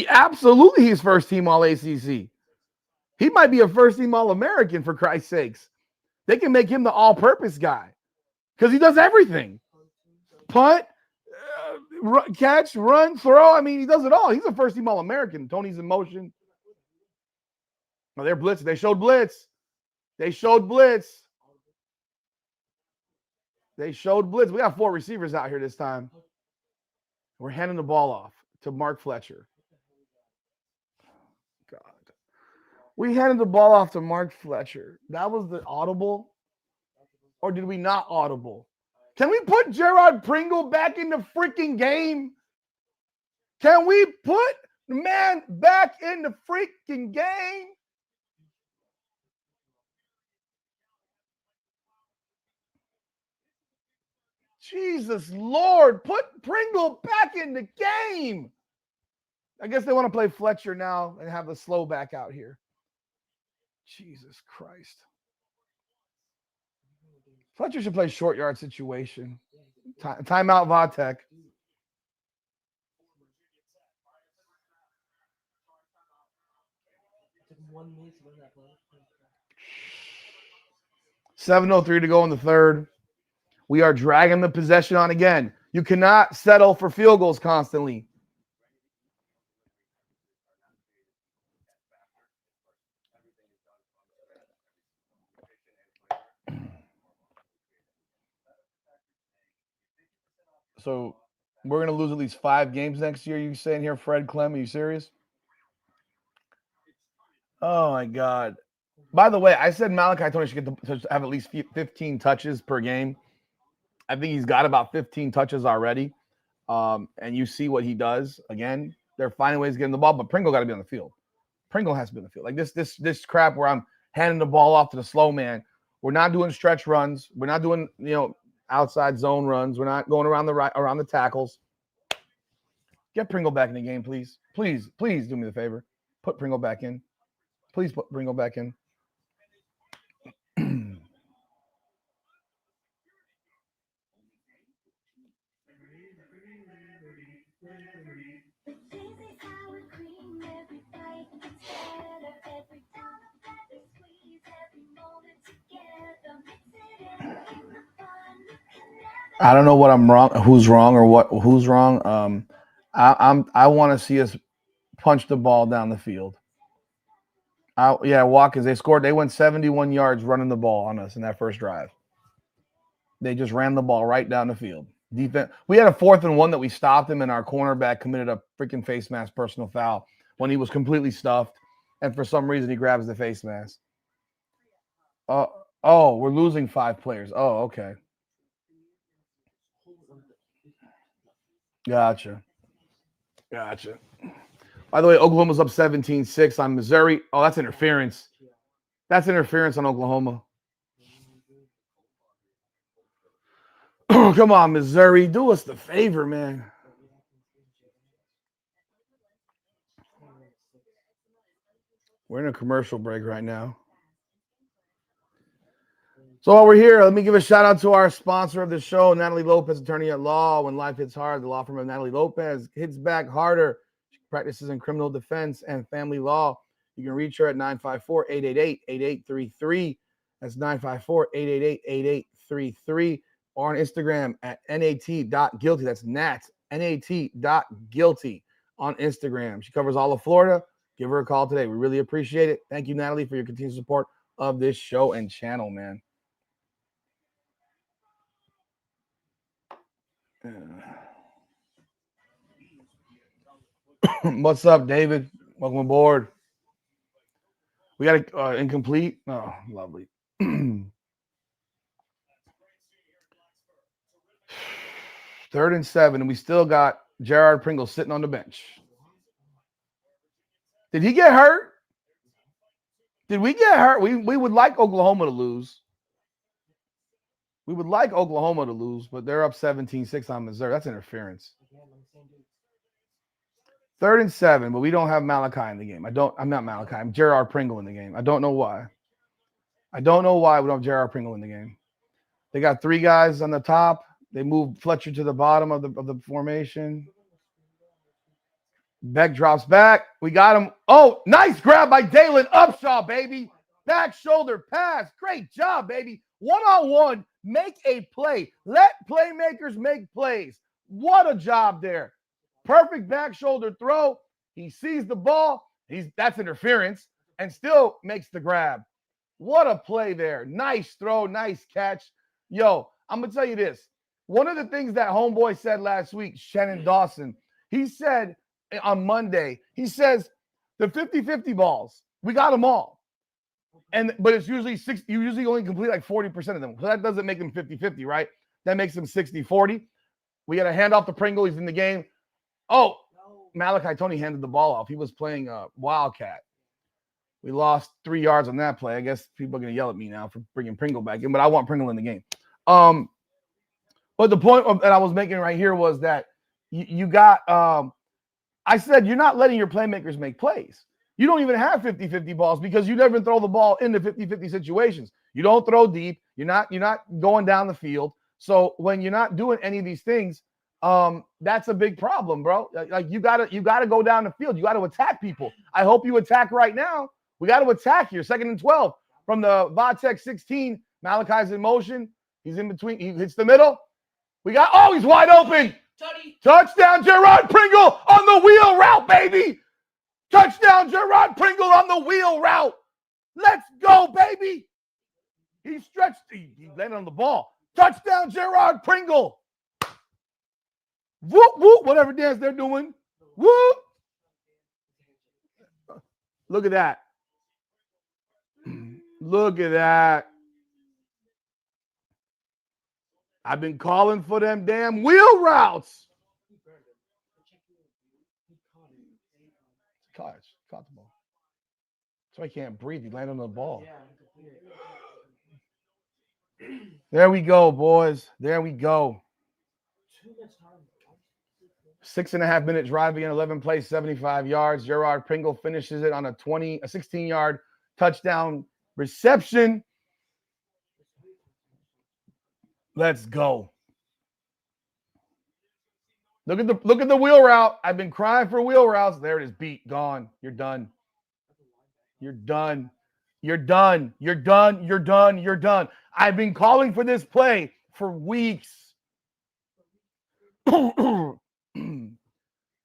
absolutely he's first team all ACC. He might be a first team all American for Christ's sakes. They can make him the all-purpose guy because he does everything. Punt, catch, run, throw. I mean, he does it all. He's a first team all American. Tony's in motion. Oh, they're blitzing. They showed blitz. They showed blitz. They showed blitz. We got 4 receivers out here this time. We're handing the ball off to Mark Fletcher. God. We handed the ball off to Mark Fletcher. That was the audible? Or did we not audible? Can we put Gerard Pringle back in the freaking game? Can we put the man back in the freaking game? Jesus Lord, put Pringle back in the game. I guess they want to play Fletcher now and have the slow back out here. Jesus Christ. Fletcher should play short yard situation. Timeout, Vatek. Took him 1 minute to run that play. 7:03 to go in the third. We are dragging the possession on again. You cannot settle for field goals constantly. So we're going to lose at least 5 games next year. You saying here, Fred Clem? Are you serious? Oh, my God. By the way, I said Malachi Tony should get to have at least 15 touches per game. I think he's got about 15 touches already. And you see what he does. Again, they're finding ways to get him the ball, but Pringle got to be on the field. Pringle has to be on the field. Like this crap where I'm handing the ball off to the slow man. We're not doing stretch runs. We're not doing, outside zone runs. We're not going around the tackles. Get Pringle back in the game, please. Please do me the favor. Put Pringle back in. Please put Pringle back in. I don't know what I'm wrong, who's wrong or who's wrong. I want to see us punch the ball down the field. Watkins, they went 71 yards running the ball on us in that first drive. They just ran the ball right down the field. Defense. We had a 4th and 1 that we stopped him, and our cornerback committed a freaking face mask personal foul when he was completely stuffed, and for some reason he grabs the face mask. We're losing 5 players. Oh, okay. Gotcha. By the way, Oklahoma's up 17-6 on Missouri. Oh, that's interference. That's interference on Oklahoma. Come on, Missouri. Do us the favor, man. We're in a commercial break right now. So while we're here, let me give a shout out to our sponsor of the show, Natalie Lopez, attorney at law. When life hits hard, the law firm of Natalie Lopez hits back harder. She practices in criminal defense and family law. You can reach her at 954-888-8833. That's 954-888-8833. or on Instagram at nat.guilty. That's nat.guilty on Instagram. She covers all of Florida. Give her a call today. We really appreciate it. Thank you, Natalie, for your continued support of this show and channel, man. What's up, David? Welcome aboard. We got a incomplete. Oh, lovely. 3rd and 7, and we still got Gerard Pringle sitting on the bench. Did he get hurt? Did we get hurt? We would like Oklahoma to lose. We would like Oklahoma to lose, but they're up 17-6 on Missouri. That's interference. 3rd and 7, but we don't have Malachi in the game. I'm not Malachi. I'm Gerard Pringle in the game. I don't know why. We don't have Gerard Pringle in the game. They got 3 guys on the top. They moved Fletcher to the bottom of the formation. Beck drops back. We got him. Oh, nice grab by Dalen Upshaw, baby. Back shoulder pass. Great job, baby. 1-on-1. Make a play. Let playmakers make plays. What a job there. Perfect back shoulder throw. He sees the ball. That's interference and still makes the grab. What a play there. Nice throw. Nice catch. Yo, I'm going to tell you this. One of the things that homeboy said last week, Shannon Dawson, he said on Monday, he says the 50-50 balls, we got them all. But it's usually you usually only complete like 40% of them. So that doesn't make them 50-50, right? That makes them 60-40. We got to hand off to Pringle. He's in the game. Oh, Malachi Tony handed the ball off. He was playing Wildcat. We lost 3 yards on that play. I guess people are going to yell at me now for bringing Pringle back in, but I want Pringle in the game. But the point that I was making right here was that you got I said you're not letting your playmakers make plays. You don't even have 50-50 balls because you never throw the ball into 50-50 situations. You don't throw deep. You're not going down the field. So when you're not doing any of these things, that's a big problem, bro. Like you gotta go down the field. You got to attack people. I hope you attack right now. We got to attack here. 2nd and 12 from the Vatek 16. Malachi's in motion. He's in between. He hits the middle. He's wide open. Touchdown, Gerard Pringle on the wheel route, baby. Touchdown, Gerard Pringle on the wheel route. Let's go, baby. He stretched. He landed on the ball. Touchdown, Gerard Pringle. Whoop, whoop, whatever dance they're doing. Whoop. Look at that. Look at that. I've been calling for them damn wheel routes. Caught the ball. So I can't breathe. He landed on the ball. There we go, boys. There we go. 6.5 minute drive again, 11 plays, 75 yards. Gerard Pringle finishes it on a 16-yard touchdown reception. Let's go. Look at the wheel route. I've been crying for wheel routes. There it is. Beat. Gone. You're done. You're done. You're done. You're done. You're done. You're done. I've been calling for this play for weeks.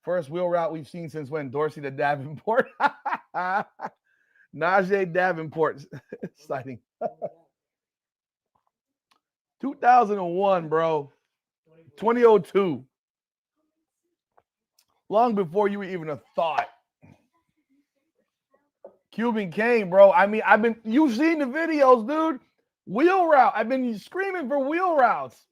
First wheel route we've seen since when? Dorsey to Davenport. Najee Davenport sighting. 2001, bro. 2002. Long before you even a thought. Cuban Kane, bro. I mean, you've seen the videos, dude. Wheel route. I've been screaming for wheel routes.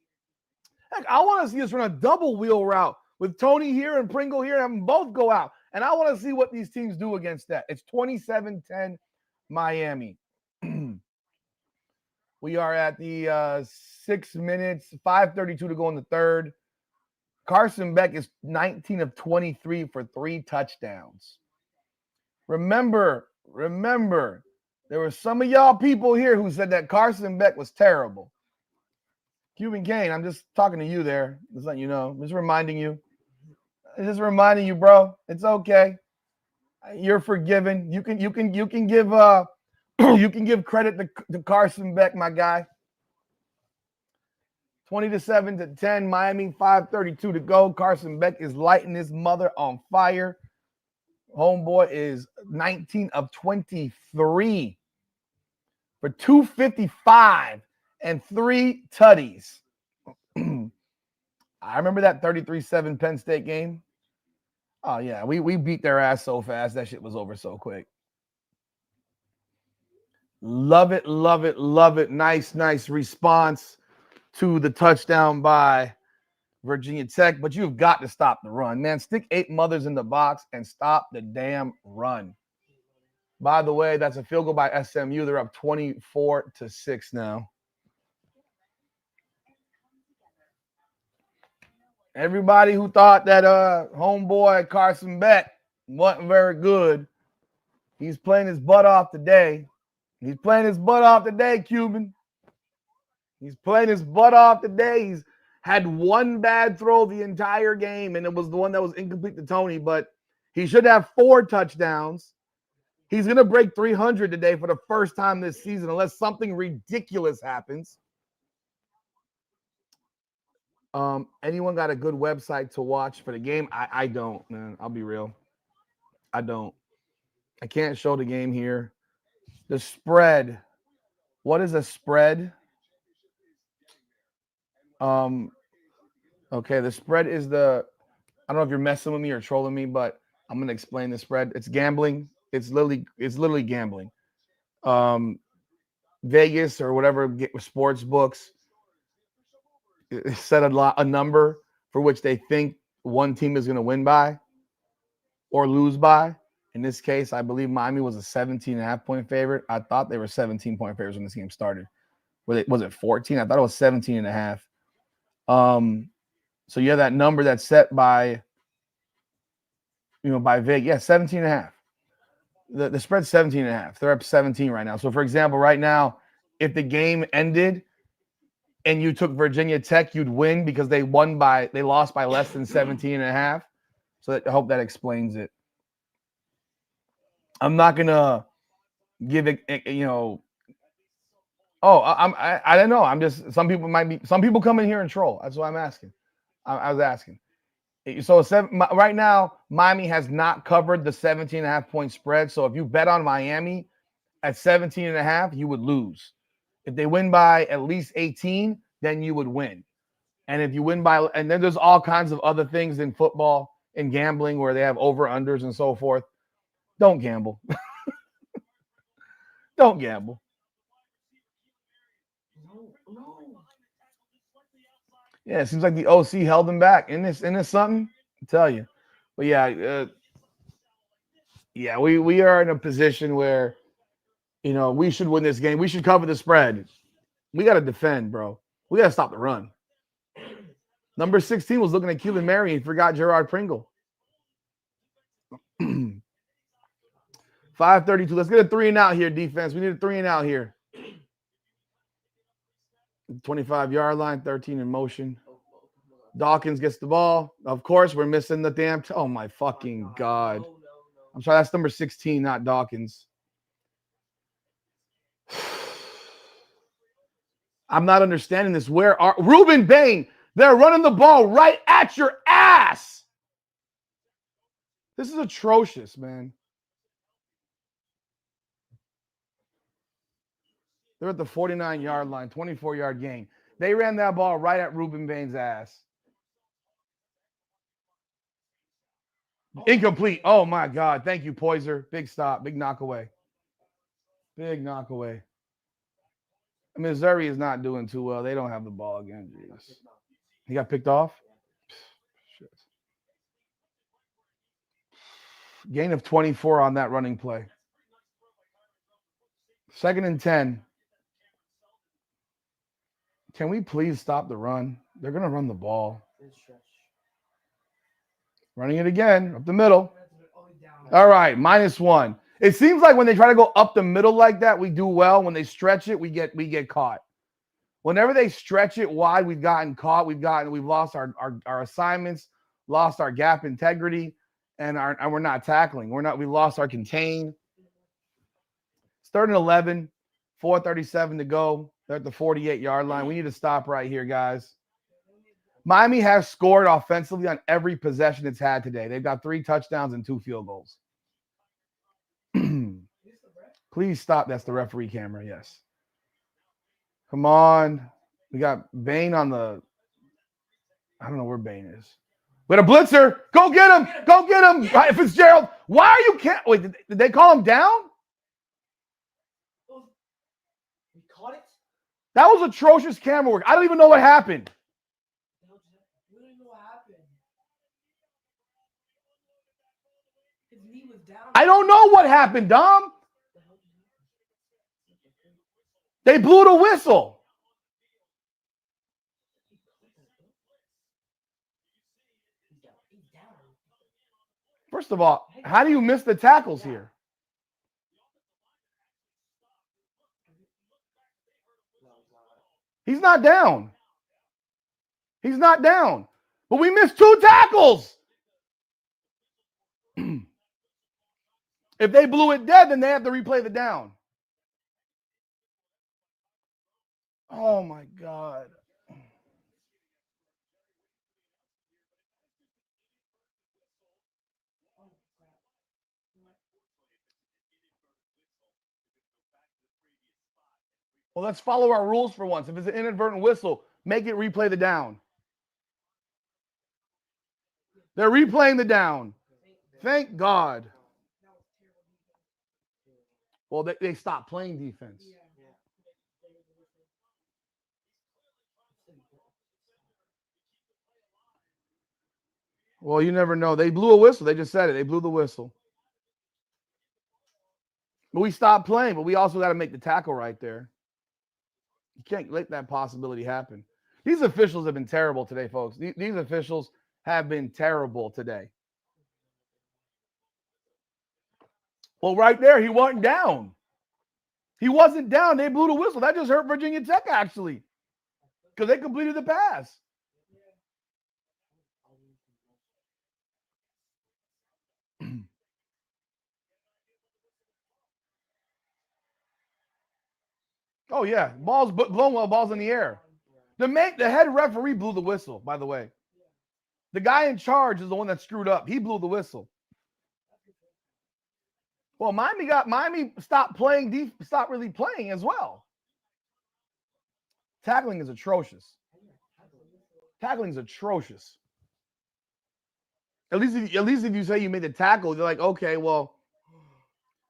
Heck, I want to see us run a double wheel route with Tony here and Pringle here and have them both go out. And I want to see what these teams do against that. It's 27-10 Miami. We are at the 6 minutes, 5:32 to go in the third. Carson Beck is 19 of 23 for 3 touchdowns. Remember, there were some of y'all people here who said that Carson Beck was terrible. Cuban Kane, I'm just talking to you there. Just letting you know. Just reminding you. Just reminding you, bro. It's okay. You're forgiven. You can give you can give credit to Carson Beck, my guy. 20-7 to 10. Miami, 5:32 to go. Carson Beck is lighting his mother on fire. Homeboy is 19 of 23 for 255 and 3 tutties. I remember that 33-7 Penn State game. Oh, yeah, we beat their ass so fast. That shit was over so quick. Love it, love it, love it. Nice response to the touchdown by Virginia Tech. But you've got to stop the run, man. Stick 8 mothers in the box and stop the damn run. By the way, that's a field goal by SMU. They're up 24-6 now. Everybody who thought that homeboy Carson Beck wasn't very good, he's playing his butt off today. He's playing his butt off today, Cuban. He's playing his butt off today. He's had one bad throw the entire game, and it was the one that was incomplete to Tony, but he should have 4 touchdowns. He's going to break 300 today for the first time this season, unless something ridiculous happens. Anyone got a good website to watch for the game? I don't, man. I'll be real. I don't. I can't show the game here. The spread. What is a spread? Okay, the spread is I don't know if you're messing with me or trolling me, but I'm going to explain the spread. It's gambling. It's literally gambling. Vegas or whatever sports books set a number for which they think one team is going to win by or lose by. In this case, I believe Miami was a 17.5 point favorite. I thought they were 17-point favorites when this game started. Was it 14? I thought it was 17.5. So you have that number that's set by Vegas. Yeah, 17.5. The spread's 17.5. They're up 17 right now. So for example, right now, if the game ended and you took Virginia Tech, you'd win because they lost by less than 17.5. So I hope that explains it. I'm not gonna give it, I don't know. I'm just, some people come in here and troll. That's why I'm asking. I was asking. So right now, Miami has not covered the 17.5 point spread. So if you bet on Miami at 17.5, you would lose. If they win by at least 18, then you would win. And if you win by, and then there's all kinds of other things in football and gambling where they have over-unders and so forth. Don't gamble. Don't gamble. Yeah, it seems like the OC held them back. Isn't this something? I tell you. But yeah, we are in a position where, we should win this game. We should cover the spread. We got to defend, bro. We got to stop the run. Number 16 was looking at Keelan Murray and forgot Gerard Pringle. 5:32. Let's get a 3 and out here, defense. We need a 3 and out here. 25-yard line, 13 in motion. Dawkins gets the ball. Of course, we're missing the damn. Oh my fucking God. I'm sorry, that's number 16, not Dawkins. I'm not understanding this. Where are Ruben Bain? They're running the ball right at your ass. This is atrocious, man. They're at the 49-yard line, 24-yard gain. They ran that ball right at Ruben Bain's ass. Incomplete. Oh, my God. Thank you, Poiser. Big stop. Big knockaway. Big knockaway. Missouri is not doing too well. They don't have the ball again. Jeez. He got picked off? Shit. Gain of 24 on that running play. 2nd and 10. Can we please stop the run? They're going to run the ball. Running it again, up the middle. All right, -1. It seems like when they try to go up the middle like that, we do well. When they stretch it, we get caught. Whenever they stretch it wide, we've gotten caught. We've lost our assignments, lost our gap integrity, and we're not tackling. We lost our contain. It's 3rd and 11, 4:37 to go. They're at the 48-yard line. We need to stop right here, guys. Miami has scored offensively on every possession it's had today. They've got 3 touchdowns and 2 field goals. Please stop. That's the referee camera. Yes. Come on. We got Bain on the. I don't know where Bain is. We got a blitzer. Go get him. Go get him. Fitzgerald. Why are you can't wait? Did they call him down? We caught it? That was atrocious camera work. I don't even know what happened. We don't even know what happened. His knee was down. I don't know what happened, Dom. They blew the whistle. He's down. First of all, how do you miss the tackles here? He's not down. He's not down. But we missed 2 tackles. If they blew it dead, then they have to replay the down. Oh, my God. Well, let's follow our rules for once. If it's an inadvertent whistle, make it replay the down. They're replaying the down. Thank God. Well, they stopped playing defense. Well, you never know. They blew a whistle. They just said it. They blew the whistle. But we stopped playing, but we also got to make the tackle right there. You can't let that possibility happen. These officials have been terrible today, folks. These officials have been terrible today. Well, right there, he wasn't down. He wasn't down. They blew the whistle. That just hurt Virginia Tech, actually, because they completed the pass. Oh, yeah. Balls blown well, balls in the air. The head referee blew the whistle, by the way. The guy in charge is the one that screwed up. He blew the whistle. Well, Miami stopped really playing as well. Tackling is atrocious. Tackling is atrocious. At least if you say you made the tackle, they're like, okay, well,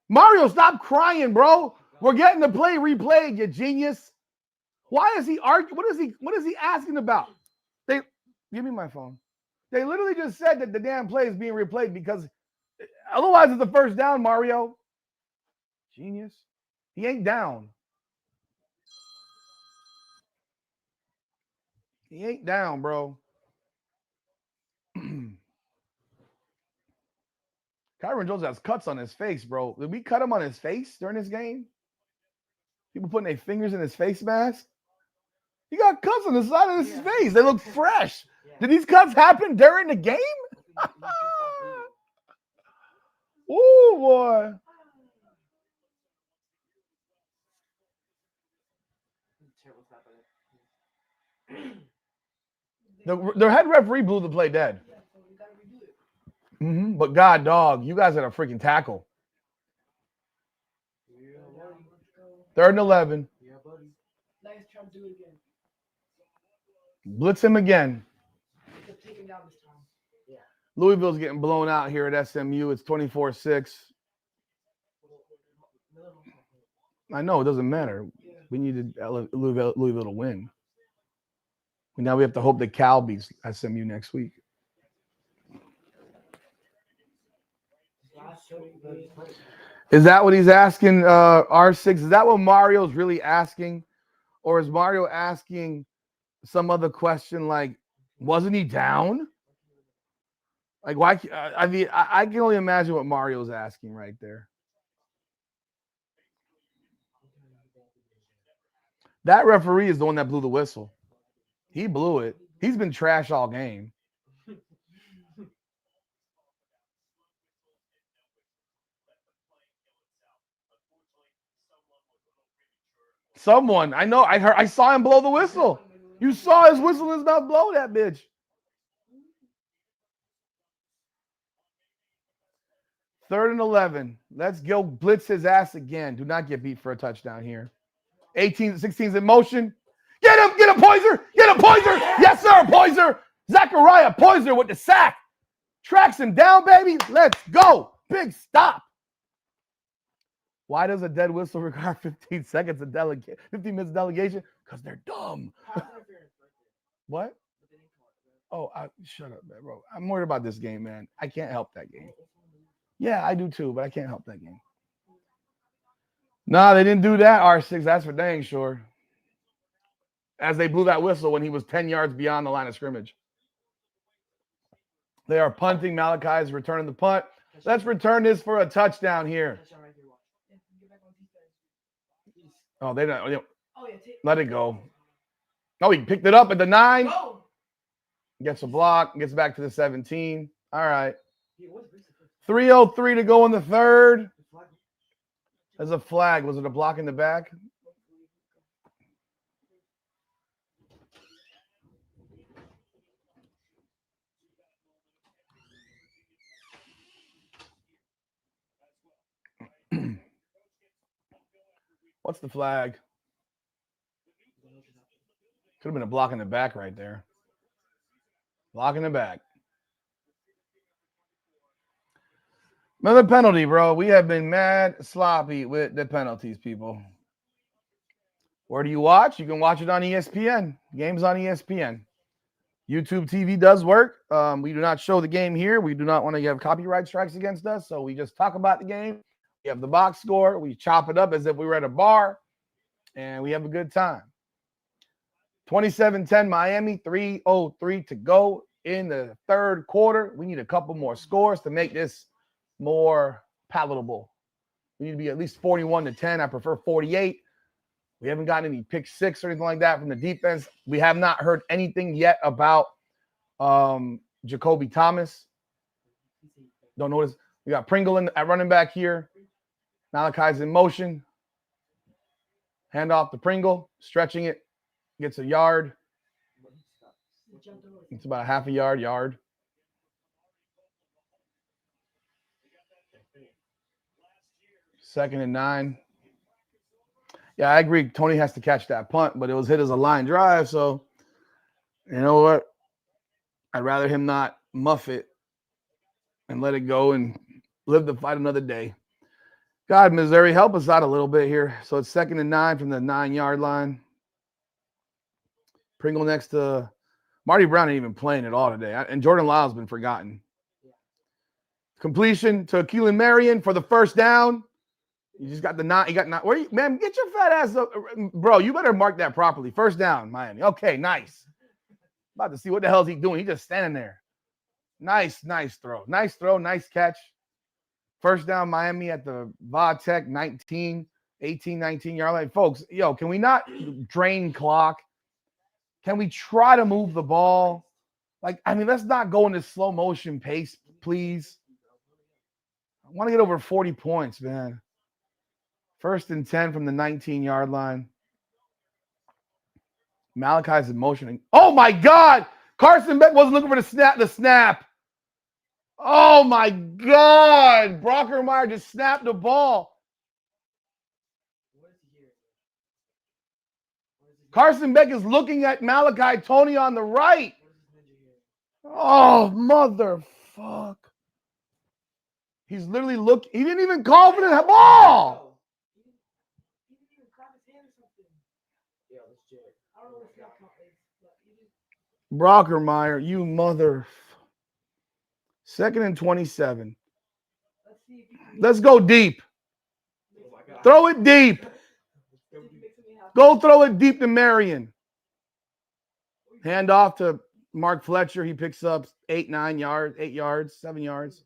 Mario, stop crying, bro. We're getting the play replayed, you genius. Why is he arguing? What is he asking about? Give me my phone. They literally just said that the damn play is being replayed because otherwise it's the first down, Mario. Genius. He ain't down. He ain't down, bro. Kyron Jones has cuts on his face, bro. Did we cut him on his face during this game? People putting their fingers in his face mask. He got cuts on the side of his face. They look fresh. Did these cuts happen during the game? Oh, boy. The head referee blew the play dead. But God, dog, you guys had a freaking tackle. 3rd and 11. Blitz him again. Louisville's getting blown out here at SMU. It's 24-6. I know, it doesn't matter. We needed Louisville to win. And now we have to hope that Cal beats SMU next week. Is that what he's asking, R6? Is that what Mario's really asking? Or is Mario asking some other question like, wasn't he down? Like, why? I mean, I can only imagine what Mario's asking right there. That referee is the one that blew the whistle. He blew it. He's been trash all game. Someone, I know, I saw him blow the whistle. You saw his whistle is about to blow that bitch. Third and 11. Let's go blitz his ass again. Do not get beat for a touchdown here. 16's in motion. Get him! Get a Poiser! Get a Poiser! Yes, sir, Poiser! Zachariah Poiser with the sack. Tracks him down, baby. Let's go. Big stop. Why does a dead whistle require 15 seconds of 15 minutes delegation? Because they're dumb. What? Oh, shut up, man, bro. I'm worried about this game, man. I can't help that game. Yeah, I do too, but I can't help that game. Nah, they didn't do that, R6. That's for dang sure. As they blew that whistle when he was 10 yards beyond the line of scrimmage. They are punting. Malachi is returning the punt. Let's return this for a touchdown here. Oh, they don't. Let it go. Oh, he picked it up at the 9. Gets a block. Gets back to the 17. All right. 3:03 to go in the third. There's a flag. Was it a block in the back? What's the flag? Could have been a block in the back right there. Block in the back. Another penalty, bro. We have been mad sloppy with the penalties, people. Where do you watch? You can watch it on ESPN. Games on ESPN. YouTube TV does work. We do not show the game here. We do not want to have copyright strikes against us, so we just talk about the game. We have the box score. We chop it up as if we were at a bar, and we have a good time. 27-10 Miami, 3:03 to go in the third quarter. We need a couple more scores to make this more palatable. We need to be at least 41-10. I prefer 48. We haven't gotten any pick six or anything like that from the defense. We have not heard anything yet about Jacoby Thomas. Don't notice. We got Pringle at running back here. Malachi's in motion. Hand off to Pringle. Stretching it. Gets a yard. It's about a half a yard. Second and 9. Yeah, I agree. Tony has to catch that punt, but it was hit as a line drive. So, you know what? I'd rather him not muff it and let it go and live to fight another day. God, Missouri, help us out a little bit here. So it's 2nd and 9 from the 9-yard line. Pringle next to Marty Brown ain't even playing at all today. And Jordan Lyle's been forgotten. Completion to Keelan Marion for the first down. You just got the 9. You got 9. Where you, man? Get your fat ass up, bro. You better mark that properly. First down, Miami. Okay, nice. About to see what the hell is he doing. He's just standing there. Nice throw. Nice throw. Nice catch. First down, Miami at the Va-Tech 19 yard line. Folks, yo, can we not drain clock? Can we try to move the ball? Like, I mean, let's not go in this slow motion pace, please. I want to get over 40 points, man. 1st and 10 from the 19-yard line. Malachi's in motion. Oh, my God. Carson Beck wasn't looking for the snap. Oh, my God. Brockermeyer just snapped the ball. Carson Beck is looking at Malachi Tony on the right. Oh, motherfuck. He's literally looking. He didn't even call for the ball. Brockermeyer, you mother. 2nd and 27. Let's go deep. Throw it deep. Go throw it deep to Marion. Hand off to Mark Fletcher. He picks up 8 yards, 7 yards.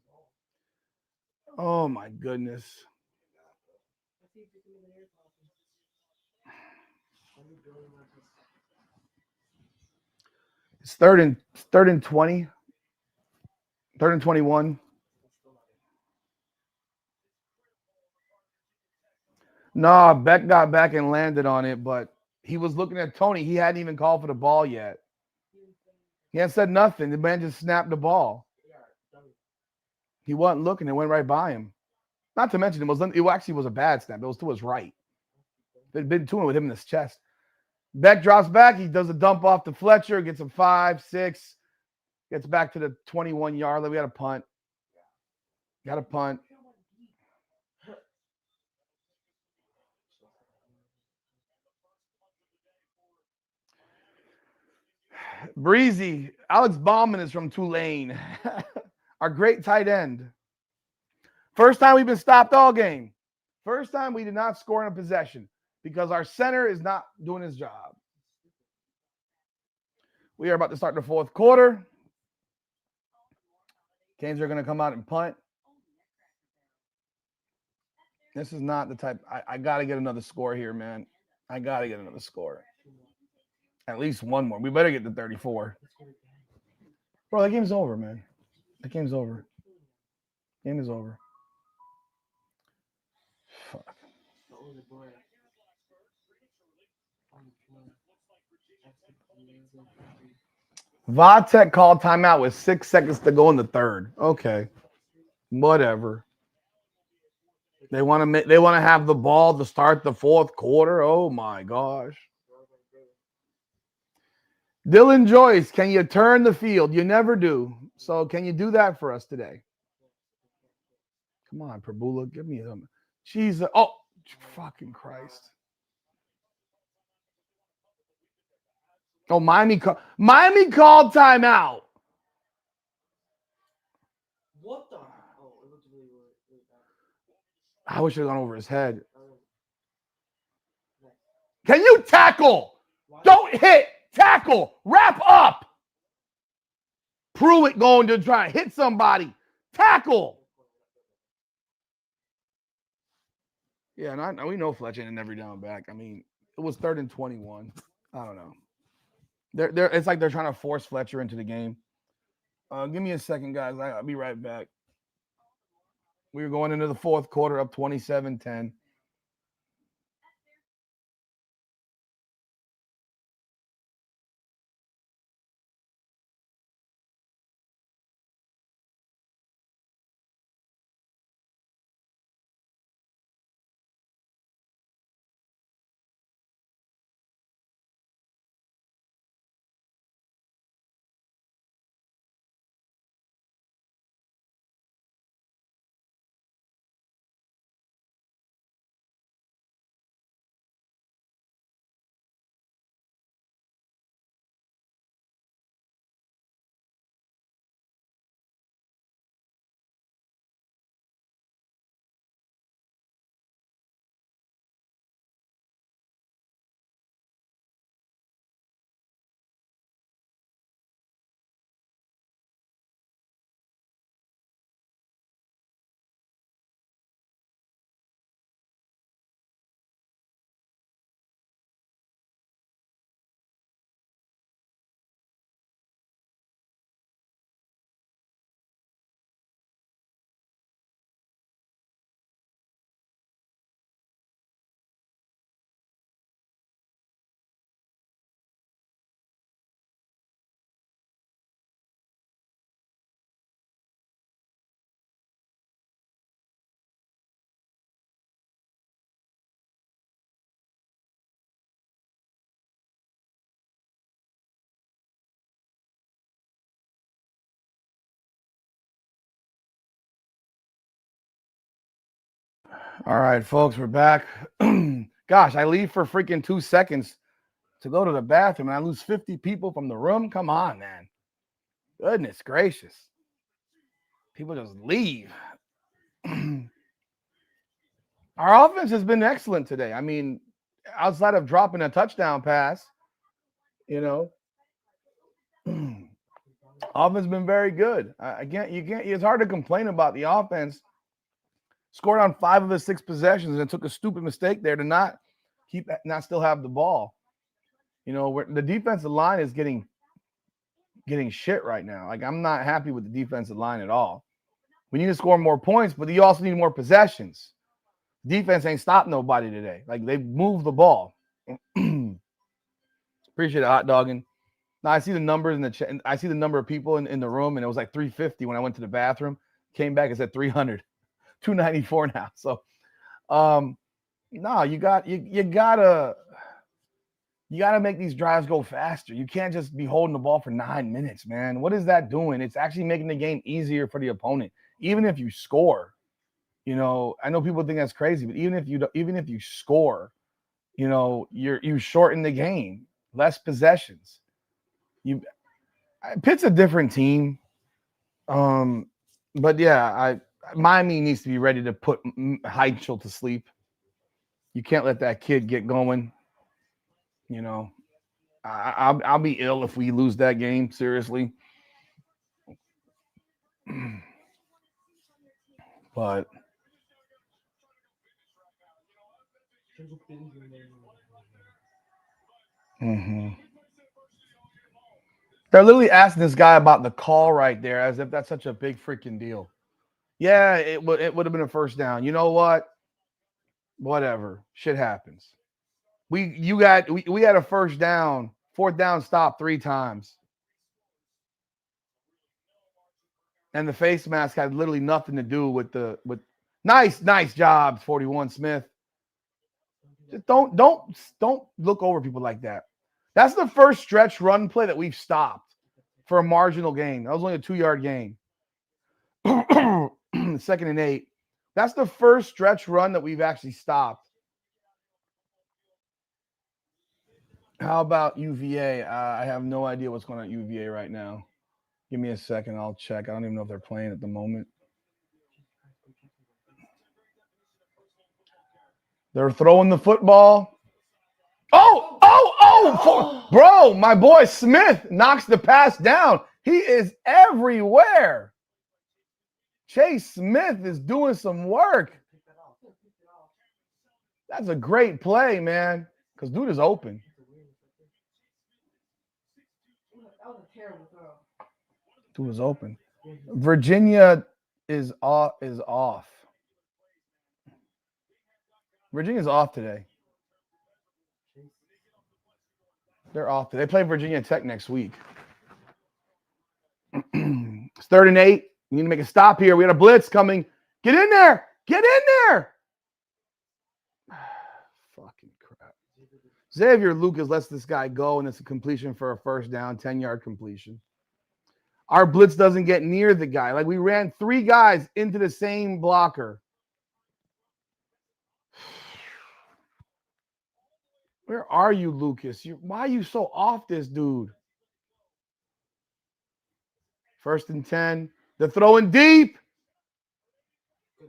Oh, my goodness. It's third and 20. 3rd and 21. No, Beck got back and landed on it, but He was looking at Tony. He hadn't even called for the ball yet. He hadn't said nothing. The man just snapped the ball. He wasn't looking. It went right by him. Not to mention, it actually was a bad snap. It was to his right. They'd been doing it with him in his chest. Beck drops back. He does a dump off to Fletcher. Gets him 5, 6. Gets back to the 21-yard line. We got a punt. Got a punt. Breezy. Alex Bauman is from Tulane. Our great tight end. First time we've been stopped all game. First time we did not score in a possession because our center is not doing his job. We are about to start the fourth quarter. Canes are going to come out and punt. This is not the type. I got to get another score here, man. I got to get another score. At least one more. We better get to 34. Bro, that game's over, man. That game's over. Game is over. Fuck. Vatek called timeout with 6 seconds to go in the third. Okay. Whatever. They want to have the ball to start the fourth quarter. Oh my gosh. Dylan Joyce, can you turn the field? You never do. So can you do that for us today? Come on, Prabula, give me them. Jesus. Oh, fucking Christ. Oh, Miami called timeout. What the? Oh, it looks really bad. I wish it had gone over his head. Can you tackle? Don't hit. Tackle. Wrap up. Pruitt going to try to hit somebody. Tackle. Yeah, and we know Fletcher ain't every down back. I mean, it was 3rd and 21. I don't know. It's like they're trying to force Fletcher into the game. Give me a second, guys. I'll be right back. We're going into the fourth quarter up 27-10. All right, folks, we're back. Gosh, I leave for freaking 2 seconds to go to the bathroom and I lose 50 people from the room. Come on, man. Goodness gracious. People just leave. Our offense has been excellent today. I mean, outside of dropping a touchdown pass, you know, offense has been very good. It's hard to complain about the offense. Scored on 5 of his 6 possessions and took a stupid mistake there to not still have the ball. You know, where the defensive line is getting shit right now. Like, I'm not happy with the defensive line at all. We need to score more points, but you also need more possessions. Defense ain't stopped nobody today. Like, they moved the ball. Appreciate it, hot dogging. Now I see the numbers in the chat. I see the number of people in the room, and it was like 350 when I went to the bathroom. Came back, it said 300, 294 now. So, no, you gotta make these drives go faster. You can't just be holding the ball for 9 minutes, man. What is that doing? It's actually making the game easier for the opponent, even if you score. You know, I know people think that's crazy, but even if you score, you know, you shorten the game, less possessions. Pitt's a different team. But yeah, Miami needs to be ready to put Heichel to sleep. You can't let that kid get going. You know, I'll be ill if we lose that game. Seriously. But they're literally asking this guy about the call right there, as if that's such a big freaking deal. Yeah, it would have been a first down. You know what? Whatever. Shit happens. We had a first down, fourth down stop 3 times. And the face mask had literally nothing to do with nice job, 41 Smith. Just don't look over people like that. That's the first stretch run play that we've stopped for a marginal gain. That was only a 2-yard gain. 2nd and 8. That's the first stretch run that we've actually stopped. How about UVA? I have no idea what's going on at UVA right now. Give me a second. I'll check. I don't even know if they're playing at the moment. They're throwing the football. Bro, my boy Smith knocks the pass down. He is everywhere. Chase Smith is doing some work. That's a great play, man, because dude is open. That was a terrible throw. Dude is open. Virginia is off. Virginia's off today. They're off today. They play Virginia Tech next week. It's 3rd and 8. We need to make a stop here. We got a blitz coming. Get in there. Get in there. Fucking crap. Xavier Lucas lets this guy go, and it's a completion for a first down, 10-yard completion. Our blitz doesn't get near the guy. Like, we ran 3 guys into the same blocker. Where are you, Lucas? Why are you so off this dude? 1st and 10. They're throwing deep.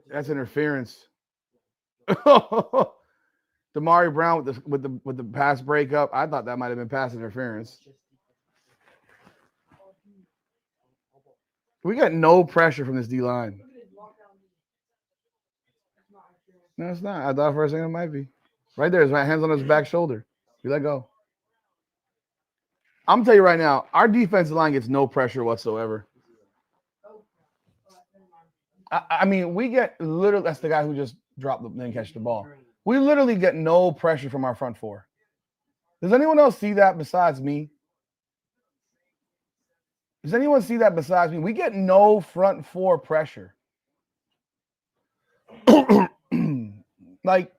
That's interference. Damari Brown with the pass breakup. I thought that might have been pass interference. We got no pressure from this D line. No, it's not. I thought for a second it might be. Right there, his right hands on his back shoulder. We let go. I'm gonna tell you right now, our defensive line gets no pressure whatsoever. I mean, we get literally. That's the guy who just dropped the then catch the ball. We literally get no pressure from our front 4. Does anyone else see that besides me? Does anyone see that besides me? We get no front 4 pressure. Like,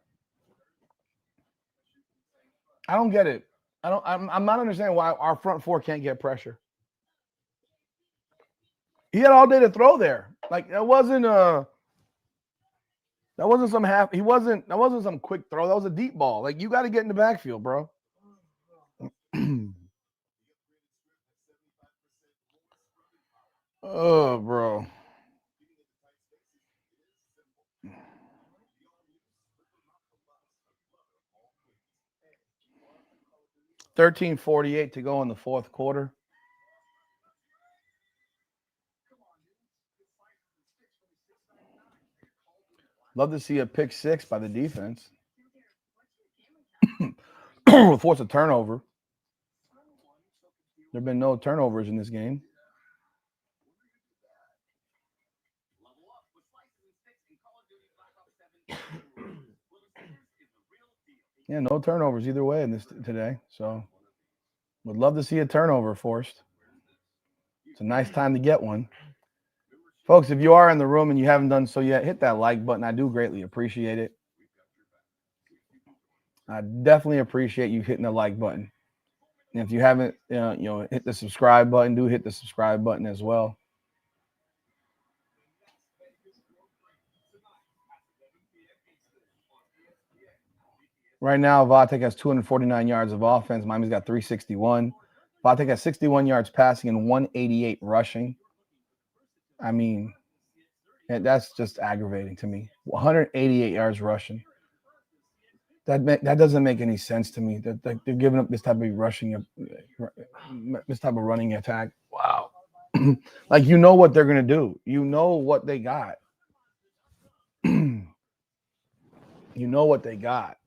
I don't get it. I'm not understanding why our front 4 can't get pressure. He had all day to throw there. Like, that wasn't some quick throw. That was a deep ball. Like, you got to get in the backfield, bro. Oh, bro. $13:48 to go in the 4th quarter. Love to see a pick 6 by the defense. Force a turnover. There have been no turnovers in this game. Yeah, no turnovers either way in this today. So Would love to see a turnover forced. It's a nice time to get one. Folks, if you are in the room and you haven't done so yet, hit that like button. I do greatly appreciate it. I definitely appreciate you hitting the like button. And if you haven't, hit the subscribe button, do hit the subscribe button as well. Right now, Vatek has 249 yards of offense. Miami's got 361. Vatek has 61 yards passing and 188 rushing. I mean, that's just aggravating to me. 188 yards rushing. That doesn't make any sense to me. That they're giving up this type of running attack. Wow. Like, you know what they're gonna do. You know what they got. You know what they got.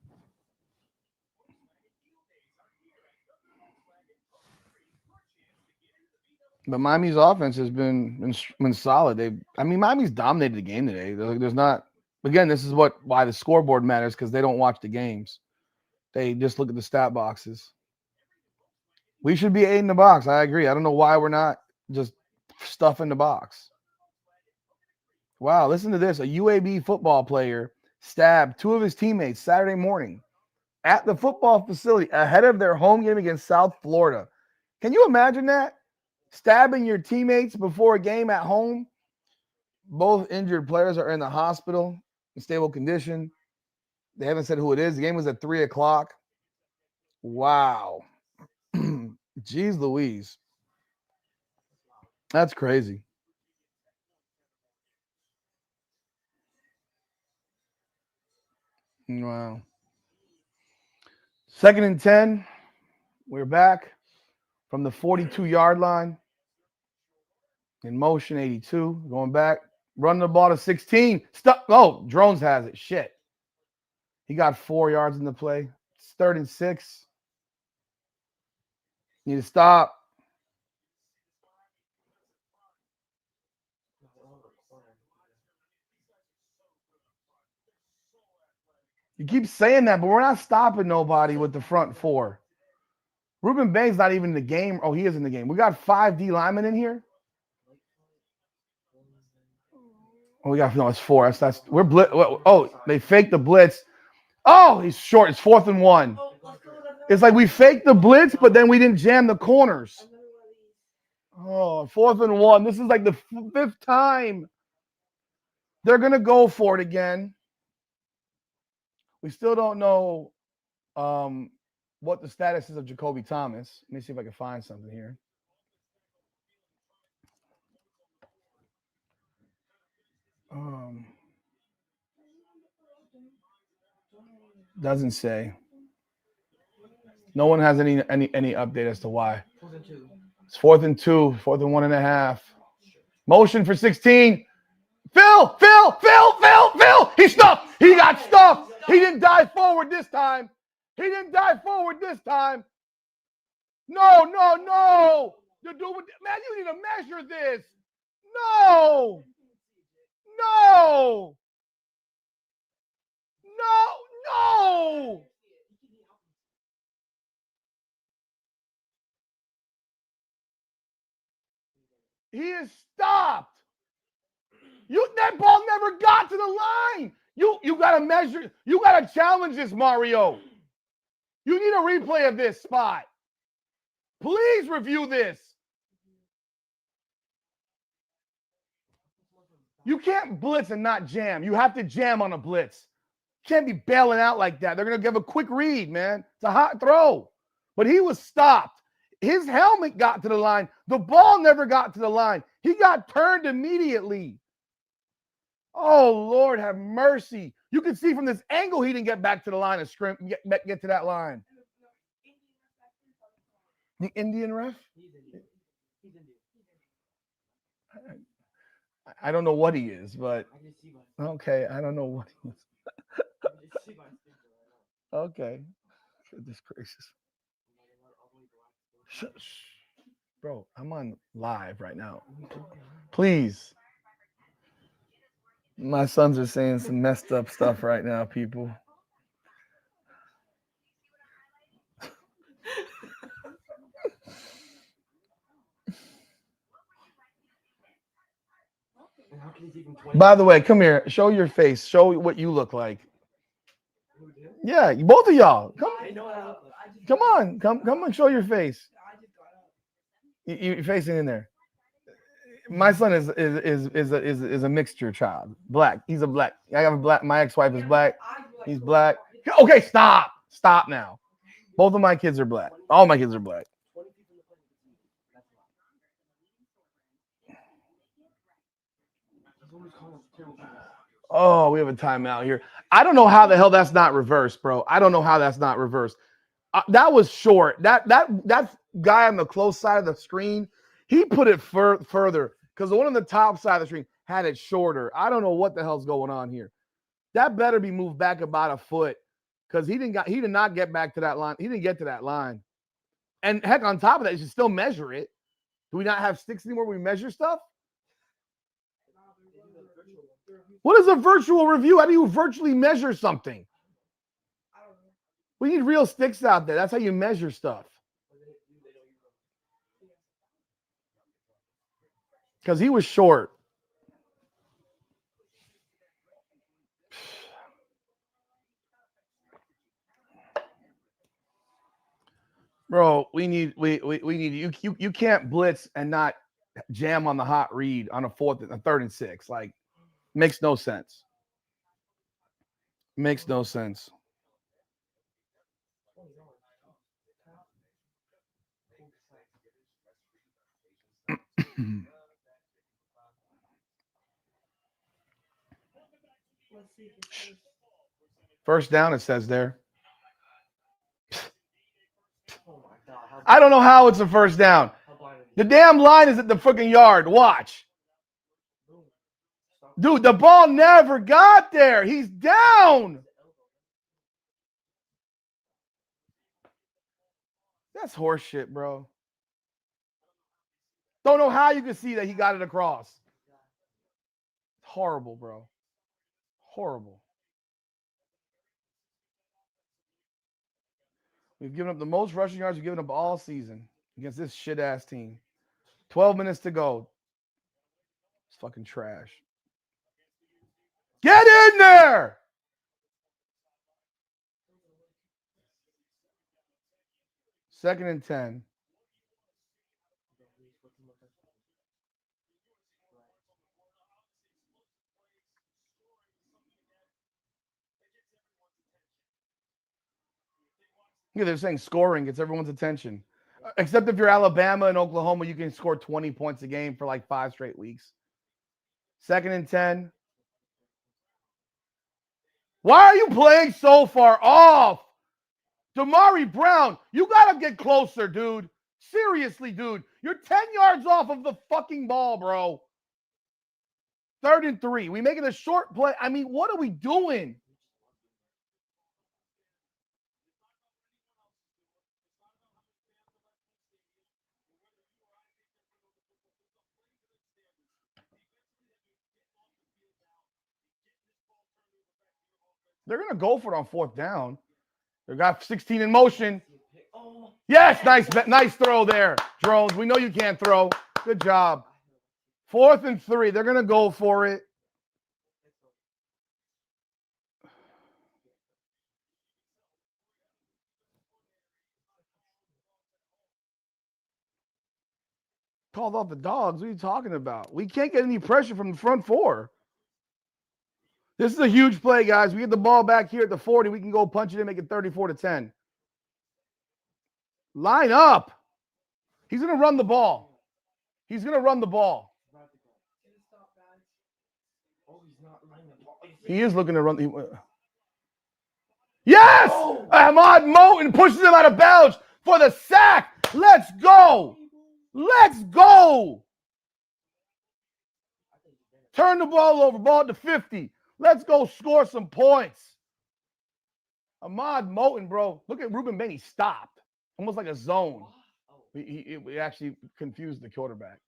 But Miami's offense has been solid. Miami's dominated the game today. There's not. Again, this is why the scoreboard matters, because they don't watch the games. They just look at the stat boxes. We should be 8 in the box. I agree. I don't know why we're not just stuffing the box. Wow, listen to this. A UAB football player stabbed 2 of his teammates Saturday morning at the football facility ahead of their home game against South Florida. Can you imagine that? Stabbing your teammates before a game at home? Both injured players are in the hospital in stable condition. They haven't said who it is. The game was at 3 o'clock. Wow. Jeez Louise. That's crazy. Wow. 2nd and 10. We're back from the 42-yard line. In motion, 82. Going back. Running the ball to 16. Stop. Oh, Drones has it. Shit. He got 4 yards in the play. It's 3rd and 6. Need to stop. You keep saying that, but we're not stopping nobody with the front 4. Ruben Bank's not even in the game. Oh, he is in the game. We got 5 D linemen in here. Oh, it's 4. That's we're blitz. Oh, they faked the blitz. Oh, he's short. It's 4th and 1. It's like we faked the blitz, but then we didn't jam the corners. Oh, 4th and 1. This is like the 5th time. They're going to go for it again. We still don't know what the status is of Jacoby Thomas. Let me see if I can find something here. Doesn't say. No one has any update as to why. It's 4th and 2, 4th and 1.5. Motion for 16. Phil. He stuffed. He got stuffed. He didn't dive forward this time. No. Man, you need to measure this. No. He is stopped. That ball never got to the line. You gotta measure. You gotta challenge this, Mario. You need a replay of this spot. Please review this. You can't blitz and not jam. You have to jam on a blitz. You can't be bailing out like that. They're going to give a quick read, man. It's a hot throw. But he was stopped. His helmet got to the line. The ball never got to the line. He got turned immediately. Oh, Lord, have mercy. You can see from this angle he didn't get back to the line of scrim, get to that line. The Indian ref? I don't know what he is, but okay, I don't know what he is. Okay. Goodness gracious. Shh. Bro, I'm on live right now. Please. My sons are saying some messed up stuff right now, people. And how can he take him 20? By the way, come here. Show your face. Show what you look like. Who did? Yeah, both of y'all. Come, I know what I look like. I just come got on. up. Come and show your face. I just got up. You're facing in there. My son is a mixture child. Black. He's a black. I have a black. My ex-wife is black. He's black. Okay, stop. Stop now. Both of my kids are black. All my kids are black. 20 people in the plane. That's a lot. He's always calling us terrible people. Oh, we have a timeout here. I don't know how the hell that's not reversed, bro. I don't know how that's not reversed. That was short. That guy on the close side of the screen, he put it further because the one on the top side of the screen had it shorter. I don't know what the hell's going on here. That better be moved back about a foot because he did not get back to that line. He didn't get to that line. And heck, on top of that, you should still measure it. Do we not have sticks anymore where we measure stuff? What is a virtual review? How do you virtually measure something? We need real sticks out there. That's how you measure stuff. Because he was short. Bro, we need you can't blitz and not jam on the hot read on a third and 6. Like, makes no sense. Makes no sense. First down, it says there. Oh my God. I don't know how it's a first down. The damn line is at the freaking yard. Watch. Dude, the ball never got there. He's down. That's horseshit, bro. Don't know how you can see that he got it across. Horrible, bro. Horrible. We've given up the most rushing yards we've given up all season against this shit-ass team. 12 minutes to go. It's fucking trash. Get in there! Second and 10. Yeah, they're saying scoring gets everyone's attention. Except if you're Alabama and Oklahoma, you can score 20 points a game for like 5 straight weeks. Second and 10. Why are you playing so far off? Damari Brown, you got to get closer, dude. Seriously, dude. You're 10 yards off of the fucking ball, bro. Third and 3. We making a short play. I mean, what are we doing? They're going to go for it on fourth down. They got 16 in motion. Yes, nice throw there, Drones. We know you can't throw. Good job. 4th and 3. They're going to go for it. Called off the dogs. What are you talking about? We can't get any pressure from the front 4. This is a huge play, guys. We get the ball back here at the 40. We can go punch it in, make it 34-10. Line up. He's going to run the ball. He's going to run the ball. He is looking to run. Yes! Ahmad Moten pushes him out of bounds for the sack. Let's go. Let's go. Turn the ball over. Ball to 50. Let's go score some points. Ahmad Moten, bro. Look at Ruben Bain. He stopped. Almost like a zone. He actually confused the quarterback.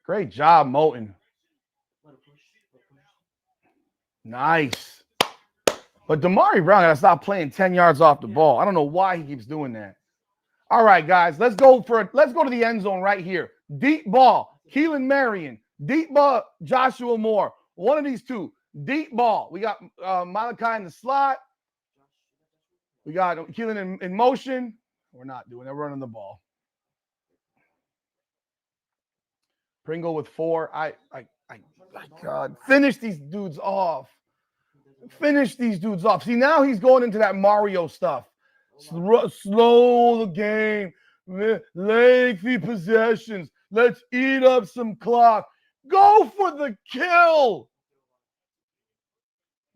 Great job, Moten. Nice. But Damari Brown got to stop playing 10 yards off the ball. I don't know why he keeps doing that. All right, guys, let's go to the end zone right here. Deep ball, Keelan Marion. Deep ball, Joshua Moore. One of these two. Deep ball. We got Malachi in the slot. We got Keelan in motion. We're not doing it. We're running the ball. Pringle with 4. God, finish these dudes off. Finish these dudes off. See, now he's going into that Mario stuff. Slow the game. Lengthy possessions. Let's eat up some clock. Go for the kill.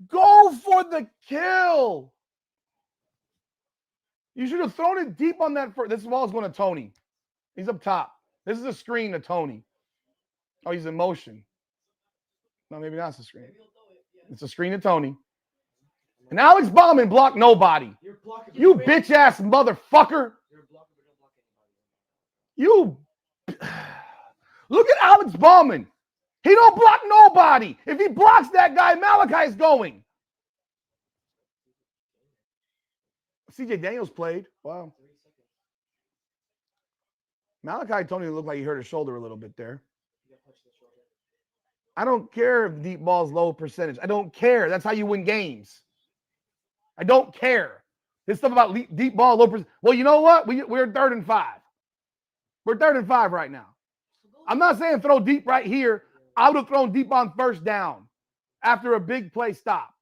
Go for the kill. You should have thrown it deep on that first. This ball is going to Tony. He's up top. This is a screen to Tony. Oh, he's in motion. No, maybe not a screen. It's a screen to Tony. And Alex Bauman blocked nobody. You bitch-ass motherfucker. You. Look at Alex Bauman. He don't block nobody. If he blocks that guy, Malachi's going. CJ Daniels played. Wow. Malachi Tony looked like he hurt his shoulder a little bit there. I don't care if deep ball's low percentage. I don't care. That's how you win games. I don't care. This stuff about deep ball, low percentage. Well, you know what? We're 3rd and 5. We're 3rd and 5 right now. I'm not saying throw deep right here. I would have thrown deep on 1st down after a big play stop.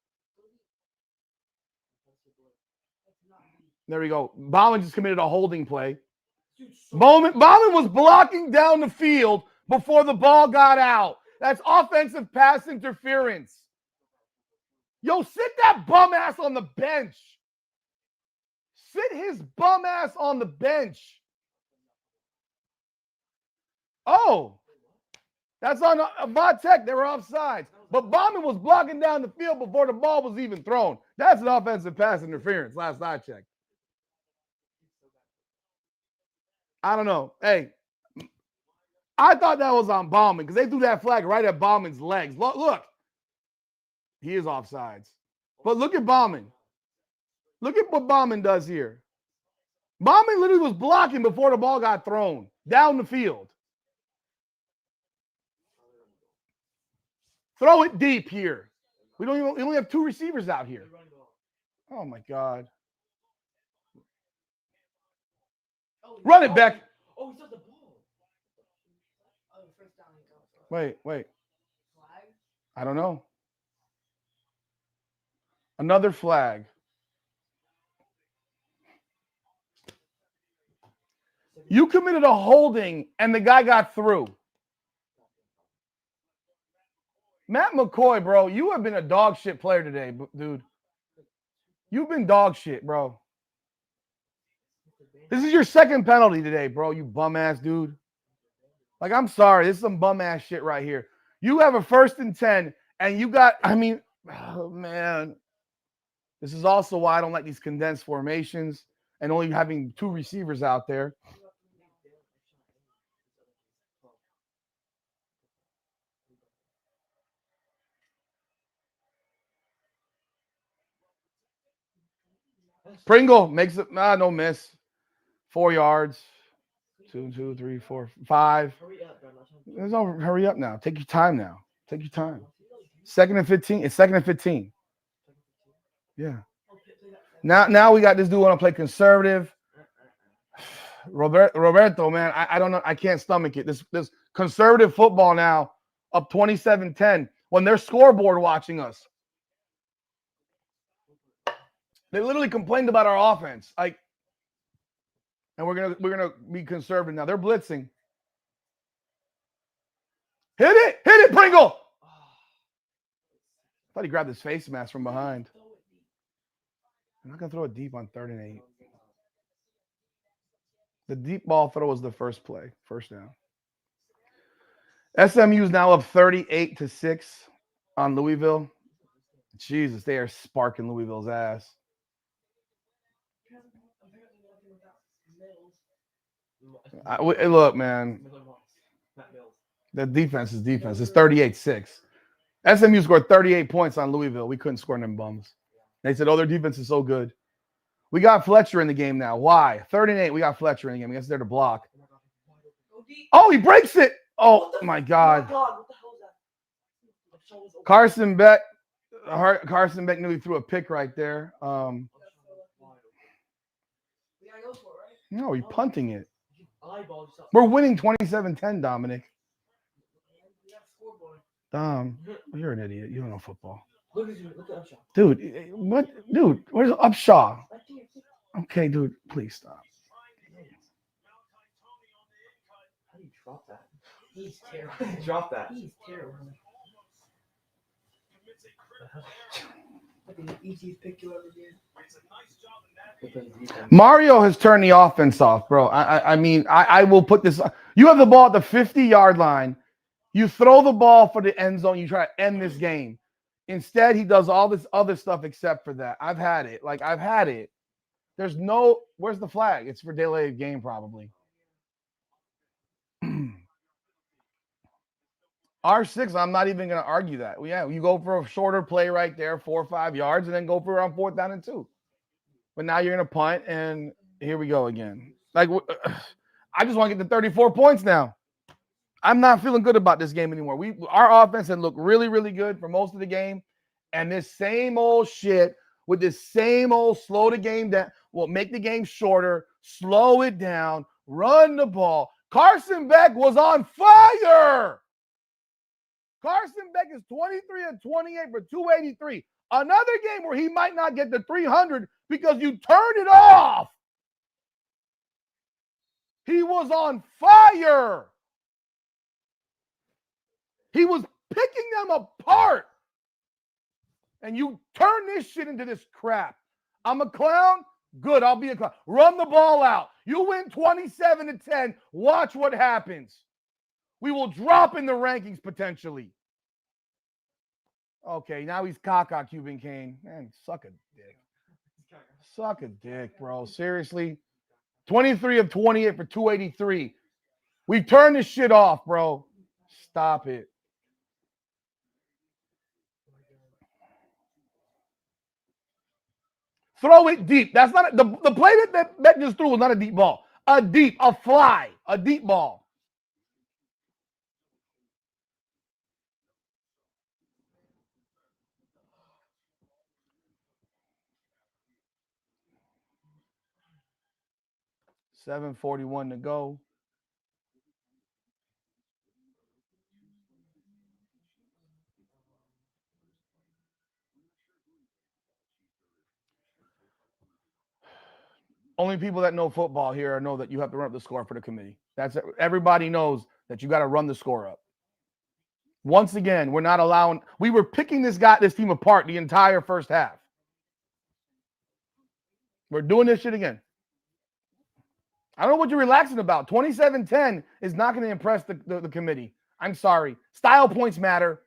There we go. Bauman just committed a holding play. Bauman was blocking down the field before the ball got out. That's offensive pass interference. Yo, sit that bum ass on the bench. Sit his bum ass on the bench. Oh, that's on Vatek. They were offsides. But Bauman was blocking down the field before the ball was even thrown. That's an offensive pass interference, last I checked. I don't know. Hey, I thought that was on Bauman because they threw that flag right at Bauman's legs. Look. He is offsides. But look at Bauman. Look at what Bauman does here. Bauman literally was blocking before the ball got thrown down the field. Throw it deep here. We only have 2 receivers out here. Oh my God. Run it back. Oh, he took the ball. Oh, first down. Wait. I don't know. Another flag. You committed a holding and the guy got through. Matt McCoy, bro, you have been a dog shit player today, dude. You've been dog shit, bro. This is your 2nd penalty today, bro, you bum ass dude. Like, I'm sorry. This is some bum ass shit right here. You have a 1st and 10, and you got, oh, man. This is also why I don't like these condensed formations and only having 2 receivers out there. Pringle makes it, no miss. 4 yards. 2, 3, 4, 5. There's no hurry up now. Take your time now. Take your time. 2nd and 15. It's 2nd and 15. Yeah. Now we got this dude want to play conservative. Roberto, man, I don't know. I can't stomach it. This conservative football now, up 27-10 when they're scoreboard watching us. They literally complained about our offense. And we're gonna be conservative now. They're blitzing. Hit it, Pringle. I thought he grabbed his face mask from behind. I'm not gonna throw it deep on 3rd and 8. The deep ball throw was the first play, 1st down. SMU is now up 38-6 on Louisville. Jesus, they are sparking Louisville's ass. Look, man. The defense is defense. It's 38-6. SMU scored 38 points on Louisville. We couldn't score them bums. They said, oh, their defense is so good. We got Fletcher in the game now. Why? 3rd and 8. We got Fletcher in the game. I guess they're to block. Go deep. Oh, he breaks it. Oh, What the- my God. What the hell is that? The show was open. Carson Beck nearly threw a pick right there. We gotta go for it, right? No, he's punting it. You eyeball yourself. We're winning 27-10, Dominic. We got a scoreboard. Dom, you're an idiot. You don't know football. Look at you. Look at Upshaw. Dude, what? Dude, where's Upshaw? Right there. Okay, dude, please stop. How do you drop that? He's terrible. Drop that. He's terrible. Look at the easiest pick you ever did. Mario has turned the offense off, bro. I mean, I will put this. You have the ball at the 50-yard line. You throw the ball for the end zone. You try to end this game. Instead, he does all this other stuff except for that. I've had it. I've had it. There's no. Where's the flag? It's for delayed game, probably. R6, I'm not even going to argue that. Yeah, you go for a shorter play right there, 4 or 5 yards, and then go for around 4th down and 2. But now you're going to punt, and here we go again. I just want to get to 34 points now. I'm not feeling good about this game anymore. Our offense had looked really, really good for most of the game, and this same old shit with this same old slow the game down will make the game shorter, slow it down, run the ball. Carson Beck was on fire. Carson Beck is 23 of 28 for 283. Another game where he might not get to 300 because you turned it off. He was on fire. He was picking them apart. And you turn this shit into this crap. I'm a clown? Good, I'll be a clown. Run the ball out. You win 27-10. Watch what happens. We will drop in the rankings potentially. Okay, now he's caca Cuban Kane. Man, suck a dick. Suck a dick, bro. Seriously. 23 of 28 for 283. We turned this shit off, bro. Stop it. Throw it deep. That's not the play that Beck just threw was not a deep ball. A deep ball. $7:41 to go. Only people that know football here know that you have to run up the score for the committee. That's it. Everybody knows that you got to run the score up. Once again, we're not allowing. We were picking this team apart the entire first half. We're doing this shit again. I don't know what you're relaxing about. 27-10 is not going to impress the committee. I'm sorry. Style points matter.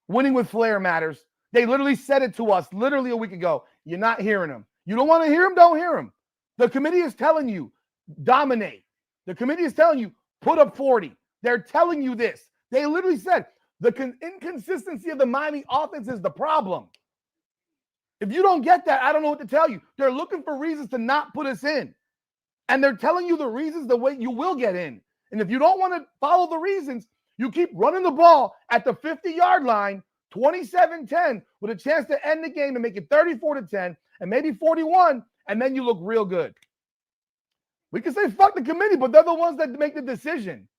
Winning with flair matters. They literally said it to us literally a week ago. You're not hearing them. You don't want to hear them? Don't hear them. The committee is telling you, dominate. The committee is telling you, put up 40. They're telling you this. They literally said the inconsistency of the Miami offense is the problem. If you don't get that, I don't know what to tell you. They're looking for reasons to not put us in. And they're telling you the reasons the way you will get in. And if you don't want to follow the reasons, you keep running the ball at the 50-yard line, 27-10, with a chance to end the game and make it 34-10 and maybe 41, and then you look real good. We can say fuck the committee, but they're the ones that make the decision.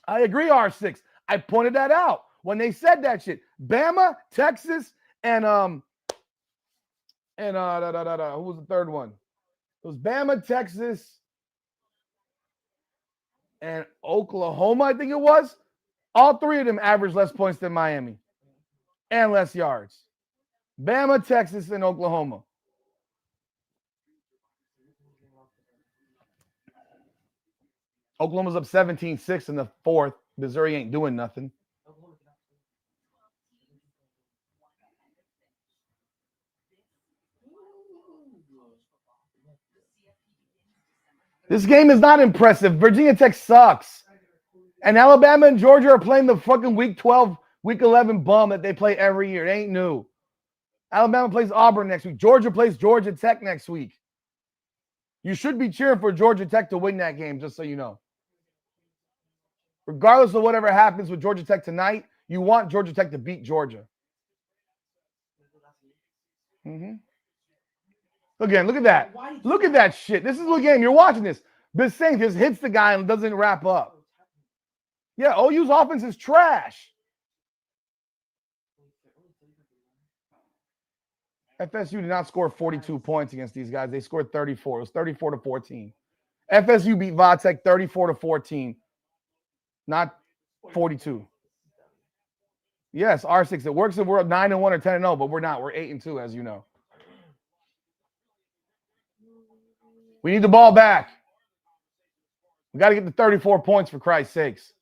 I agree, R6. I pointed that out when they said that shit. Bama, Texas, and who was the third one? It was Bama, Texas, and Oklahoma, I think it was. All three of them averaged less points than Miami and less yards. Bama, Texas, and Oklahoma. Oklahoma's up 17-6 in the fourth. Missouri ain't doing nothing. This game is not impressive. Virginia Tech sucks. And Alabama and Georgia are playing the fucking Week 12 Week 11 bum that they play every year. It ain't new. Alabama plays Auburn next week. Georgia plays Georgia Tech next week. You should be cheering for Georgia Tech to win that game, just so you know. Regardless of whatever happens with Georgia Tech tonight, you want Georgia Tech to beat Georgia. Mm-hmm. Again, look at that. Look at that shit. This is the game. You're watching this. Bissain just hits the guy and doesn't wrap up. Yeah, OU's offense is trash. FSU did not score 42 points against these guys. They scored 34. It was 34-14. FSU beat Vatech 34-14, not 42. Yes, R6. It works if we're up 9-1 or 10-0, but we're not. We're 8-2, as you know. We need the ball back. We got to get the 34 points, for Christ's sakes.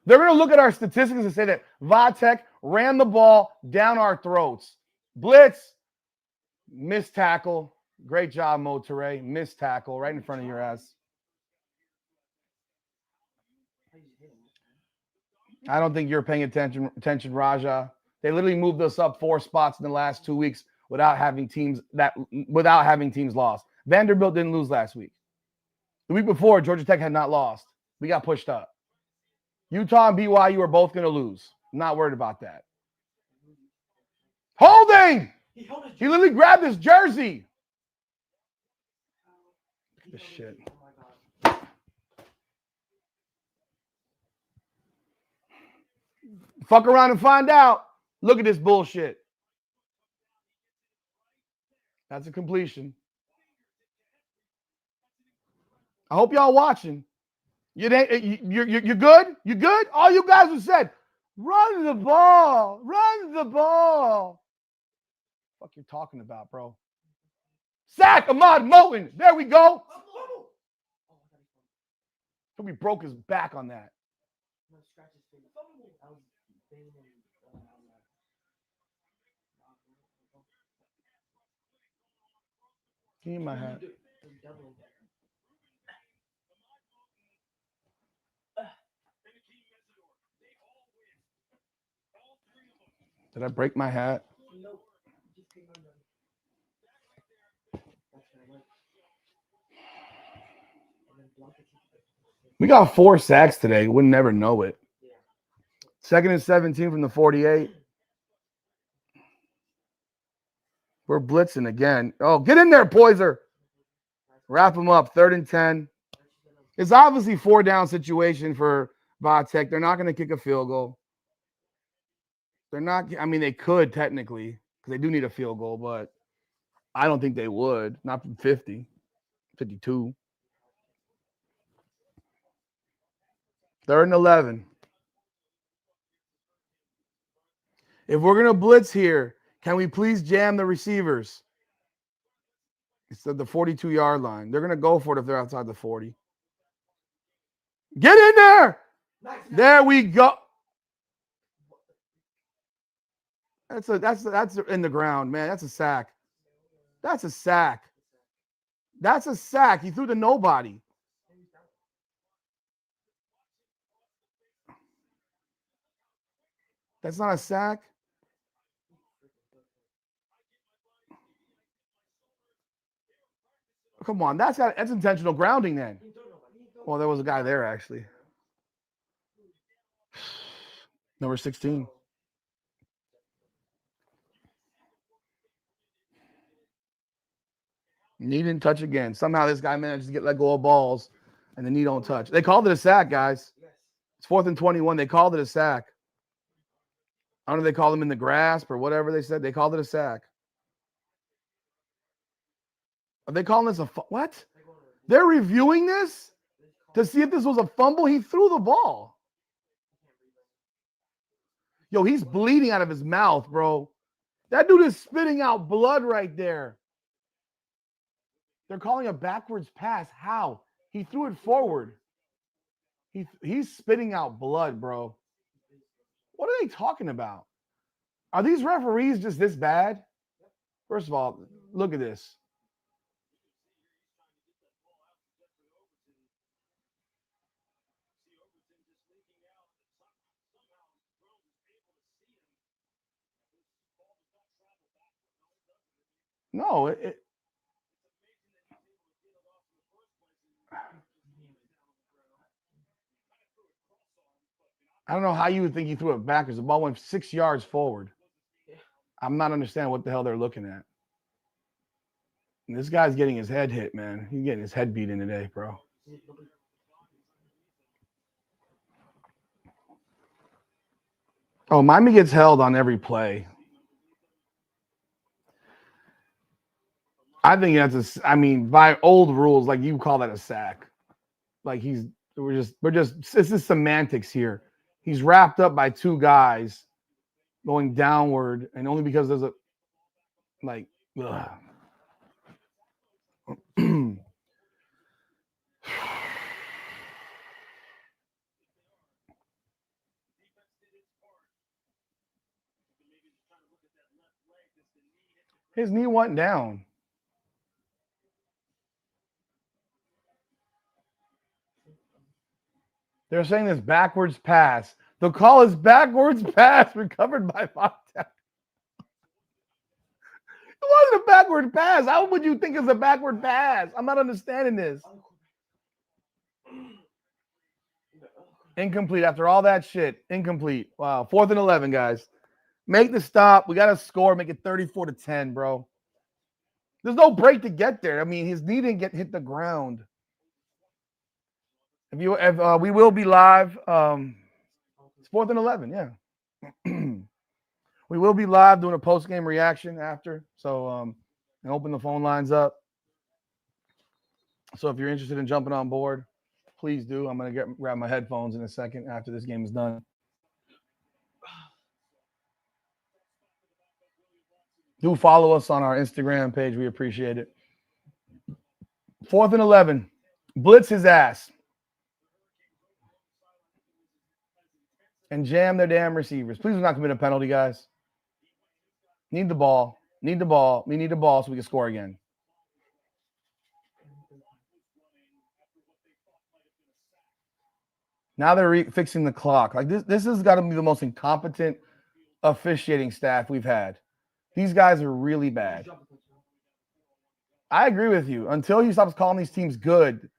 They're going to look at our statistics and say that Vatech ran the ball down our throats. Blitz, missed tackle. Great job, Mo Toure. Missed tackle right in front of your ass. I don't think you're paying attention, Raja. They literally moved us up 4 spots in the last 2 weeks without having teams lost. Vanderbilt didn't lose last week. The week before, Georgia Tech had not lost. We got pushed up. Utah and BYU are both going to lose. I'm not worried about that. Holding! He literally grabbed his jersey. Look at this shit. Fuck around and find out. Look at this bullshit. That's a completion. I hope y'all watching. You're good? You good? All you guys have said, run the ball. Run the ball. What the fuck you talking about, bro? Sack Ahmad Moten. There we go. We broke his back on that. Give me my hat. Did I break my hat? We got 4 sacks today. We'll never know it. 2nd and 17 from the 48. We're blitzing again. Oh, get in there, Poiser. Wrap them up. 3rd and 10. It's obviously 4-down situation for Vatech. They're not going to kick a field goal. They're not. I mean, they could technically because they do need a field goal, but I don't think they would. Not from 50, 52. 3rd and 11. If we're going to blitz here, can we please jam the receivers? It's at the 42-yard line. They're going to go for it if they're outside the 40. Get in there. There we go. That's in the ground, man. That's a sack. That's a sack. That's a sack. He threw to nobody. That's not a sack. Come on, that's intentional grounding then. Well, there was a guy there actually. Number 16. Knee didn't touch again. Somehow this guy managed to get let go of balls, and the knee don't touch. They called it a sack, guys. It's 4th and 21. They called it a sack. I don't know if they called him in the grasp or whatever they said. They called it a sack. Are they calling this a what? They're reviewing this to see if this was a fumble. He threw the ball. Yo, he's bleeding out of his mouth, bro. That dude is spitting out blood right there. They're calling a backwards pass. How? He threw it forward. He's spitting out blood, bro. What are they talking about? Are these referees just this bad? First of all, look at this. No, I don't know how you would think he threw it backwards. The ball went 6 yards forward. I'm not understanding what the hell they're looking at. And this guy's getting his head hit, man. He's getting his head beat in today, bro. Oh, Miami gets held on every play. I think that's by old rules, like you call that a sack. Like we're just this is semantics here. He's wrapped up by two guys going downward, and only because there's a like his knee went down. They're saying this backwards pass. The call is backwards pass recovered by Montana. It wasn't a backward pass. How would you think it's a backward pass? I'm not understanding this. Incomplete after all that shit. Incomplete. Wow. 4th and 11, guys. Make the stop. We got to score. Make it 34-10, bro. There's no break to get there. I mean, his knee didn't hit the ground. We will be live. It's 4th and 11, yeah. We will be live doing a post-game reaction after. So, and open the phone lines up. So if you're interested in jumping on board, please do. I'm going to grab my headphones in a second after this game is done. Do follow us on our Instagram page. We appreciate it. 4th and 11. Blitz his ass. And jam their damn receivers. Please do not commit a penalty, guys. Need the ball. Need the ball. We need the ball so we can score again. Now they're fixing the clock. Like this has got to be the most incompetent officiating staff we've had. These guys are really bad. I agree with you. Until he stops calling these teams good,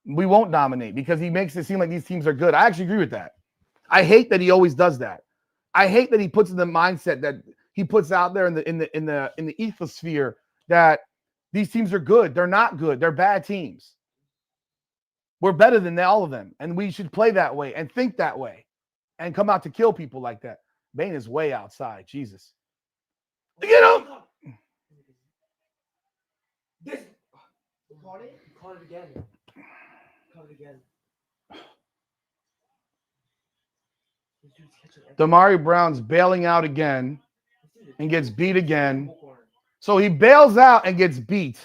we won't dominate because he makes it seem like these teams are good. I actually agree with that. I hate that he always does that. I hate that he puts in the mindset that he puts out there in the ethosphere that these teams are good. They're not good. They're bad teams. We're better than all of them, and we should play that way and think that way and come out to kill people like that. Bane is way outside. Jesus. Get him! This. Caught it? Caught it again. Caught it again. Damari Brown's bailing out again and gets beat again. So he bails out and gets beat.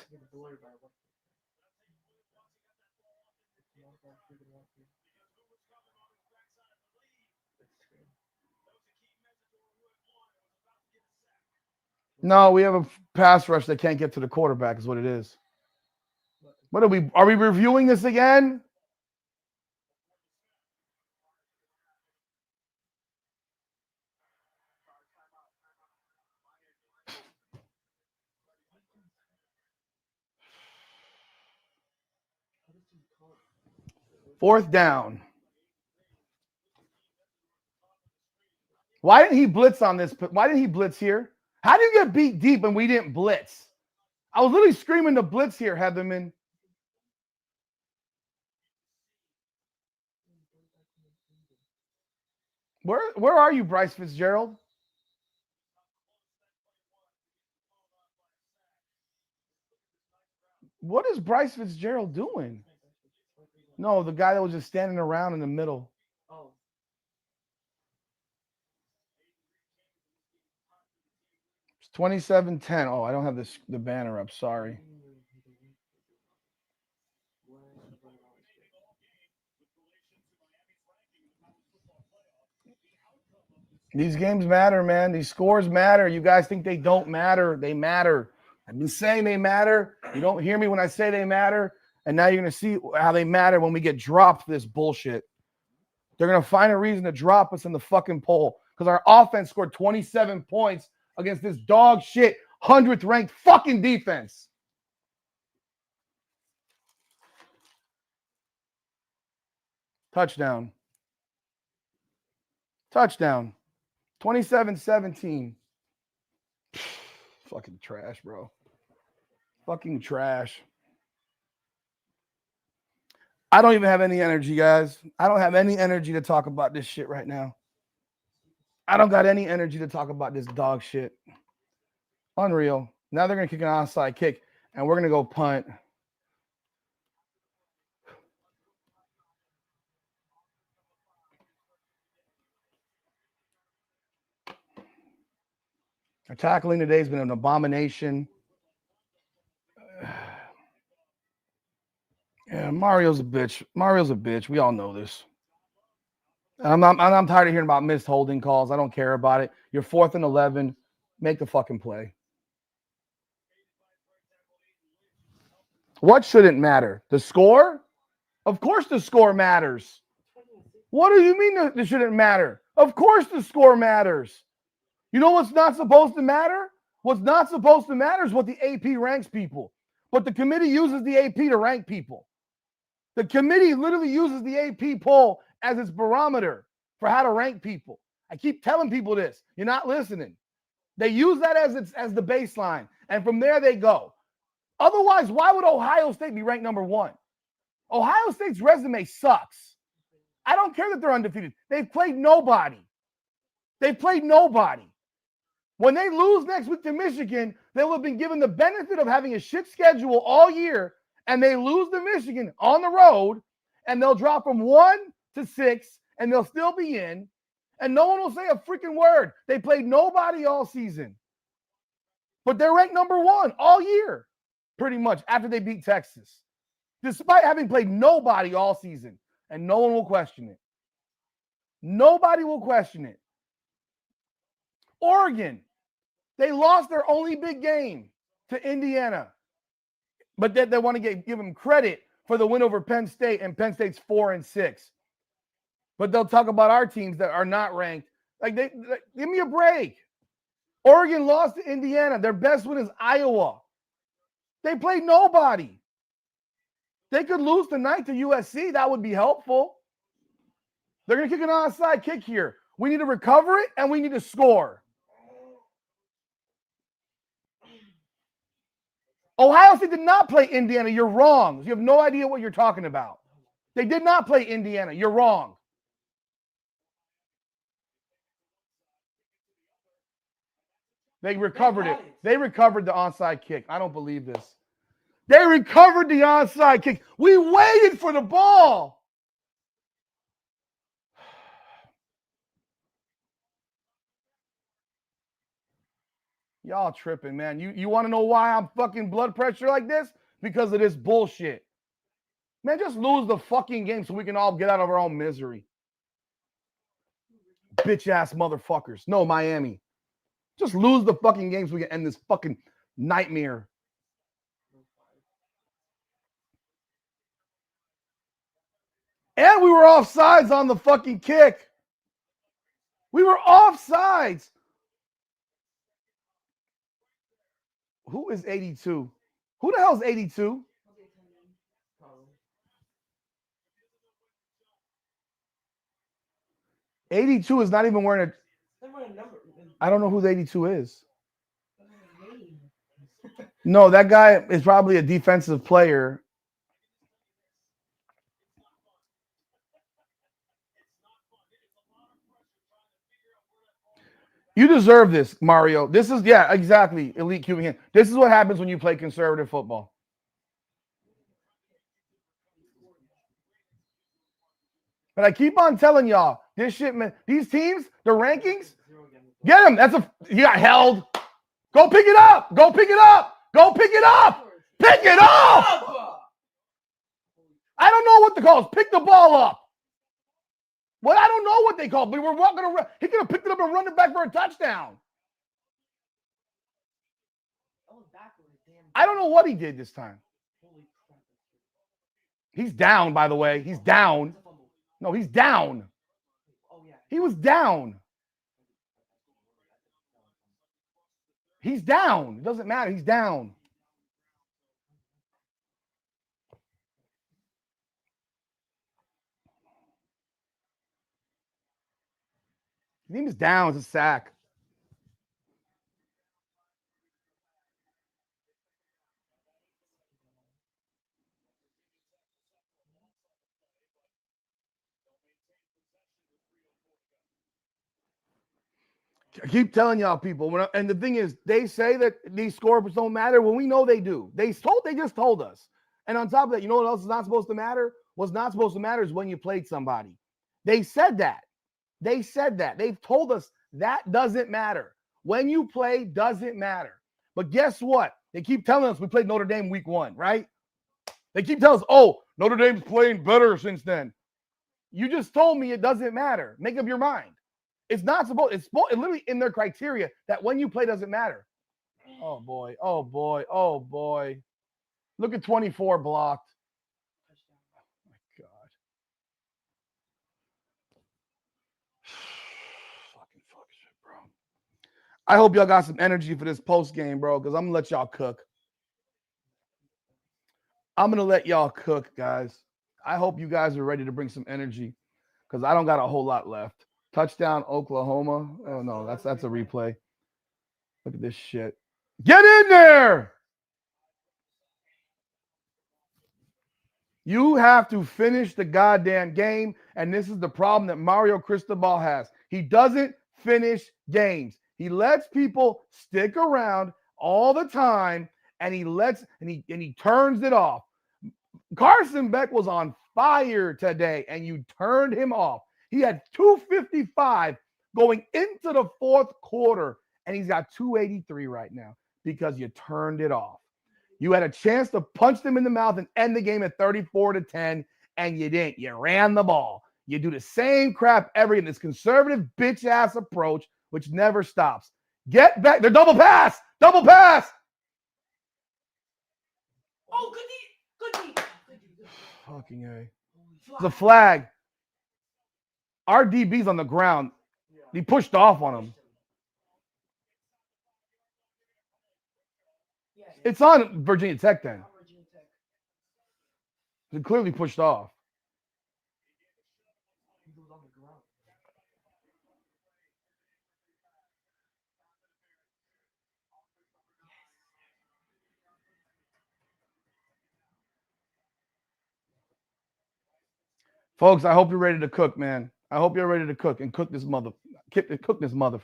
No, we have a pass rush that can't get to the quarterback is what it is. Are we reviewing this again? Fourth down. Why didn't he blitz on this? Why didn't he blitz here? How do you get beat deep and we didn't blitz? I was literally screaming to blitz here, Heatherman. Where are you, Bryce Fitzgerald? What is Bryce Fitzgerald doing? No, the guy that was just standing around in the middle. Oh. It's 27-10. Oh, I don't have the banner up. Sorry. These games matter, man. These scores matter. You guys think they don't matter. They matter. I've been saying they matter. You don't hear me when I say they matter. And now you're going to see how they matter when we get dropped for this bullshit. They're going to find a reason to drop us in the fucking poll because our offense scored 27 points against this dog shit 100th ranked fucking defense. Touchdown. Touchdown. 27-17. Fucking trash, bro. Fucking trash. I don't even have any energy, guys. I don't have any energy to talk about this shit right now. I don't got any energy to talk about this dog shit. Unreal. Now they're going to kick an onside kick, and we're going to go punt. Our tackling today has been an abomination. Yeah, Mario's a bitch. Mario's a bitch. We all know this. I'm tired of hearing about missed holding calls. I don't care about it. You're 4th and 11. Make the fucking play. What shouldn't matter? The score? Of course the score matters. What do you mean that it shouldn't matter? Of course the score matters. You know what's not supposed to matter? What's not supposed to matter is what the AP ranks people. But the committee uses the AP to rank people. The committee literally uses the AP poll as its barometer for how to rank people. I keep telling people this. You're not listening. They use that as the baseline. And from there they go. Otherwise, why would Ohio State be ranked number 1? Ohio State's resume sucks. I don't care that they're undefeated. They've played nobody. They've played nobody. When they lose next week to Michigan, they will have been given the benefit of having a shit schedule all year, and they lose to Michigan on the road, and they'll drop from 1 to 6, and they'll still be in, and no one will say a freaking word. They played nobody all season. But they're ranked number 1 all year, pretty much, after they beat Texas, despite having played nobody all season, and no one will question it. Nobody will question it. Oregon, they lost their only big game to Indiana, but they want to give them credit for the win over Penn State, and Penn State's 4-6. But they'll talk about our teams that are not ranked. Give me a break. Oregon lost to Indiana. Their best win is Iowa. They played nobody. They could lose tonight to USC. That would be helpful. They're going to kick an onside kick here. We need to recover it, and we need to score. Ohio State did not play Indiana. You're wrong. You have no idea what you're talking about. They did not play Indiana. You're wrong. They recovered it. They recovered the onside kick. I don't believe this. They recovered the onside kick. We waited for the ball. Y'all tripping, man. You want to know why I'm fucking blood pressure like this? Because of this bullshit. Man, just lose the fucking game so we can all get out of our own misery. Bitch ass motherfuckers. No, Miami. Just lose the fucking game so we can end this fucking nightmare. And we were offsides on the fucking kick. We were offsides. Who is 82? Who the hell is 82? $82 is not even wearing a. I don't know who the 82 is. No, that guy is probably a defensive player. You deserve this, Mario. This is, yeah, exactly, elite Cuban hand. This is what happens when you play conservative football. But I keep on telling y'all, this shit, man, these teams, the rankings, get them. You got held. Go pick it up. Go pick it up. Go pick it up. Pick it up. I don't know what the call is. Pick the ball up. Well, I don't know what they call, but we're walking around. He could have picked it up and run it back for a touchdown. I don't know what he did this time. He's down, by the way. He's down. No, he's down. He was down. He's down. It doesn't matter. He's down. His name is down. It's a sack. I keep telling y'all people, and the thing is, they say that these scores don't matter. Well, we know they do. They just told us. And on top of that, you know what else is not supposed to matter? What's not supposed to matter is when you played somebody. They said that. They said that. They've told us that doesn't matter. When you play doesn't matter. But guess what? They keep telling us we played Notre Dame week 1, right? They keep telling us, oh, Notre Dame's playing better since then. You just told me it doesn't matter. Make up your mind. It's not supposed, it's literally in their criteria that when you play doesn't matter. Oh boy, oh boy, oh boy. Look at 24 blocked. Oh my God. Fuck shit, bro. I hope y'all got some energy for this post game, bro, because I'm gonna let y'all cook. I'm gonna let y'all cook, guys. I hope you guys are ready to bring some energy because I don't got a whole lot left. Touchdown, Oklahoma. Oh no, that's a replay. Look at this shit. Get in there. You have to finish the goddamn game, and this is the problem that Mario Cristobal has. He doesn't finish games. He lets people stick around all the time, and he turns it off. Carson Beck was on fire today, and you turned him off. He had 255 going into the fourth quarter, and he's got 283 right now because you turned it off. You had a chance to punch them in the mouth and end the game at 34-10, and you didn't. You ran the ball. You do the same crap in this conservative bitch-ass approach, which never stops. Get back. They're double pass. Double pass. Oh, good D. Fucking A. It's a flag. Our DB's on the ground. He pushed off on him. It's on Virginia Tech then. He clearly pushed off. Folks, I hope you're ready to cook, man. I hope you're ready to cook and cook this mother. Cook this mother.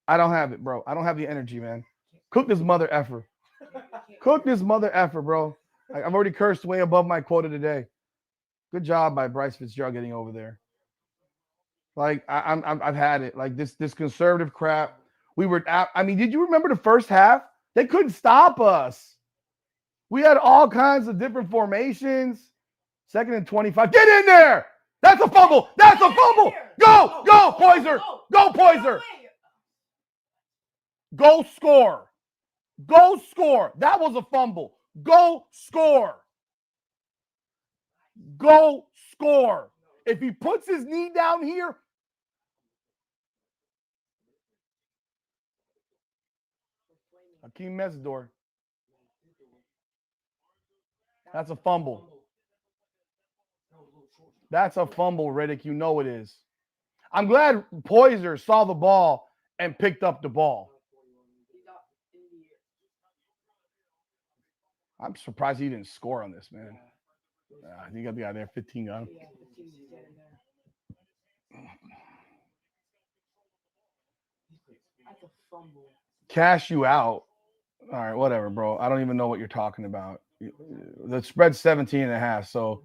I don't have it, bro. I don't have the energy, man. Cook this mother effer. Cook this mother effer, bro. I've already cursed way above my quota today. Good job by Bryce Fitzgerald getting over there. Like I've had it. Like this conservative crap. Did you remember the first half? They couldn't stop us. We had all kinds of different formations. 2nd and 25. Get in there. That's a fumble. That's a fumble. Go, Poyser. Go, Poyser. Go score. Go score. That was a fumble. Go score. Go score. If he puts his knee down here, Hakeem Mesidor. That's a fumble. That's a fumble, Riddick. You know it is. I'm glad Poyser saw the ball and picked up the ball. I'm surprised he didn't score on this, man. I think I'll be out there 15 gun. Cash you out. All right, whatever, bro. I don't even know what you're talking about. The spread's 17.5. So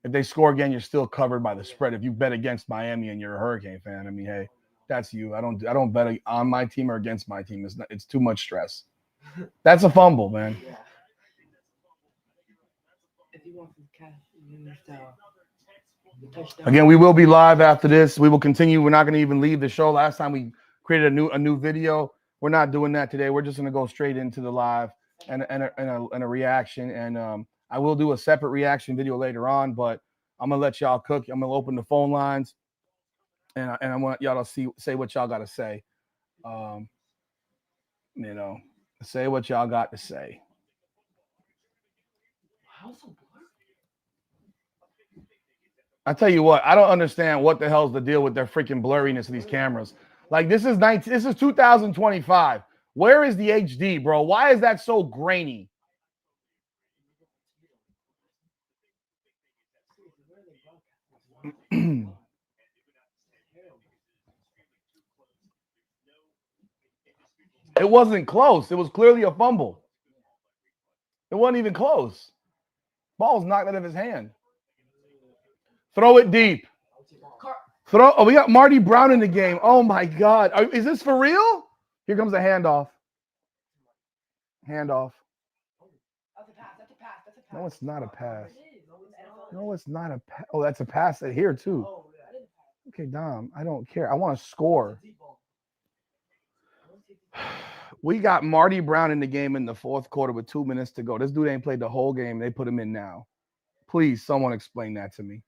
if they score again, you're still covered by the spread. If you bet against Miami and you're a Hurricane fan, I mean, hey, that's you. I don't bet on my team or against my team. It's too much stress. That's a fumble, man. Yeah. If you want some cash, Again, we will be live after this. We will continue. We're not going to even leave the show. Last time we created a new video. We're not doing that today. We're just going to go straight into the live and a reaction. And I will do a separate reaction video later on, but I'm going to let y'all cook. I'm going to open the phone lines, and I want y'all to say what y'all got to say. Say what y'all got to say. How's so blurry? I tell you what, I don't understand what the hell's the deal with their freaking blurriness of these cameras. Like this is 2025. Where is the HD, bro? Why is that so grainy? It wasn't close. It was clearly a fumble. It wasn't even close. Ball was knocked out of his hand. Throw it deep. Throw. Oh, we got Marty Brown in the game. Oh my God. Is this for real? Here comes a handoff. Handoff. That's a pass. That's a pass. That's a pass. No, it's not a pass. It is. No, it's not a pass. Oh, that's a pass here too. Oh, I didn't pass. Okay, Dom. I don't care. I want to score. Deep ball. We got Marty Brown in the game in the fourth quarter with 2 minutes to go. This dude ain't played the whole game. They put him in now. Please, someone explain that to me.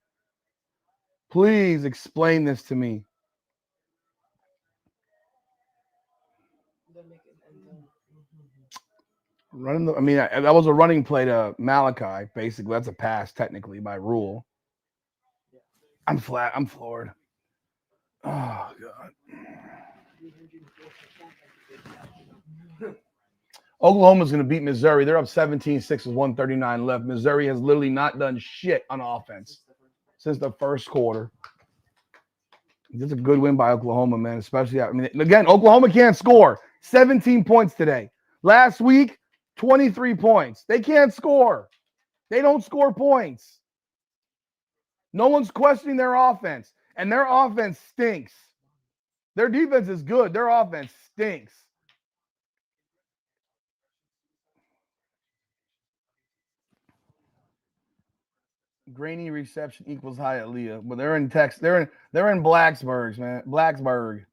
Please explain this to me. That was a running play to Malachi, basically. That's a pass, technically, by rule. I'm floored. Oh, God. Oklahoma's going to beat Missouri. They're up 17-6 with 139 left. Missouri has literally not done shit on offense since the first quarter. This is a good win by Oklahoma, man. Especially, again, Oklahoma can't score. 17 points today. Last week, 23 points. They can't score. They don't score points. No one's questioning their offense. And their offense stinks. Their defense is good. Their offense stinks. Grainy reception equals Hialeah, but they're in Texas. They're in Blacksburg, man. Blacksburg.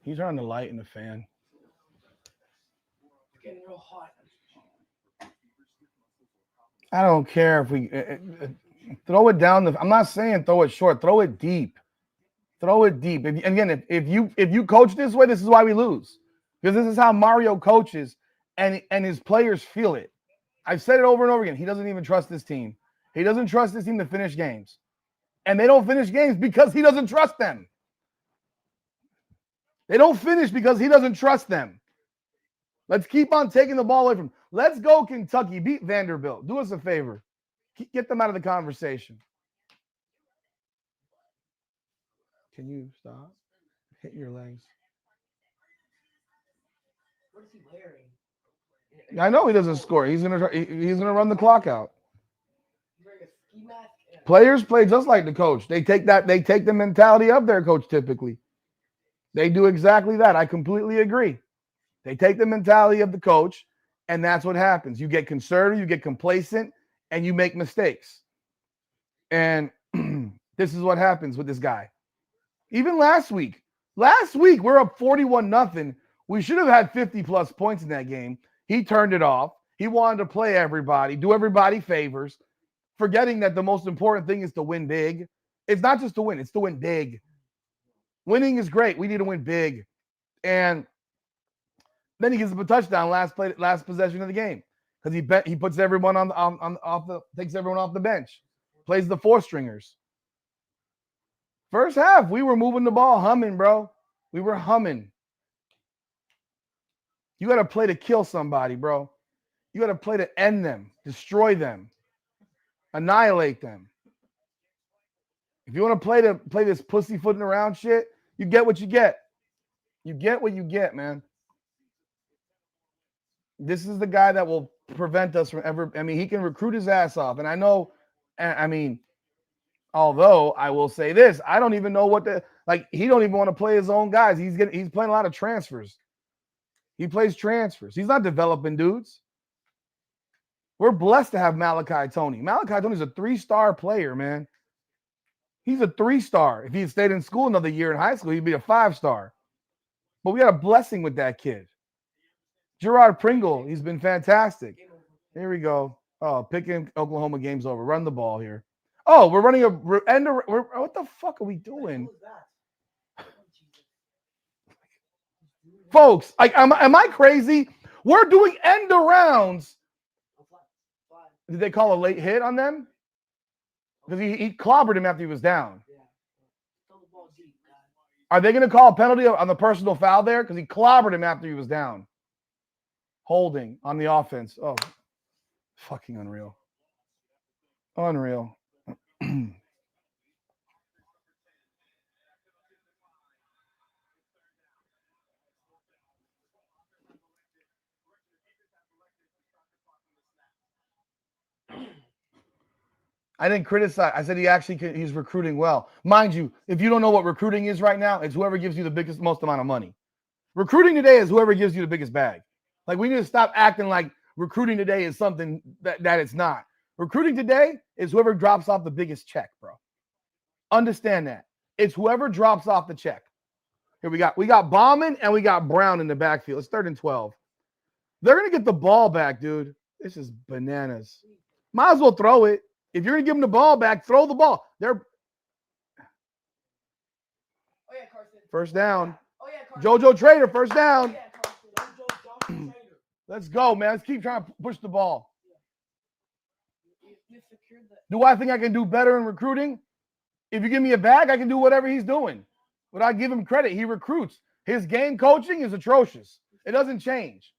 He's running the light and the fan. It's getting real hot. I don't care if we throw it down. I'm not saying throw it short. Throw it deep. Throw it deep. If you coach this way, this is why we lose. Because this is how Mario coaches, and his players feel it. I've said it over and over again. He doesn't even trust this team. He doesn't trust this team to finish games. And they don't finish games because he doesn't trust them. They don't finish because he doesn't trust them. Let's keep on taking the ball away from him. Let's go, Kentucky. Beat Vanderbilt. Do us a favor. Get them out of the conversation. Can you stop? Hit your legs. What is he wearing? I know he doesn't score. He's gonna run the clock out. He's wearing a ski mask. Players play just like the coach. They take the mentality of their coach typically. They do exactly that. I completely agree. They take the mentality of the coach, and that's what happens. You get conservative, you get complacent, and you make mistakes. And this is what happens with this guy. Even last week we're up 41-0. We should have had 50+ points in that game. He turned it off. He wanted to play everybody, do everybody favors, forgetting that the most important thing is to win big. It's not just to win, it's to win big. Winning is great. We need to win big. And then he gives up a touchdown last possession of the game because he puts everyone takes everyone off the bench, plays the 4-stringers. First half, we were moving the ball, humming, bro. We were humming. You got to play to kill somebody, bro. You got to play to end them, destroy them, annihilate them. If you want to play this pussyfooting around shit, you get what you get. You get what you get, man. This is the guy that will prevent us from ever. He can recruit his ass off. And I know, although I will say this, I don't even know he don't even want to play his own guys. He's playing a lot of transfers. He plays transfers. He's not developing dudes. We're blessed to have Malachi Tony. Malachi Tony's a 3-star player, man. He's a 3-star. If he had stayed in school another year in high school, he'd be a 5-star. But we got a blessing with that kid. Gerard Pringle, he's been fantastic. Here we go. Oh, picking Oklahoma game's over. Run the ball here. Oh, we're running what the fuck are we doing? Folks, like, am I crazy? We're doing end arounds. Did they call a late hit on them? Because he clobbered him after he was down. Are they going to call a penalty on the personal foul there? Because he clobbered him after he was down. Holding on the offense. Oh, fucking unreal. Unreal. I didn't criticize. I said he's recruiting well. Mind you, if you don't know what recruiting is right now, it's whoever gives you the most amount of money. Recruiting today is whoever gives you the biggest bag. Like, we need to stop acting like recruiting today is something that it's not. Recruiting today is whoever drops off the biggest check, bro. Understand that. It's whoever drops off the check. Here we got Bauman and we got Brown in the backfield. It's 3rd and 12. They're going to get the ball back, dude. This is bananas. Might as well throw it. If you're going to give them the ball back, throw the ball. They're first down. JoJo Trader, first down. Let's go, man. Let's keep trying to push the ball. Do I think I can do better in recruiting? If you give me a bag, I can do whatever he's doing. But I give him credit. He recruits. His game coaching is atrocious. It doesn't change.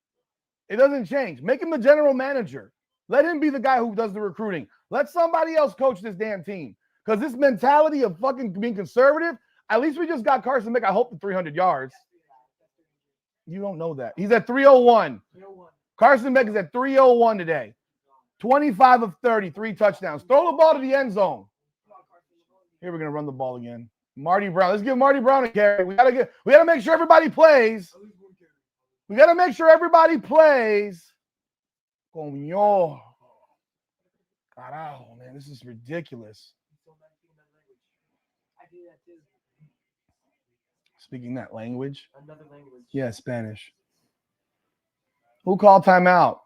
It doesn't change. Make him the general manager. Let him be the guy who does the recruiting. Let somebody else coach this damn team. Because this mentality of fucking being conservative, at least we just got Carson Beck, I hope, to 300 yards. You don't know that. He's at 301. Carson Beck is at 301 today. 25 of 30, 3 touchdowns. Throw the ball to the end zone. Here we're going to run the ball again. Marty Brown. Let's give Marty Brown a carry. We gotta make sure everybody plays. We got to make sure everybody plays. Coño. Carajo, man. This is ridiculous. Speaking that language? Another language. Yeah, Spanish. Who called timeout?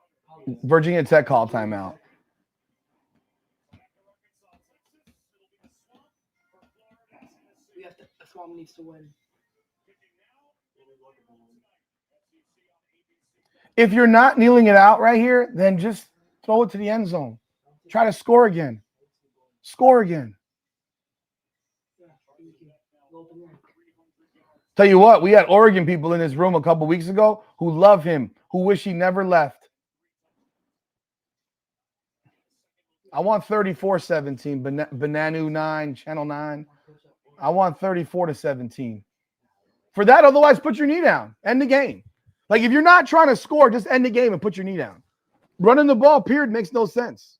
Virginia Tech called timeout. That's why we need to win. If you're not kneeling it out right here, then just throw it to the end zone. Try to score again. Score again. Tell you what, we had Oregon people in this room a couple weeks ago who love him, who wish he never left. I want 34-17, Bananu 9, Channel 9. I want 34-17. For that, otherwise, put your knee down. End the game. Like, if you're not trying to score, just end the game and put your knee down. Running the ball, period, makes no sense.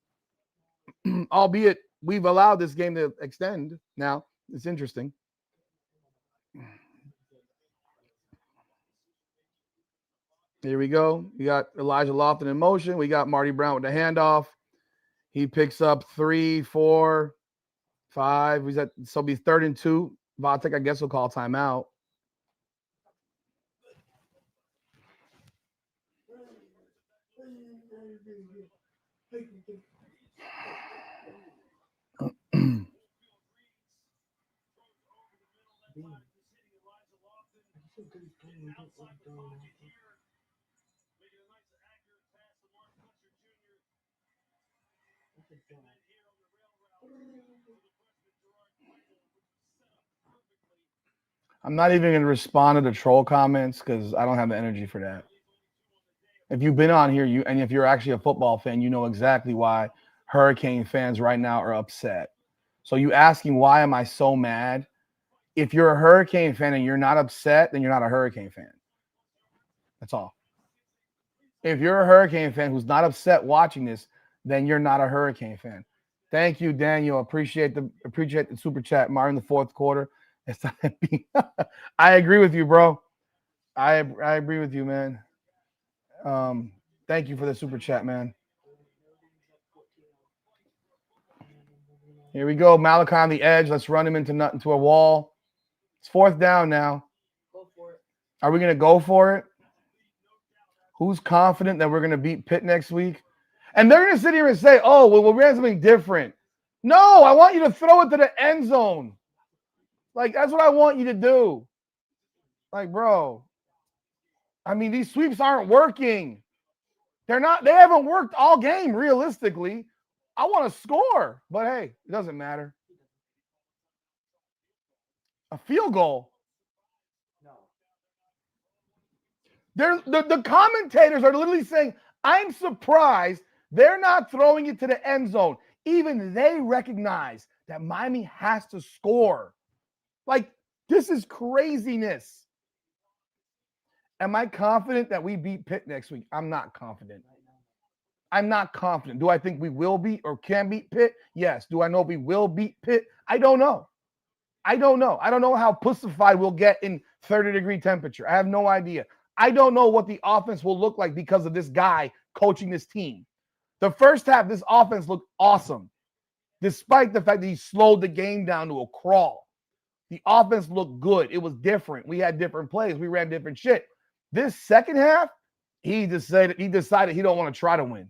Albeit, we've allowed this game to extend now. It's interesting. Here we go. We got Elijah Lofton in motion. We got Marty Brown with the handoff. He picks up 3, 4, 5. So be 3rd and 2. Vatek, I guess, will call timeout. I'm not even going to respond to the troll comments because I don't have the energy for that. If you've been on here, and if you're actually a football fan, you know exactly why Hurricane fans right now are upset. So you asking why am I so mad? If you're a Hurricane fan and you're not upset, then you're not a Hurricane fan. That's all. If you're a Hurricane fan who's not upset watching this, then you're not a Hurricane fan. Thank you, Daniel. Appreciate the super chat. Martin, the 4th quarter. I agree with you, bro. I agree with you, man. Thank you for the super chat, man. Here we go. Malachi on the edge. Let's run him into a wall. It's 4th down now. Go for it. Are we going to go for it? Who's confident that we're going to beat Pitt next week? And they're going to sit here and say, oh, well, we ran something different. No, I want you to throw it to the end zone. Like, that's what I want you to do. Like, bro, I mean, these sweeps aren't working. They haven't worked all game, realistically. I want to score, but hey, it doesn't matter. A field goal. No. The commentators are literally saying, I'm surprised they're not throwing it to the end zone. Even they recognize that Miami has to score. Like, this is craziness. Am I confident that we beat Pitt next week? I'm not confident. I'm not confident. Do I think we will beat or can beat Pitt? Yes. Do I know we will beat Pitt? I don't know. I don't know. I don't know how pussified we'll get in 30-degree temperature. I have no idea. I don't know what the offense will look like because of this guy coaching this team. The first half, this offense looked awesome, despite the fact that he slowed the game down to a crawl. The offense looked good. It was different. We had different plays. We ran different shit. This second half, he decided he don't want to try to win.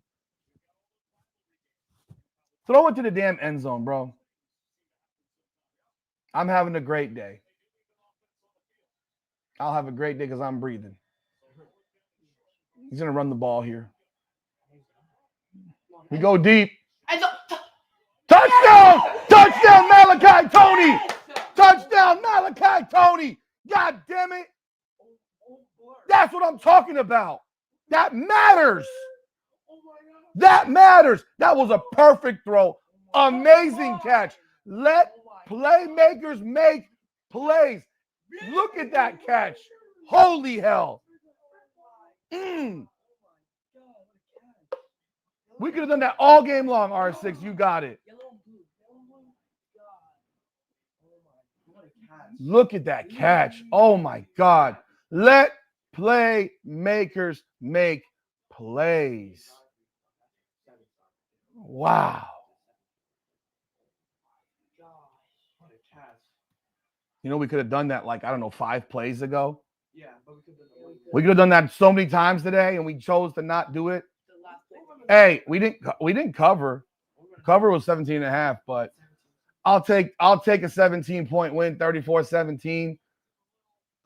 Throw it to the damn end zone, bro. I'm having a great day. I'll have a great day because I'm breathing. He's going to run the ball here. We go deep. Touchdown! Touchdown, Malachi Tony! Touchdown, Malachi Tony! God damn it. That's what I'm talking about. That matters. That matters. That was a perfect throw. Amazing catch. Let playmakers make plays. Look at that catch. Holy hell. We could have done that all game long, R6. You got it. Look at that catch. Oh, my God. Let playmakers make plays. Wow. You know, we could have done that like, I don't know, 5 plays ago. Yeah, but we could have done that so many times today, and we chose to not do it. Hey, we didn't cover. Cover was 17.5, but I'll take a 17-point win, 34-17.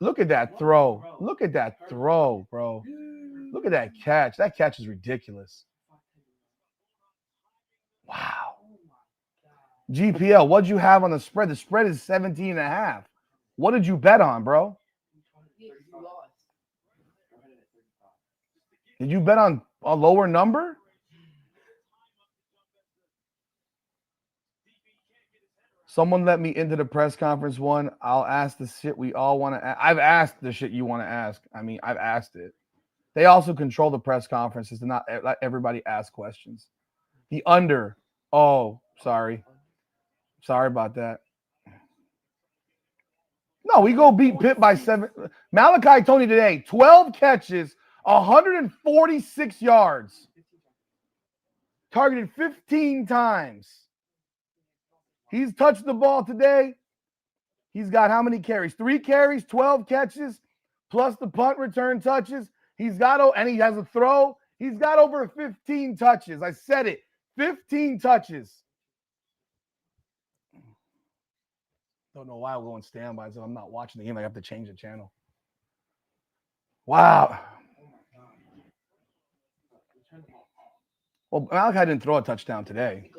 Look at that throw. Look at that throw, bro. Look at that catch. That catch is ridiculous. Wow. GPL, what'd you have on the spread? The spread is 17.5. What did you bet on, bro? Did you bet on a lower number? Someone let me into the press conference one. I'll ask the shit we all want to ask. I've asked the shit you want to ask. I mean, I've asked it. They also control the press conferences to not let everybody ask questions. The under. Oh, sorry. Sorry about that. No, we go beat Pitt by 7. Malachi Tony today, 12 catches, 146 yards. Targeted 15 times. He's touched the ball today. He's got how many carries? 3 carries, 12 catches, plus the punt return touches. And he has a throw. He's got over 15 touches. I said it. 15 touches. Don't know why we're going standby, so I'm not watching the game. I have to change the channel. Wow. Well, Malachi didn't throw a touchdown today.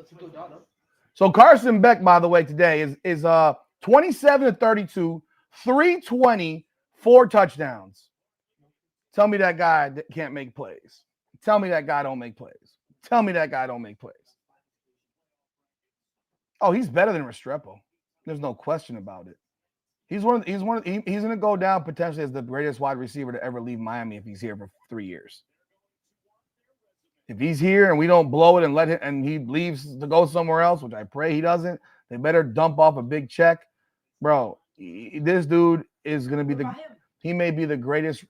So Carson Beck, by the way, today is 27-32, 320, 4 touchdowns. Tell me that guy can't make plays. Tell me that guy don't make plays. Tell me that guy don't make plays. Oh, he's better than Restrepo. There's no question about it. He's going to go down potentially as the greatest wide receiver to ever leave Miami if he's here for 3 years. If he's here and we don't blow it and he leaves to go somewhere else, which I pray he doesn't, they better dump off a big check. Bro, this dude is going to be he may be the greatest.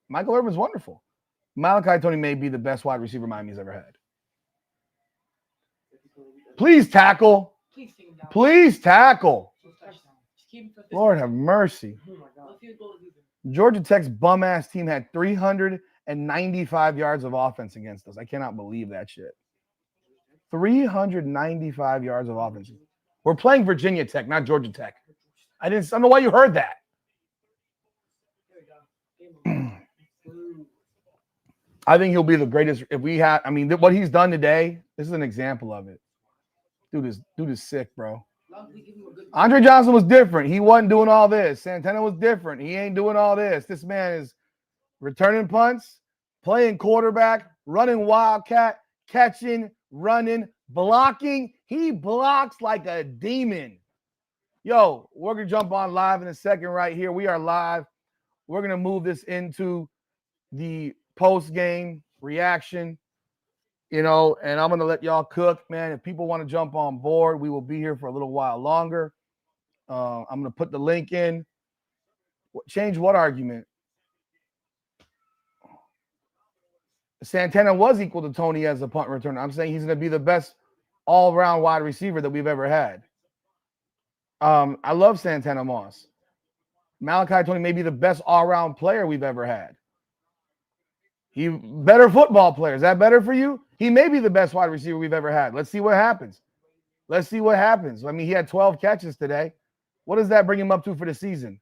Michael Irvin's wonderful. Malachi Tony may be the best wide receiver Miami's ever had. Please tackle. Please tackle. Lord have mercy. Georgia Tech's bum-ass team had 395 yards of offense against us. I cannot believe that shit. 395 yards of offense. We're playing Virginia Tech, not Georgia Tech. I don't know why you heard that. I think he'll be the greatest. If we had, I mean, what he's done today, this is an example of it. Dude is sick, bro. Andre Johnson was different. He wasn't doing all this. Santana was different. He ain't doing all this. This man is returning punts, playing quarterback, running wildcat, catching, running, blocking. He blocks like a demon. Yo, we're going to jump on live in a second right here. We are live. We're going to move this into the post-game reaction, and I'm going to let y'all cook, man. If people want to jump on board, we will be here for a little while longer. I'm going to put the link in. Change what argument? Santana was equal to Tony as a punt returner. I'm saying he's going to be the best all-around wide receiver that we've ever had. I love Santana Moss. Malachi Tony may be the best all-around player we've ever had. He better football player. Is that better for you? He may be the best wide receiver we've ever had. Let's see what happens. I mean, he had 12 catches today. What does that bring him up to for the season?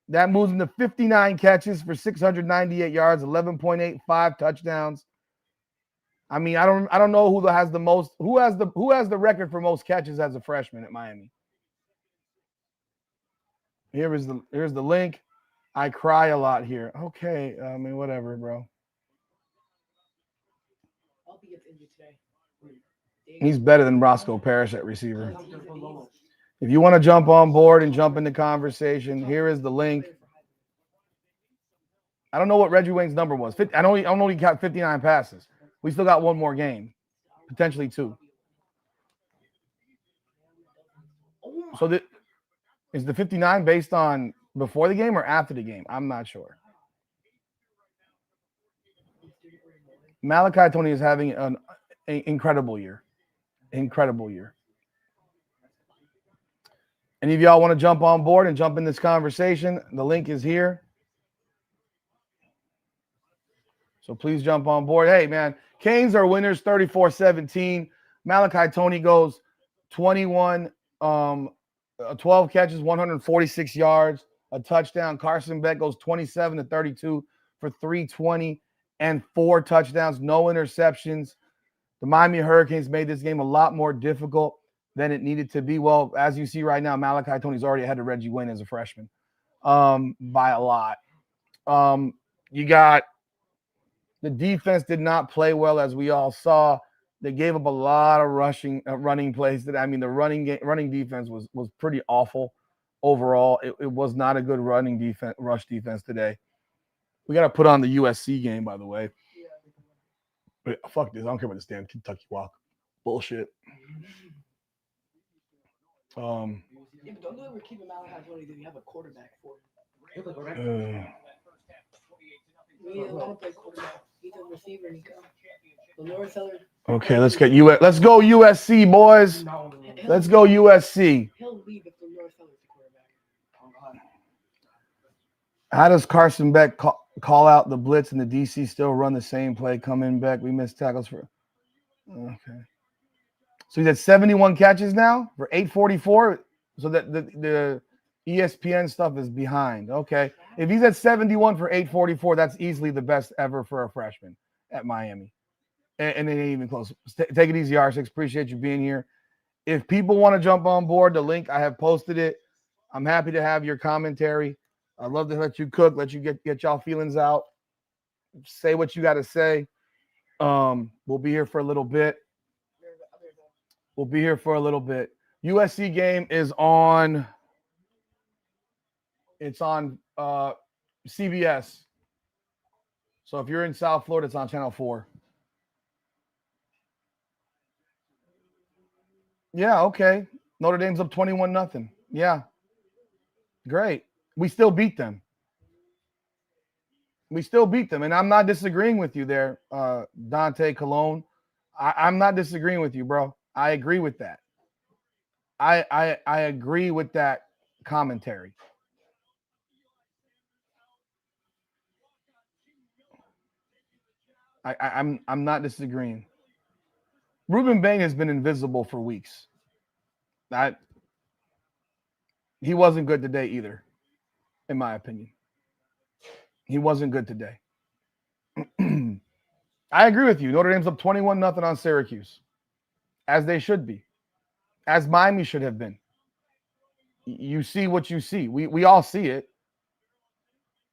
That moves him to 59 catches for 698 yards, 11.85 touchdowns. I mean, I don't know who has the record for most catches as a freshman at Miami. Here's the link. I cry a lot here. Okay, I mean, whatever, bro. He's better than Roscoe Parrish at receiver. If you want to jump on board and jump in the conversation, here is the link. I don't know what Reggie Wayne's number was. I know he got 59 passes. We still got one more game, potentially two. So is the 59 based on before the game or after the game? I'm not sure. Malachi Tony is having an incredible year. Incredible year. Any of y'all want to jump on board and jump in this conversation? The link is here. So please jump on board. Hey, man, Canes are winners 34-17. Malachi Tony goes 12 catches, 146 yards, a touchdown. Carson Beck goes 27-32 for 320 and 4 touchdowns, no interceptions. The Miami Hurricanes made this game a lot more difficult than it needed to be. Well, as you see right now, Malachi Tony's already ahead of Reggie Wayne as a freshman by a lot. You got the defense did not play well, as we all saw. They gave up a lot of running plays. The running defense was pretty awful overall. It was not a good rush defense today. We got to put on the USC game, by the way. But fuck this. I don't care about this damn Kentucky walk. Bullshit. Yeah, but don't do it. We're keeping Malachi Tony. Do we have a quarterback for him? We don't want to play quarterback. He's a receiver, Nico. Lenore Teller. Okay, let's go USC, boys. Let's go USC. He'll leave if Lenore Teller's the quarterback. How does Carson Beck call out the blitz and the DC still run the same play? Coming back, we missed tackles for. Okay. So he's at 71 catches now for 844. So that the ESPN stuff is behind. Okay. If he's at 71 for 844, that's easily the best ever for a freshman at Miami. And it ain't even close. Take it easy, R6. Appreciate you being here. If people want to jump on board, the link, I have posted it. I'm happy to have your commentary. I'd love to let you cook, let you get y'all feelings out. Say what you got to say. We'll be here for a little bit. USC game is on. It's on CBS. So if you're in South Florida, it's on Channel 4. Yeah, okay. Notre Dame's up 21-0. Yeah. Great. We still beat them. And I'm not disagreeing with you there, Dante Colon. I'm not disagreeing with you, bro. I agree with that. I agree with that commentary. I'm not disagreeing. Ruben Bain has been invisible for weeks. He wasn't good today either, in my opinion. He wasn't good today. I agree with you. Notre Dame's up 21-0 on Syracuse, as they should be, as Miami should have been. You see what you see. We all see it.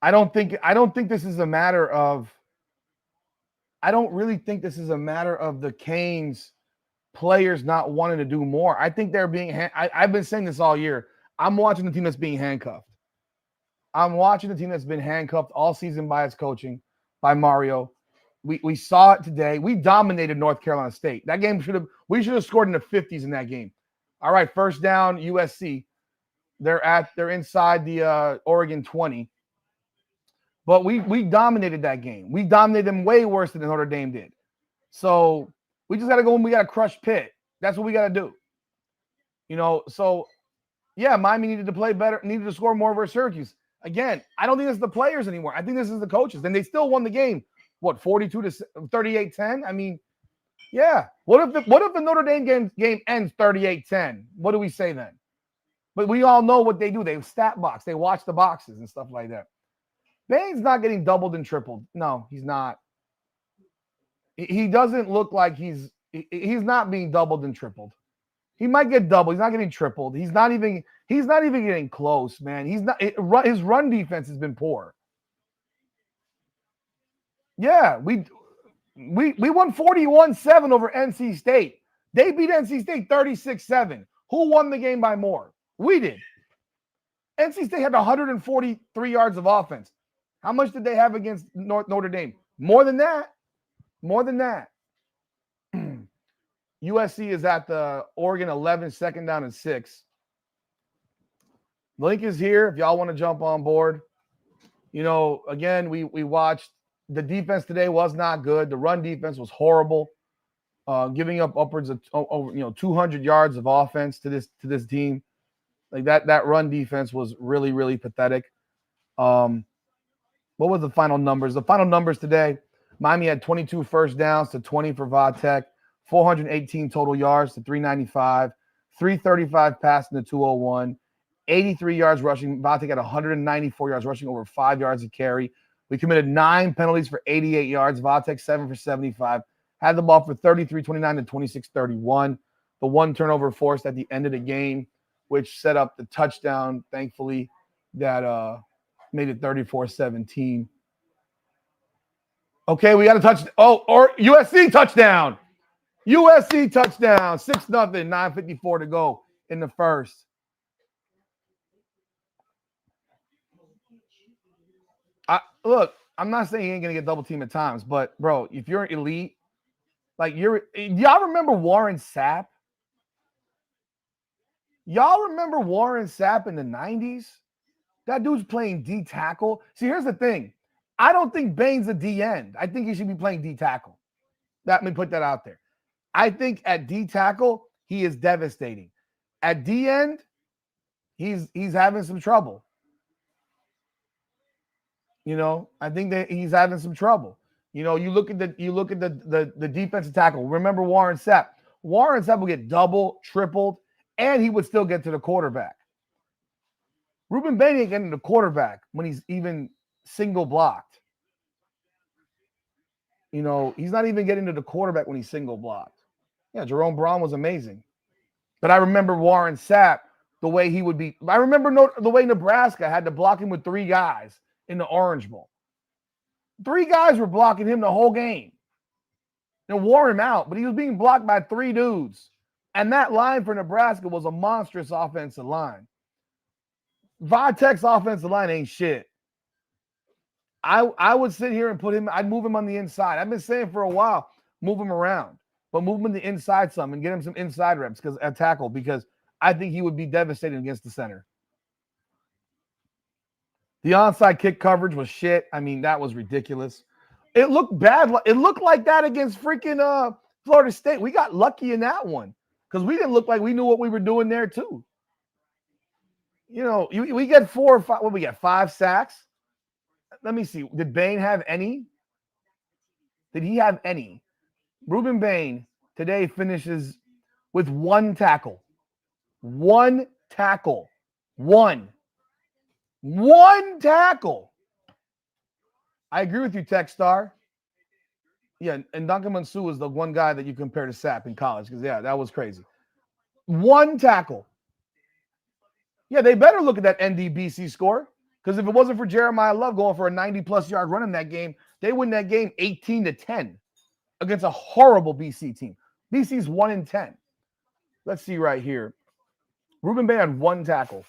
I don't think this is a matter of. I don't really think this is a matter of the Canes players not wanting to do more. I think they're being. I've been saying this all year. I'm watching the team that's being handcuffed. I'm watching the team that's been handcuffed all season by its coaching, by Mario. We saw it today. We dominated North Carolina State. That game we should have scored in the 50s in that game. All right, first down, USC. They're inside the Oregon 20. But we dominated that game. We dominated them way worse than Notre Dame did. So we just got to go and we got to crush Pitt. That's what we got to do. So yeah, Miami needed to play better, needed to score more versus Syracuse. Again, I don't think this is the players anymore. I think this is the coaches. And they still won the game. What, 42-38-10? I mean, yeah. What if the Notre Dame game ends 38-10? What do we say then? But we all know what they do. They stat box. They watch the boxes and stuff like that. Bane's not getting doubled and tripled. No, he's not. He doesn't look like he's not being doubled and tripled. He might get doubled. He's not getting tripled. He's not even getting close, man. His run defense has been poor. Yeah, we won 41-7 over NC State. They beat NC State 36-7. Who won the game by more? We did. NC State had 143 yards of offense. How much did they have against Notre Dame? More than that. USC is at the Oregon 11, second down and 6. Link is here if y'all want to jump on board. Again, we watched. The defense today was not good. The run defense was horrible, giving up upwards of 200 yards of offense to this team. Like that run defense was really, really pathetic. What was the final numbers? The final numbers today, Miami had 22 first downs to 20 for Vatek, 418 total yards to 395, 335 passing to 201, 83 yards rushing. Vatek had 194 yards rushing, over 5 yards a carry. We committed 9 penalties for 88 yards. Vatek 7 for 75. Had the ball for 33-29 to 26-31. The one turnover forced at the end of the game, which set up the touchdown, thankfully, that made it 34-17. Okay, we got a touchdown. Or USC touchdown. USC touchdown. 6-0, 9:54 to go in the first. Look, I'm not saying he ain't going to get double teamed at times, but, bro, if you're elite, y'all remember Warren Sapp? Y'all remember Warren Sapp in the 90s? That dude's playing D tackle. See, here's the thing. I don't think Bane's a D end. I think he should be playing D tackle. Let me put that out there. I think at D tackle, he is devastating. At D end, he's having some trouble. I think that he's having some trouble. You look at the defensive tackle. Remember Warren Sapp. Warren Sapp will get double, tripled, and he would still get to the quarterback. Ruben Bain ain't getting to the quarterback when he's even single blocked. He's not even getting to the quarterback when he's single blocked. Yeah, Jerome Brown was amazing. But I remember Warren Sapp, the way he would be. I remember the way Nebraska had to block him with 3 guys in the Orange Bowl. 3 guys were blocking him the whole game. They wore him out, but he was being blocked by 3 dudes. And that line for Nebraska was a monstrous offensive line. Vatek's offensive line ain't shit. I would sit here and put him, I'd move him on the inside. I've been saying for a while, move him around, but move him on the inside some and get him some inside reps at tackle, because I think he would be devastating against the center. The onside kick coverage was shit. I mean, that was ridiculous. It looked bad. It looked like that against freaking Florida State. We got lucky in that one because we didn't look like we knew what we were doing there too. We get 4 or 5. What we got? 5 sacks. Let me see. Did Bain have any? Did he have any? Ruben Bain today finishes with 1 tackle. 1 tackle. 1 tackle. I agree with you, Techstar. Yeah, and Duncan Mansu is the one guy that you compare to Sapp in college because, yeah, that was crazy. 1 tackle. Yeah, they better look at that NDBC score because if it wasn't for Jeremiah Love going for a 90-plus yard run in that game, they win that game 18-10 against a horrible BC team. BC's 1-10. Let's see right here. Ruben Bay had 1 tackle.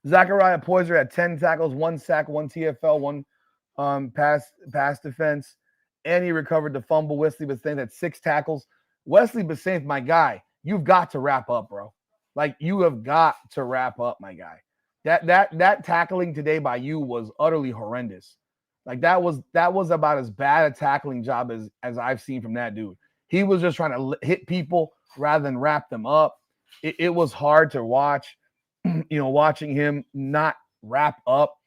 Zachariah Poyser had 10 tackles, 1 sack, 1 TFL, 1 pass defense, and he recovered the fumble. Wesley Bissainthe had 6 tackles. Wesley Bissainthe, my guy, you've got to wrap up, bro. Like, you have got to wrap up, my guy. That tackling today by you was utterly horrendous. Like, that was about as bad a tackling job as I've seen from that dude. He was just trying to hit people rather than wrap them up. It was hard to watch, watching him not wrap up.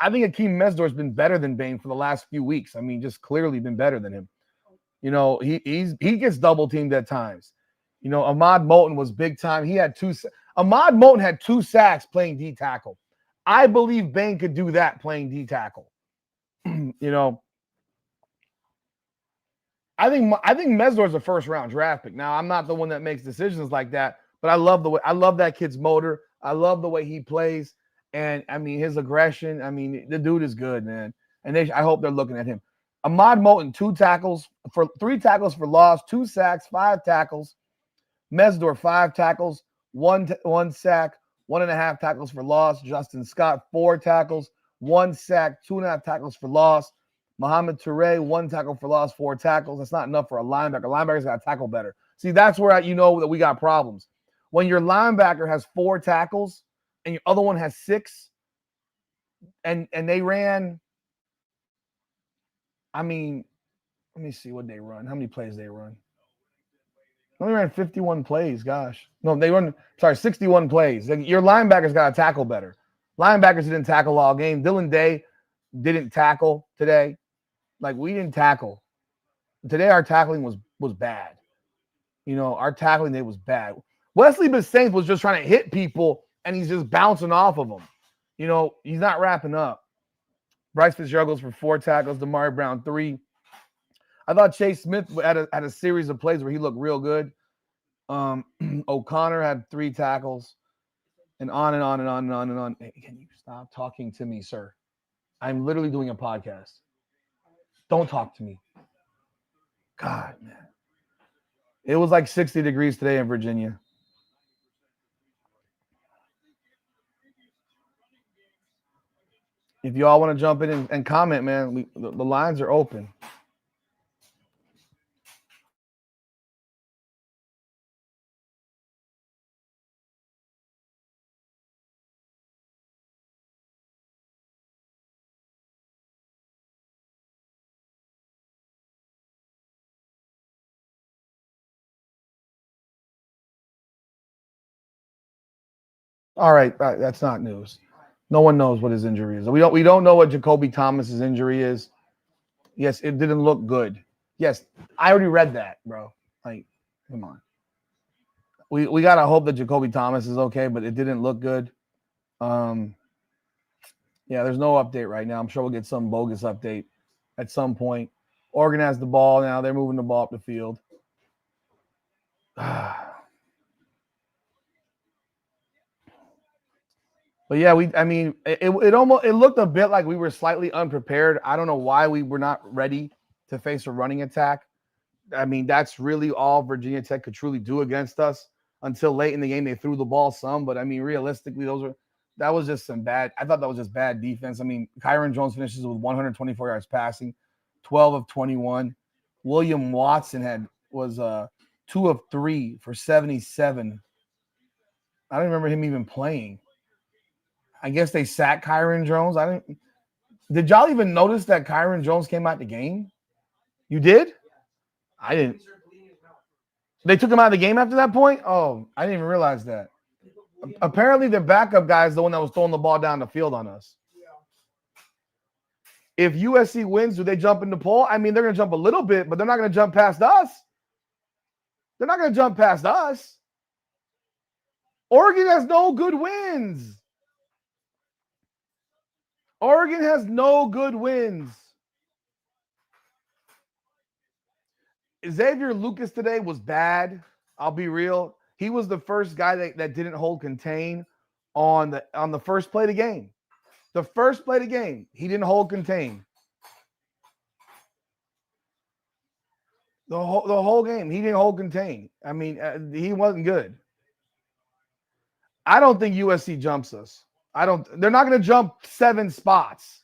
I think Akeem Mesdor has been better than Bain for the last few weeks. I mean, just clearly been better than him. He gets double teamed at times. Ahmad Moulton was big time. Ahmad Moulton had 2 sacks playing D tackle. I believe Bain could do that playing D tackle. I think Mesdor is a first round draft pick. Now, I'm not the one that makes decisions like that, but I love that kid's motor. I love the way he plays. And I mean, his aggression. I mean, the dude is good, man. And I hope they're looking at him. Ahmad Moulton, 3 tackles for loss, 2 sacks, 5 tackles. Mesdor, 5 tackles, 1 sack, 1.5 tackles for loss. Justin Scott, 4 tackles, 1 sack, 2.5 tackles for loss. Mohamed Toure, 1 tackle for loss, 4 tackles. That's not enough for a linebacker. Linebackers got to tackle better. See, that's where that we got problems. When your linebacker has 4 tackles and your other one has 6, and they ran, I mean, let me see what they run. How many plays they run? They only ran 51 plays. Gosh. No, 61 plays. Your linebackers got to tackle better. Linebackers didn't tackle all game. Dylan Day didn't tackle today. Like, we didn't tackle. Today our tackling was bad. Our tackling today was bad. Wesley Bissainthe was just trying to hit people, and he's just bouncing off of them. He's not wrapping up. Bryce Fitzgerald goes for 4 tackles. Damari Brown, 3. I thought Chase Smith had a series of plays where he looked real good. O'Connor had 3 tackles, and on and on and on and on and on. Hey, can you stop talking to me, sir? I'm literally doing a podcast. Don't talk to me. God, man. It was like 60 degrees today in Virginia. If you all want to jump in and comment, man, the lines are open. All right, that's not news. No one knows what his injury is. We don't know what Jacoby Thomas's injury is. Yes, it didn't look good. Yes, I already read that, bro. Like, come on. We gotta hope that Jacoby Thomas is okay, but it didn't look good. Yeah, there's no update right now. I'm sure we'll get some bogus update at some point. Oregon has the ball now. They're moving the ball up the field. But yeah, it looked a bit like we were slightly unprepared. I don't know why we were not ready to face a running attack. I mean, that's really all Virginia Tech could truly do against us until late in the game. They threw the ball some, but I mean, realistically, that was just I thought that was just bad defense. I mean, Kyron Jones finishes with 124 yards passing, 12 of 21. William Watson was 2 of 3 for 77. I don't remember him even playing. I guess they sacked Kyron Jones. Did y'all even notice that Kyron Jones came out the game? You did? I didn't. They took him out of the game after that point? Oh, I didn't even realize that. Apparently, the backup guy is the one that was throwing the ball down the field on us. If USC wins, do they jump in the poll? I mean, they're going to jump a little bit, but they're not going to jump past us. They're not going to jump past us. Oregon has no good wins. Oregon has no good wins. Xavier Lucas today was bad. I'll be real. He was the first guy that didn't hold contain on the first play of the game. The first play of the game, he didn't hold contain. The whole game, he didn't hold contain. I mean, he wasn't good. I don't think USC jumps us. They're not going to jump 7 spots,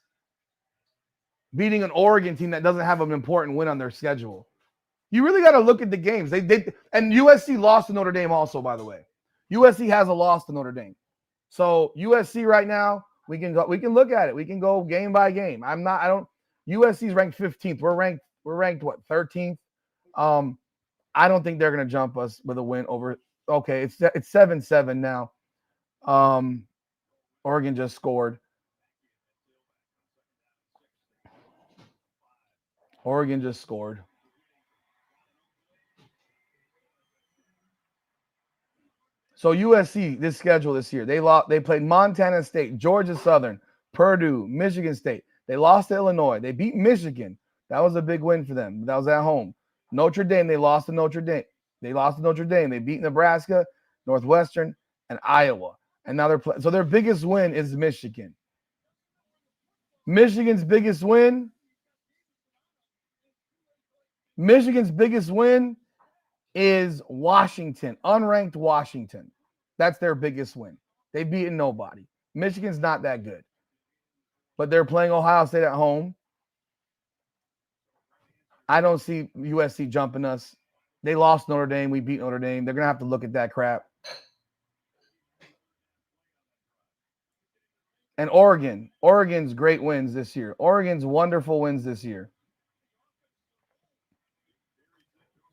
beating an Oregon team that doesn't have an important win on their schedule. You really got to look at the games. And USC lost to Notre Dame also, by the way. USC has a loss to Notre Dame. So USC right now, we can look at it. We can go game by game. USC's ranked 15th. We're ranked what, 13th? I don't think they're going to jump us with a win over. Okay, it's 7-7 now. Oregon just scored. So USC, this schedule this year, they played Montana State, Georgia Southern, Purdue, Michigan State. They lost to Illinois. They beat Michigan. That was a big win for them. That was at home. Notre Dame, they lost to Notre Dame. They beat Nebraska, Northwestern, and Iowa. And now so their biggest win is Michigan. Michigan's biggest win is Washington, unranked Washington. That's their biggest win. They've beaten nobody. Michigan's not that good. But they're playing Ohio State at home. I don't see USC jumping us. They lost Notre Dame. We beat Notre Dame. They're going to have to look at that crap. And Oregon's great wins this year. Oregon's wonderful wins this year.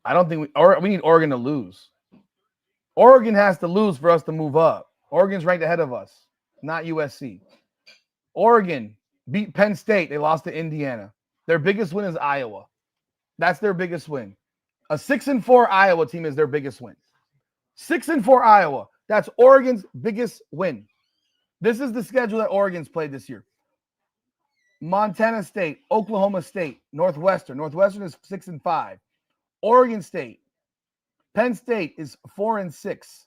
I don't think we need Oregon to lose. Oregon has to lose for us to move up. Oregon's ranked ahead of us, not USC. Oregon beat Penn State. They lost to Indiana. Their biggest win is Iowa. That's their biggest win. A 6-4 Iowa team is their biggest win. 6-4 Iowa. That's Oregon's biggest win. This is the schedule that Oregon's played this year. Montana State, Oklahoma State, Northwestern. Northwestern is 6-5. Oregon State. Penn State is 4-6.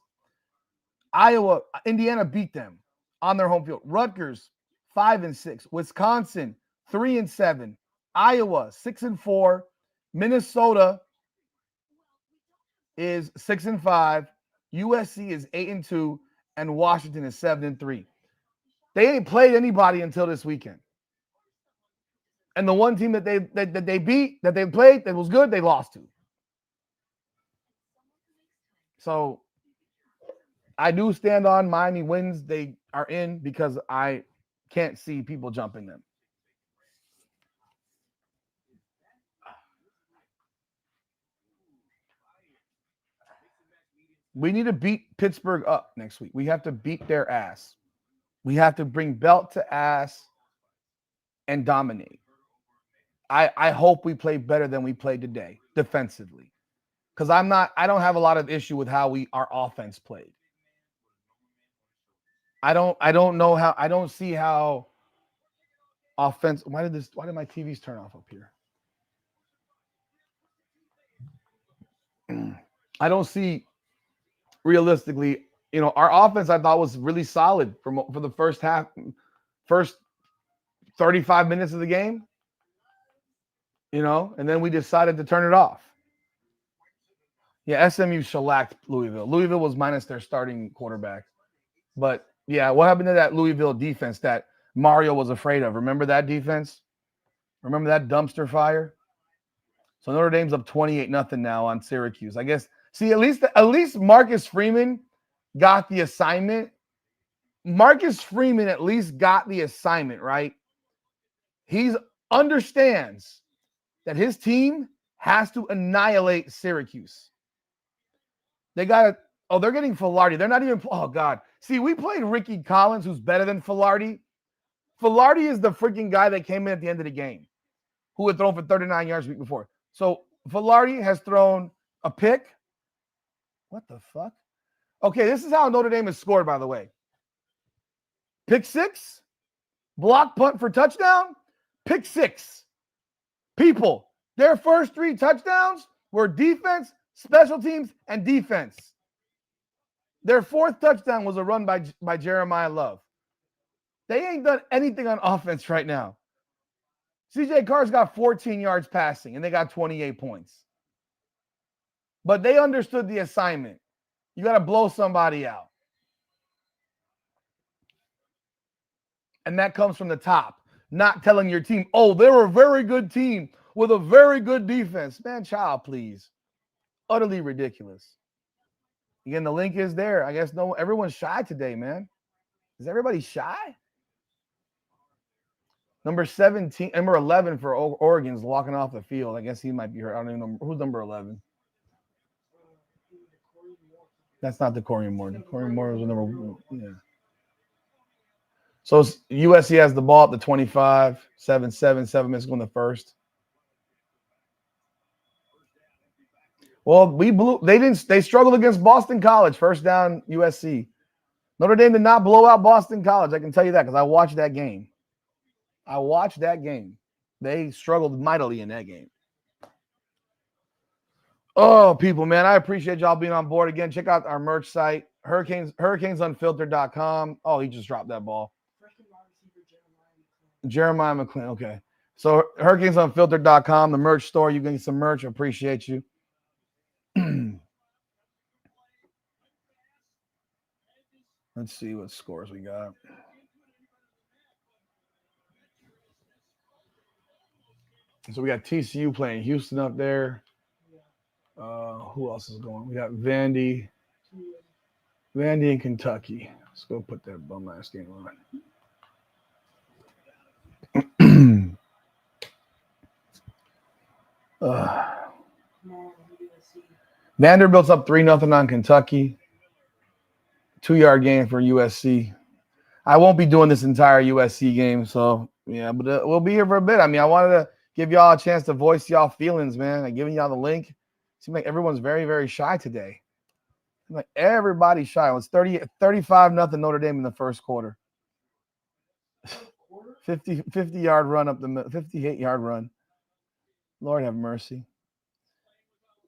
Iowa, Indiana beat them on their home field. Rutgers, 5-6. Wisconsin, 3-7. Iowa, 6-4. Minnesota is 6-5. USC is 8-2, and Washington is 7-3. They ain't played anybody until this weekend. And the one team that they beat, that they played, that was good, they lost to. So I do stand on Miami wins. They are in because I can't see people jumping them. We need to beat Pittsburgh up next week. We have to beat their ass. We have to bring belt to ass and dominate. I hope we play better than we played today defensively. Because I don't have a lot of issue with how our offense played. I don't see how offense. Why did my TVs turn off up here? I don't see realistically, our offense I thought was really solid for the first 35 minutes of the game. And then we decided to turn it off. Yeah, SMU shellacked Louisville. Louisville was minus their starting quarterback. But, yeah, what happened to that Louisville defense that Mario was afraid of? Remember that defense? Remember that dumpster fire? So Notre Dame's up 28-0 now on Syracuse. I guess, see, at least Marcus Freeman got the assignment. Marcus Freeman at least got the assignment, right? He understands that his team has to annihilate Syracuse. They're getting Filardi. They're not even, oh, God. See, we played Ricky Collins, who's better than Filardi. Filardi is the freaking guy that came in at the end of the game, who had thrown for 39 yards the week before. So Filardi has thrown a pick. What the fuck? Okay, this is how Notre Dame has scored, by the way. Pick 6, block punt for touchdown, pick 6. People, their first 3 touchdowns We're defense, special teams, and defense. Their fourth touchdown was a run by Jeremiah Love. They ain't done anything on offense right now. CJ Carr's got 14 yards passing, and they got 28 points. But they understood the assignment. You got to blow somebody out. And that comes from the top, not telling your team, oh, they're a very good team with a very good defense. Man, child, please. Utterly ridiculous. Again, the link is there. I guess everyone's shy today, man. Is everybody shy? Number 11 for Oregon's walking off the field. I guess he might be hurt. I don't even know. Who's number 11? That's not the Corey Moore. Corey Moore was number 1. Yeah. So USC has the ball at the 25, 7 minutes going the first. Well, they struggled against Boston College. First down, USC. Notre Dame did not blow out Boston College. I can tell you that because I watched that game. They struggled mightily in that game. Oh, people, man, I appreciate y'all being on board again. Check out our merch site, hurricanesunfiltered.com. Oh, he just dropped that ball. Jeremiah McClain. Okay. So hurricanesunfiltered.com, the merch store. You can get some merch. I appreciate you. Let's see what scores we got. So we got TCU playing Houston up there. Who else is going? We got Vandy in Kentucky. Let's go put that bum ass game on. Vanderbilt's up 3-0 on Kentucky. 2-yard gain for USC. I won't be doing this entire USC game, so yeah, but we'll be here for a bit. I mean, I wanted to give y'all a chance to voice y'all feelings, man. I'm giving y'all the link. Seems like everyone's very, very shy today. Like everybody's shy. It was 35-0 Notre Dame in the first quarter. 50-yard run up the 58-yard run. Lord have mercy.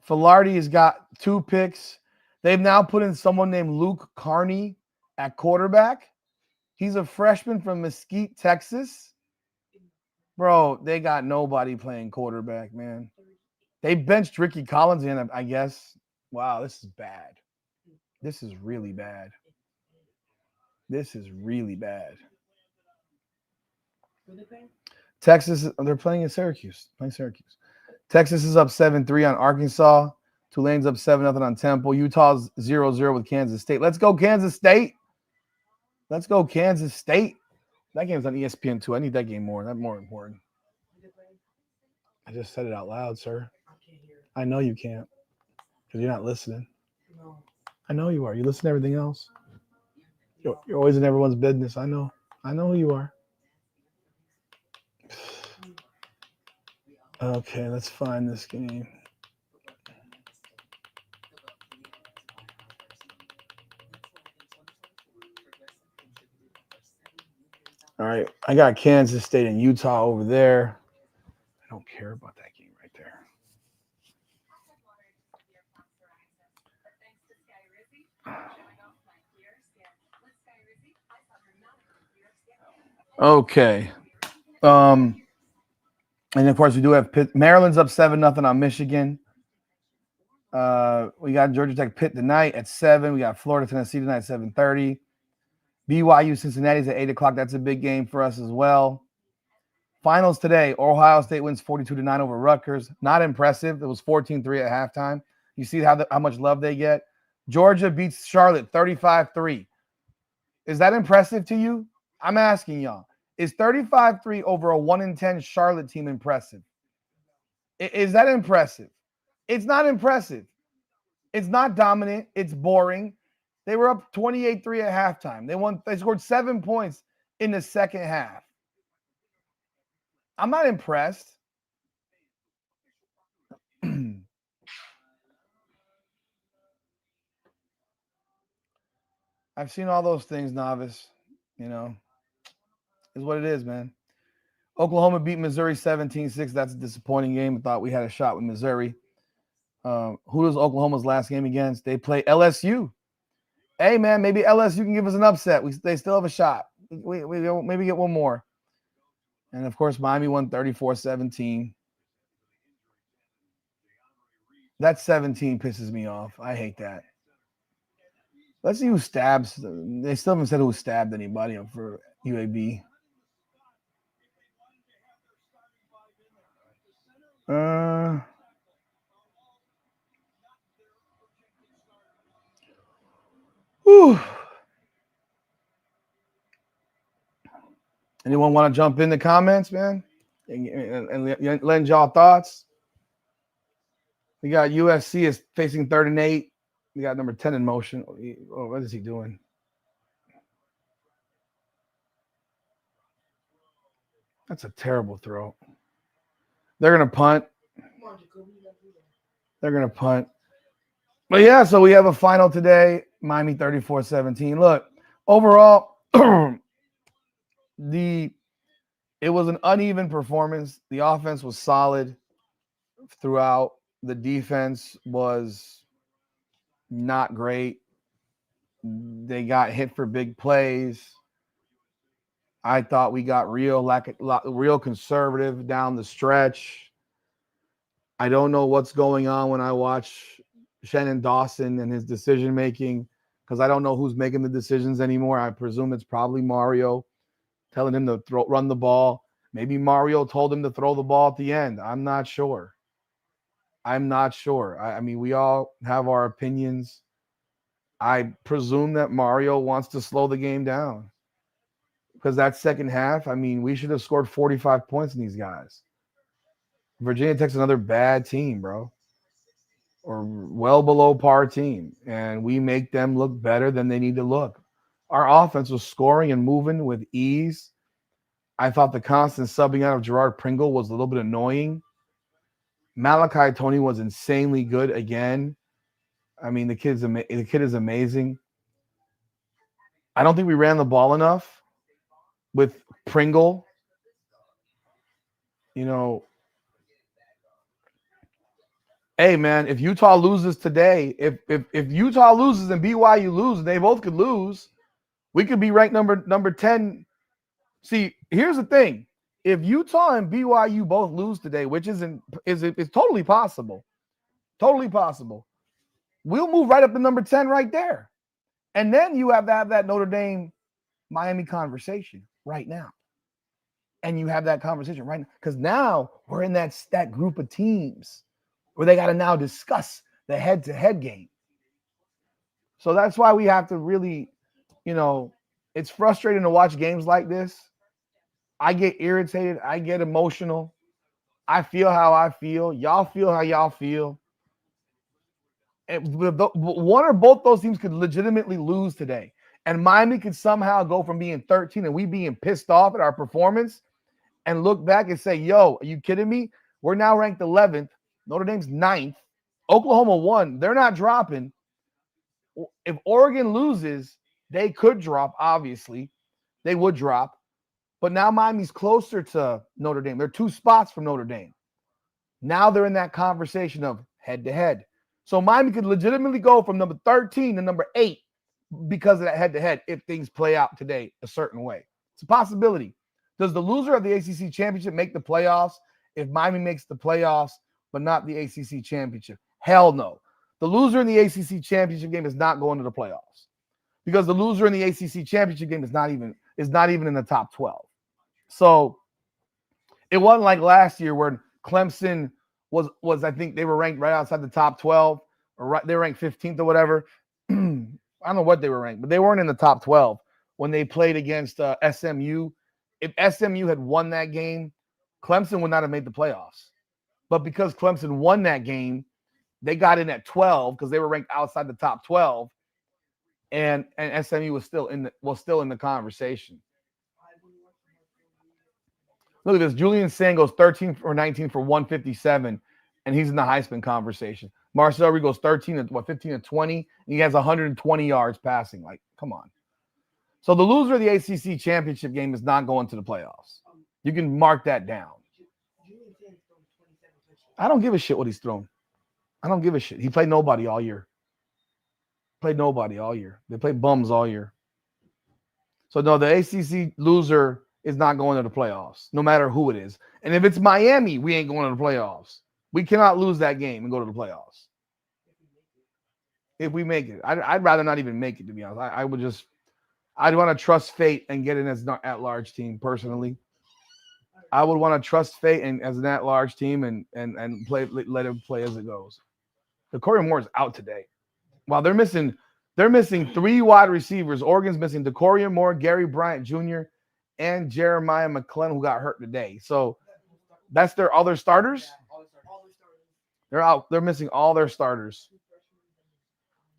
Filardi has got 2 picks. They've now put in someone named Luke Carney at quarterback. He's a freshman from Mesquite, Texas. Bro, they got nobody playing quarterback, man. They benched Ricky Collins in, I guess. Wow, this is bad. This is really bad. Texas, they're playing in Syracuse. Texas is up 7-3 on Arkansas. Tulane's up 7-0 on Temple. Utah's 0-0 with Kansas State. Let's go, Kansas State. That game's on ESPN too. I need that game more. That's more important. I just said it out loud, sir. I know you can't because you're not listening. No. I know you are. You listen to everything else. You're always in everyone's business. I know who you are. Okay, let's find this game. All right, I got Kansas State and Utah over there. I don't care about that game right there. Okay. And of course we do have Pitt. Maryland's up 7-0 on Michigan. We got Georgia Tech Pitt tonight at 7. We got Florida Tennessee tonight at 7:30. BYU Cincinnati's at 8 o'clock. That's a big game for us as well. Finals today. Ohio State wins 42-9 over Rutgers. Not impressive. It was 14-3 at halftime. You see how much love they get. Georgia beats Charlotte 35-3. Is that impressive to you? I'm asking y'all. Is 35-3 over a 1-10 Charlotte team impressive? Is that impressive? It's not impressive. It's not dominant. It's boring. They were up 28-3 at halftime. They scored 7 points in the second half. I'm not impressed. I've seen all those things, novice. You know, is what it is, man. Oklahoma beat Missouri 17-6. That's a disappointing game. I thought we had a shot with Missouri. Who does Oklahoma's last game against? They play LSU. Hey, man, maybe LSU can give us an upset. They still have a shot. We maybe get one more. And, of course, Miami won 34-17. That 17 pisses me off. I hate that. Let's see who stabs. They still haven't said who stabbed anybody for UAB. Whew. Anyone want to jump in the comments, man? And lend y'all thoughts? We got USC is facing 3rd and 8. We got number 10 in motion. Oh, what is he doing? That's a terrible throw. They're going to punt. They're going to punt. But, yeah, so we have a final today. Miami 34-17. Look, overall, it was an uneven performance. The offense was solid throughout. The defense was not great. They got hit for big plays. I thought we got real conservative down the stretch. I don't know what's going on when I watch Shannon Dawson and his decision making, because I don't know who's making the decisions anymore. I presume it's probably Mario telling him to run the ball. Maybe Mario told him to throw the ball at the end. I'm not sure. I mean, we all have our opinions. I presume that Mario wants to slow the game down, because that second half, I mean, we should have scored 45 points in these guys. Virginia Tech's another bad team, bro, or well below par team, and we make them look better than they need to look. Our offense was scoring and moving with ease. I thought the constant subbing out of Gerard Pringle was a little bit annoying. Malachi Tony was insanely good again. I mean, the kid is amazing. I don't think we ran the ball enough with Pringle. You know, hey, man, if Utah loses today, if Utah loses and BYU loses, they both could lose. We could be ranked number 10. See, here's the thing. If Utah and BYU both lose today, which is totally possible. Totally possible. We'll move right up to number 10 right there. And then you have to have that Notre Dame Miami conversation right now. And you have that conversation right now, because now we're in that group of teams where they got to now discuss the head-to-head game. So that's why we have to really, it's frustrating to watch games like this. I get irritated. I get emotional. I feel how I feel. Y'all feel how y'all feel. And one or both those teams could legitimately lose today. And Miami could somehow go from being 13 and we being pissed off at our performance and look back and say, yo, are you kidding me? We're now ranked 11th. Notre Dame's 9th. Oklahoma 1. They're not dropping. If Oregon loses, they could drop, obviously. They would drop. But now Miami's closer to Notre Dame. They're 2 spots from Notre Dame. Now they're in that conversation of head-to-head. So Miami could legitimately go from number 13 to number 8 because of that head-to-head if things play out today a certain way. It's a possibility. Does the loser of the ACC championship make the playoffs if Miami makes the playoffs but not the ACC championship? Hell no. The loser in the ACC championship game is not going to the playoffs, because the loser in the ACC championship game is not even in the top 12. So it wasn't like last year where Clemson was I think they were ranked right outside the top 12, or they were ranked 15th or whatever. I don't know what they were ranked, but they weren't in the top 12 when they played against SMU. If SMU had won that game, Clemson would not have made the playoffs. But because Clemson won that game, they got in at 12 because they were ranked outside the top 12, and SMU was still in the conversation. Look at this. Julian Sand goes 13 or 19 for 157, and he's in the Heisman conversation. Marcel Reed goes 15 and 20, and he has 120 yards passing. Like, come on. So the loser of the ACC championship game is not going to the playoffs. You can mark that down. I don't give a shit what he's thrown. I don't give a shit. He played nobody all year. Played nobody all year. They played bums all year. So no, the ACC loser is not going to the playoffs, no matter who it is. And if it's Miami, we ain't going to the playoffs. We cannot lose that game and go to the playoffs. If we make it, I'd rather not even make it, to be honest. I'd want to trust fate and get in as an at-large team personally. I would want to trust fate and as an at-large team and let it play as it goes. The Corey Moore is out today. Wow, they're missing 3 wide receivers. Oregon's missing DeCorian Moore, Gary Bryant Jr., and Jeremiah McClellan, who got hurt today. So that's their other starters. They're out. They're missing all their starters.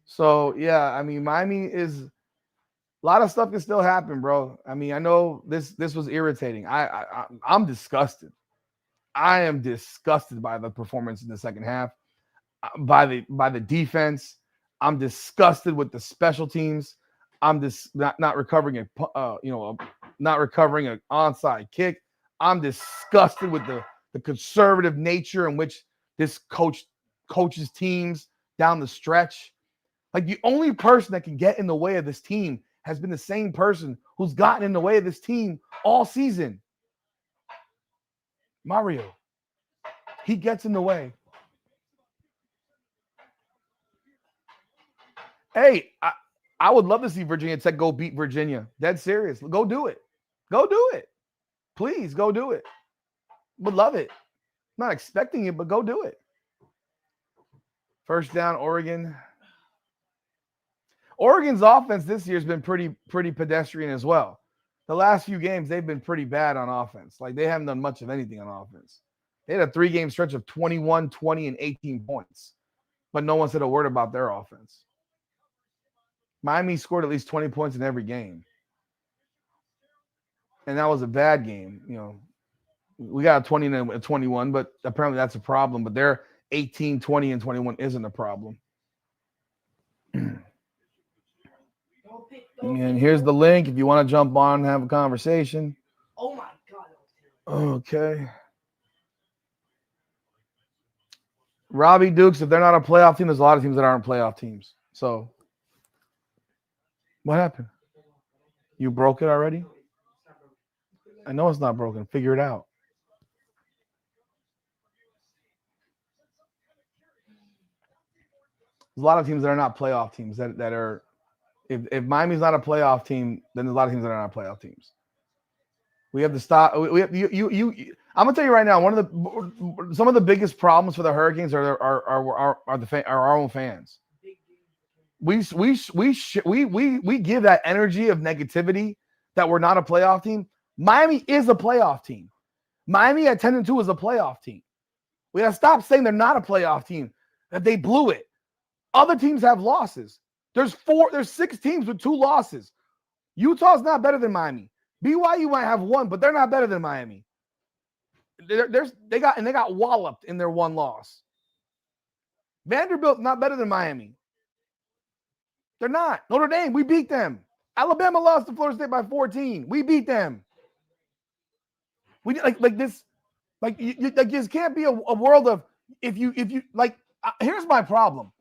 So yeah, I mean, Miami is a lot of stuff can still happen, bro. I mean, I know this was irritating. I'm disgusted. I am disgusted by the performance in the second half, by the defense. I'm disgusted with the special teams. I'm just not recovering not recovering an onside kick. I'm disgusted with the conservative nature in which this coaches teams down the stretch. Like, the only person that can get in the way of this team has been the same person who's gotten in the way of this team all season. Mario. He gets in the way. Hey, I would love to see Virginia Tech go beat Virginia. Dead serious. Go do it. Go do it. Please go do it. Would love it. Not expecting it, but go do it. First down, Oregon. Oregon's offense this year has been pretty pedestrian as well. The last few games, they've been pretty bad on offense. Like, they haven't done much of anything on offense. They had a 3-game stretch of 21, 20, and 18 points. But no one said a word about their offense. Miami scored at least 20 points in every game. And that was a bad game. You know, we got a 20 and a 21, but apparently that's a problem. But their 18, 20, and 21 isn't a problem. And here's the link if you want to jump on and have a conversation. Oh my God. Okay. Robbie Dukes, if they're not a playoff team, there's a lot of teams that aren't playoff teams. So what happened? You broke it already? I know it's not broken. Figure it out. There's a lot of teams that are not playoff teams that are. If Miami's not a playoff team, then there's a lot of teams that are not playoff teams. We have to stop. We have I'm gonna tell you right now. Some of the biggest problems for the Hurricanes are our own fans. We give that energy of negativity that we're not a playoff team. Miami is a playoff team. Miami at 10-2 is a playoff team. We gotta stop saying they're not a playoff team, that they blew it. Other teams have losses. There's 6 teams with 2 losses. Utah's not better than Miami. BYU might have 1, but they're not better than Miami. They got walloped in their 1 loss. Vanderbilt's not better than Miami. They're not. Notre Dame, we beat them. Alabama lost to Florida State by 14. We beat them. We like this. Like this can't be a world of if you like. Here's my problem.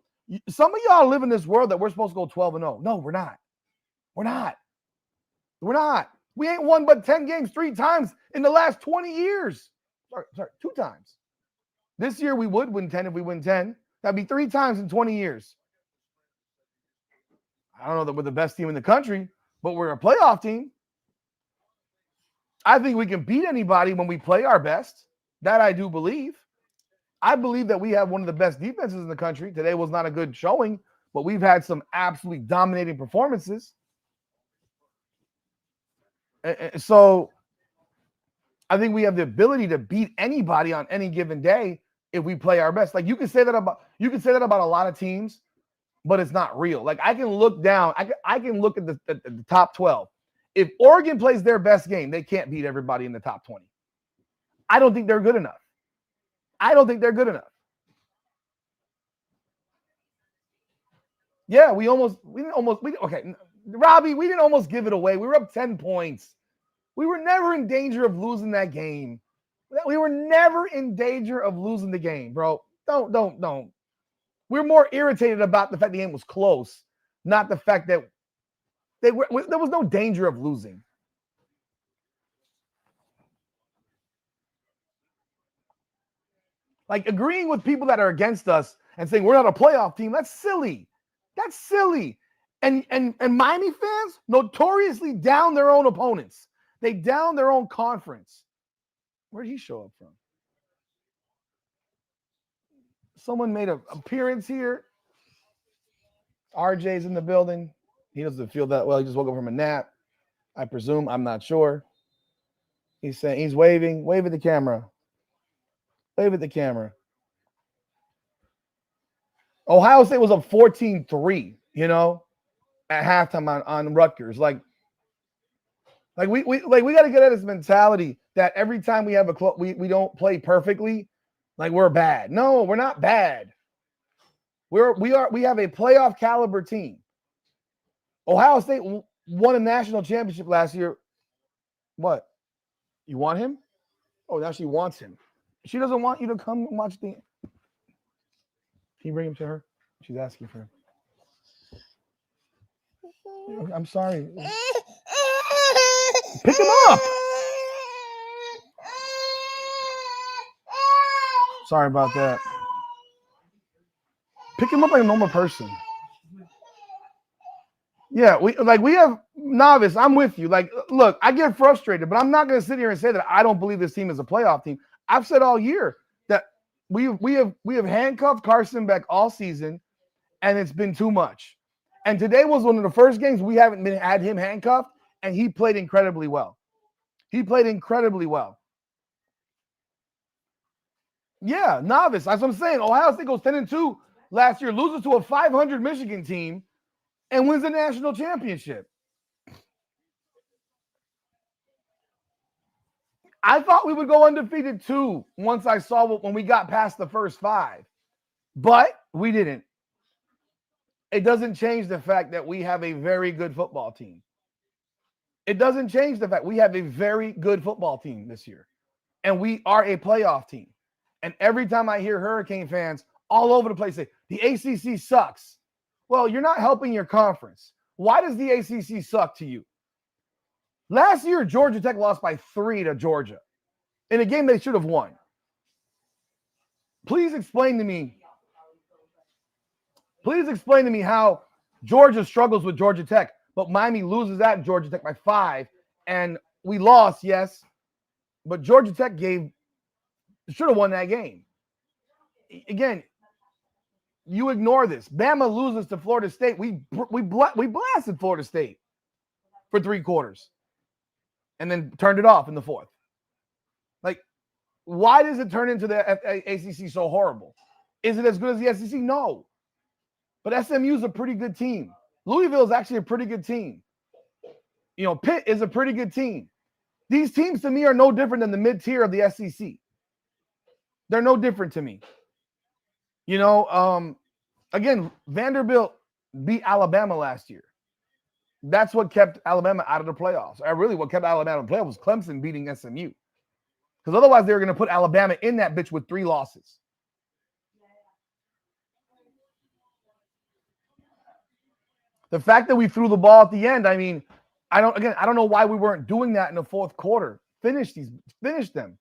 Some of y'all live in this world that we're supposed to go 12-0. No, we're not. We're not. We're not. We ain't won but 10 games 3 times in the last 20 years. Sorry, 2 times. This year we would win 10 if we win 10. That'd be 3 times in 20 years. I don't know that we're the best team in the country, but we're a playoff team. I think we can beat anybody when we play our best. That I do believe. I believe that we have one of the best defenses in the country. Today was not a good showing, but we've had some absolutely dominating performances. So I think we have the ability to beat anybody on any given day if we play our best. Like you can say that about a lot of teams, but it's not real. Like I can look down, I can look at the top 12. If Oregon plays their best game, they can't beat everybody in the top 20. I don't think they're good enough. Yeah, Robbie, we didn't almost give it away. We were up 10 points. We were never in danger of losing that game. We were never in danger of losing the game, bro. Don't. We're more irritated about the fact the game was close, not the fact that there was no danger of losing. Like agreeing with people that are against us and saying we're not a playoff team, that's silly. That's silly. And Miami fans notoriously down their own opponents. They down their own conference. Where did he show up from? Someone made an appearance here. RJ's in the building. He doesn't feel that well. He just woke up from a nap. I presume. I'm not sure. He's saying he's waving. Wave at the camera. Wave at the camera. Ohio State was up 14-3, at halftime on Rutgers. Like we got to get at this mentality that every time we have we don't play perfectly, like we're bad. No, we're not bad. We have a playoff caliber team. Ohio State won a national championship last year. What? You want him? Oh, now she wants him. She doesn't want you to come and watch the. Can you bring him to her? She's asking for him. I'm sorry. Pick him up. Sorry about that. Pick him up like a normal person. Yeah, we have Novice. I'm with you. Like, look, I get frustrated, but I'm not going to sit here and say that I don't believe this team is a playoff team. I've said all year that we have handcuffed Carson Beck all season, and it's been too much. And today was one of the first games we haven't had him handcuffed, and he played incredibly well. He played incredibly well. Yeah, Novice. That's what I'm saying. Ohio State goes 10-2 last year, loses to a 500 Michigan team, and wins the national championship. I thought we would go undefeated too once I saw when we got past the first 5, but we didn't. It doesn't change the fact that we have a very good football team. It doesn't change the fact we have a very good football team this year, and we are a playoff team. And every time I hear Hurricane fans all over the place say, the ACC sucks. Well, you're not helping your conference. Why does the ACC suck to you? Last year, Georgia Tech lost by 3 to Georgia in a game they should have won. Please explain to me how Georgia struggles with Georgia Tech, but Miami loses at Georgia Tech by 5, and we lost, yes, but Georgia Tech should have won that game. Again, you ignore this. Bama loses to Florida State. We blasted Florida State for 3 quarters and then turned it off in the 4th. Like, why does it turn into the ACC so horrible? Is it as good as the SEC? No. But SMU is a pretty good team. Louisville is actually a pretty good team. Pitt is a pretty good team. These teams to me are no different than the mid-tier of the SEC. They're no different to me. Again, Vanderbilt beat Alabama last year. That's what kept Alabama out of the playoffs. What kept Alabama in the playoffs was Clemson beating SMU. Because otherwise they were going to put Alabama in that bitch with 3 losses. The fact that we threw the ball at the end, I mean, I don't know why we weren't doing that in the 4th quarter. Finish them.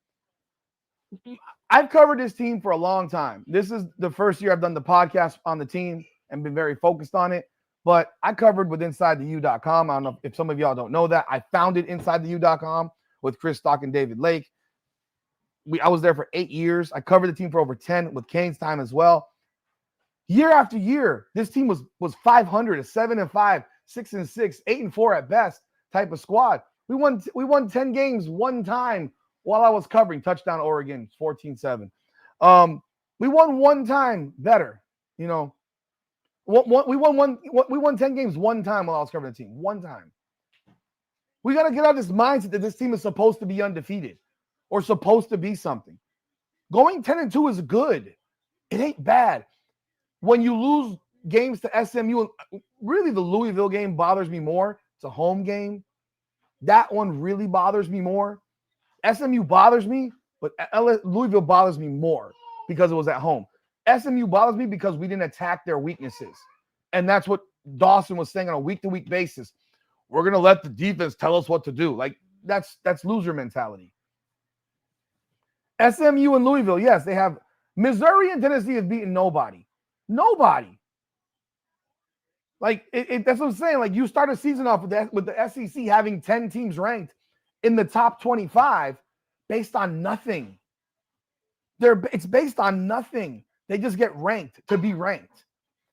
I've covered this team for a long time. This is the first year I've done the podcast on the team and been very focused on it. But I covered with InsideTheU.com. I don't know if some of y'all don't know that. I founded InsideTheU.com with Chris Stock and David Lake. I was there for 8 years. I covered the team for over 10 with Kane's time as well. Year after year, this team was 500, a 7-5, 6-6, 8-4 at best type of squad. We won 10 games one time while I was covering. Touchdown Oregon, 14-7. We won one time better, We won 10 games one time while I was covering the team. One time. We got to get out of this mindset that this team is supposed to be undefeated or supposed to be something. Going 10-2 is good. It ain't bad. When you lose games to SMU, really the Louisville game bothers me more. It's a home game. That one really bothers me more. SMU bothers me, but Louisville bothers me more because it was at home. SMU bothers me because we didn't attack their weaknesses. And that's what Dawson was saying on a week-to-week basis. We're going to let the defense tell us what to do. Like, that's loser mentality. SMU and Louisville, yes, they have. Missouri and Tennessee has beaten nobody. Nobody. Like, that's what I'm saying. Like, you start a season off with the SEC having 10 teams ranked in the top 25 based on nothing. It's based on nothing. They just get ranked to be ranked.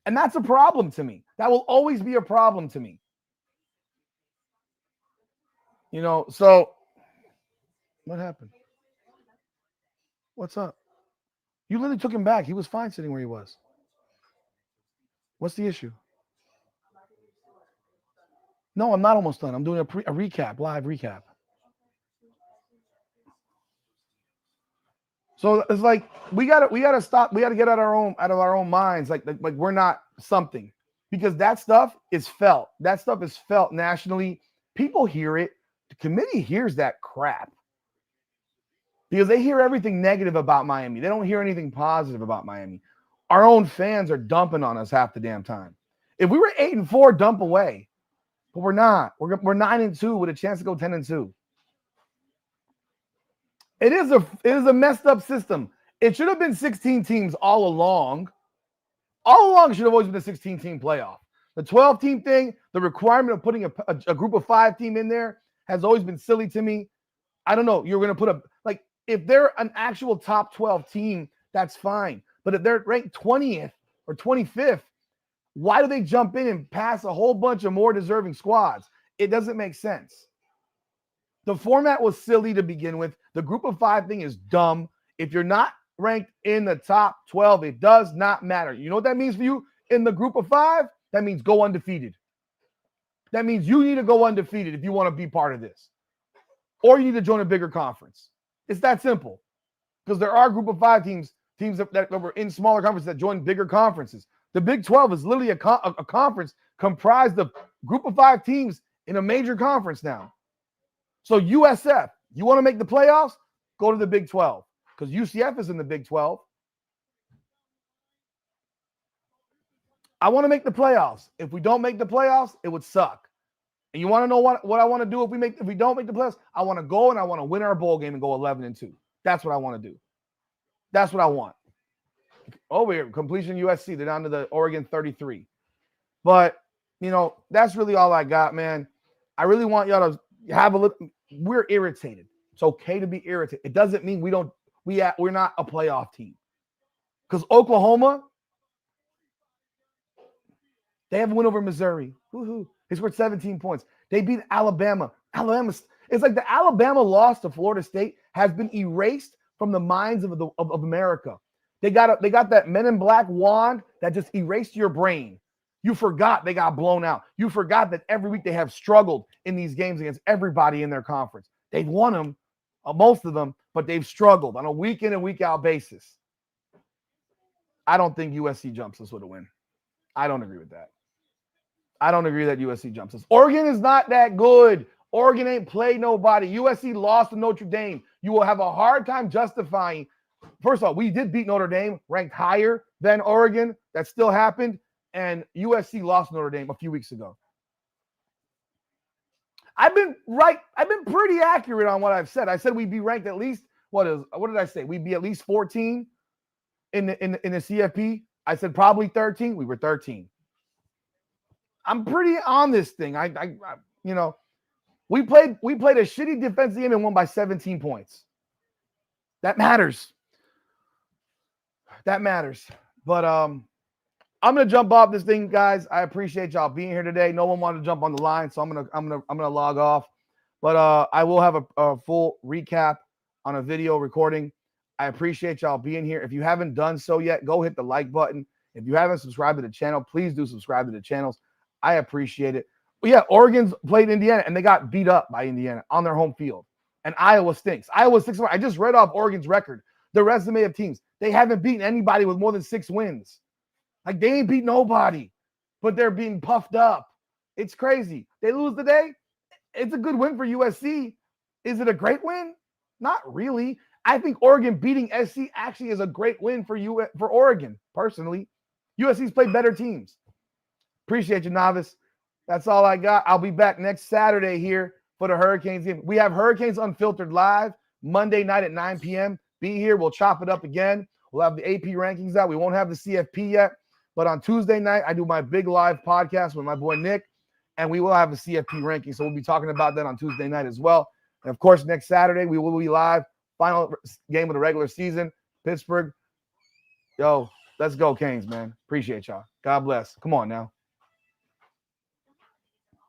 And that's a problem to me. That will always be a problem to me. You know, so what happened? What's up? You literally took him back. He was fine sitting where he was. What's the issue? No, I'm not almost done. I'm doing a recap, live recap. So it's like we gotta stop. We gotta get out of our own minds. Like we're not something, because that stuff is felt. That stuff is felt nationally. People hear it. The committee hears that crap because they hear everything negative about Miami. They don't hear anything positive about Miami. Our own fans are dumping on us half the damn time. If we were 8-4, dump away, but we're not. We're 9-2 with a chance to go 10-2. It is a messed up system. It should have been 16 teams all along. All along, it should have always been a 16-team playoff. The 12-team thing, the requirement of putting a group of 5 team in there has always been silly to me. I don't know. You're going to put if they're an actual top 12 team, that's fine. But if they're ranked 20th or 25th, why do they jump in and pass a whole bunch of more deserving squads? It doesn't make sense. The format was silly to begin with. The group of 5 thing is dumb. If you're not ranked in the top 12, it does not matter. You know what that means for you in the group of 5? That means go undefeated. That means you need to go undefeated if you want to be part of this. Or you need to join a bigger conference. It's that simple. Because there are a group of 5 teams that were in smaller conferences that joined bigger conferences. The Big 12 is literally a conference comprised of group of 5 teams in a major conference now. So USF, you want to make the playoffs? Go to the Big 12 because UCF is in the Big 12. I want to make the playoffs. If we don't make the playoffs, it would suck. And you want to know what I want to do if we don't make the playoffs? I want to go and I want to win our bowl game and go 11-2. That's what I want to do. That's what I want. Oh, we're completion USC. They're down to the Oregon 33. But, that's really all I got, man. I really want y'all to have a look. We're irritated. It's okay to be irritated. It doesn't mean we're not a playoff team. Because Oklahoma, they have a win over Missouri. Woohoo. They scored 17 points. They beat Alabama. It's like the Alabama loss to Florida State has been erased from the minds of America. They got that Men in Black wand that just erased your brain. You forgot they got blown out. You forgot that every week they have struggled in these games against everybody in their conference. They've won them, most of them, but they've struggled on a week in and week out basis. I don't think USC jumps us with a win. I don't agree with that. I don't agree that USC jumps us. Oregon is not that good. Oregon ain't played nobody. USC lost to Notre Dame. You will have a hard time justifying. First of all, we did beat Notre Dame, ranked higher than Oregon. That still happened. And USC lost Notre Dame a few weeks ago. I've been right. I've been pretty accurate on what I've said. I said we'd be ranked at least, what did I say? We'd be at least 14 in the CFP. I said probably 13. We were 13. I'm pretty on this thing. We played a shitty defensive game and won by 17 points. That matters. That matters. But I'm gonna jump off this thing, guys. I appreciate y'all being here today. No one wanted to jump on the line, so I'm gonna log off. But I will have a full recap on a video recording. I appreciate y'all being here. If you haven't done so yet, go hit the like button. If you haven't subscribed to the channel, please do subscribe to the channels. I appreciate it. But yeah, Oregon's played Indiana and they got beat up by Indiana on their home field. And Iowa stinks. Iowa 6-1. I just read off Oregon's record, the resume of teams. They haven't beaten anybody with more than 6 wins. Like, they ain't beat nobody, but they're being puffed up. It's crazy. They lose today. It's a good win for USC. Is it a great win? Not really. I think Oregon beating SC actually is a great win for Oregon, personally. USC's played better teams. Appreciate you, Novice. That's all I got. I'll be back next Saturday here for the Hurricanes game. We have Hurricanes Unfiltered live Monday night at 9 p.m. Be here. We'll chop it up again. We'll have the AP rankings out. We won't have the CFP yet. But on Tuesday night, I do my big live podcast with my boy Nick, and we will have the CFP ranking. So we'll be talking about that on Tuesday night as well. And, of course, next Saturday, we will be live. Final game of the regular season, Pittsburgh. Yo, let's go, Canes, man. Appreciate y'all. God bless. Come on now.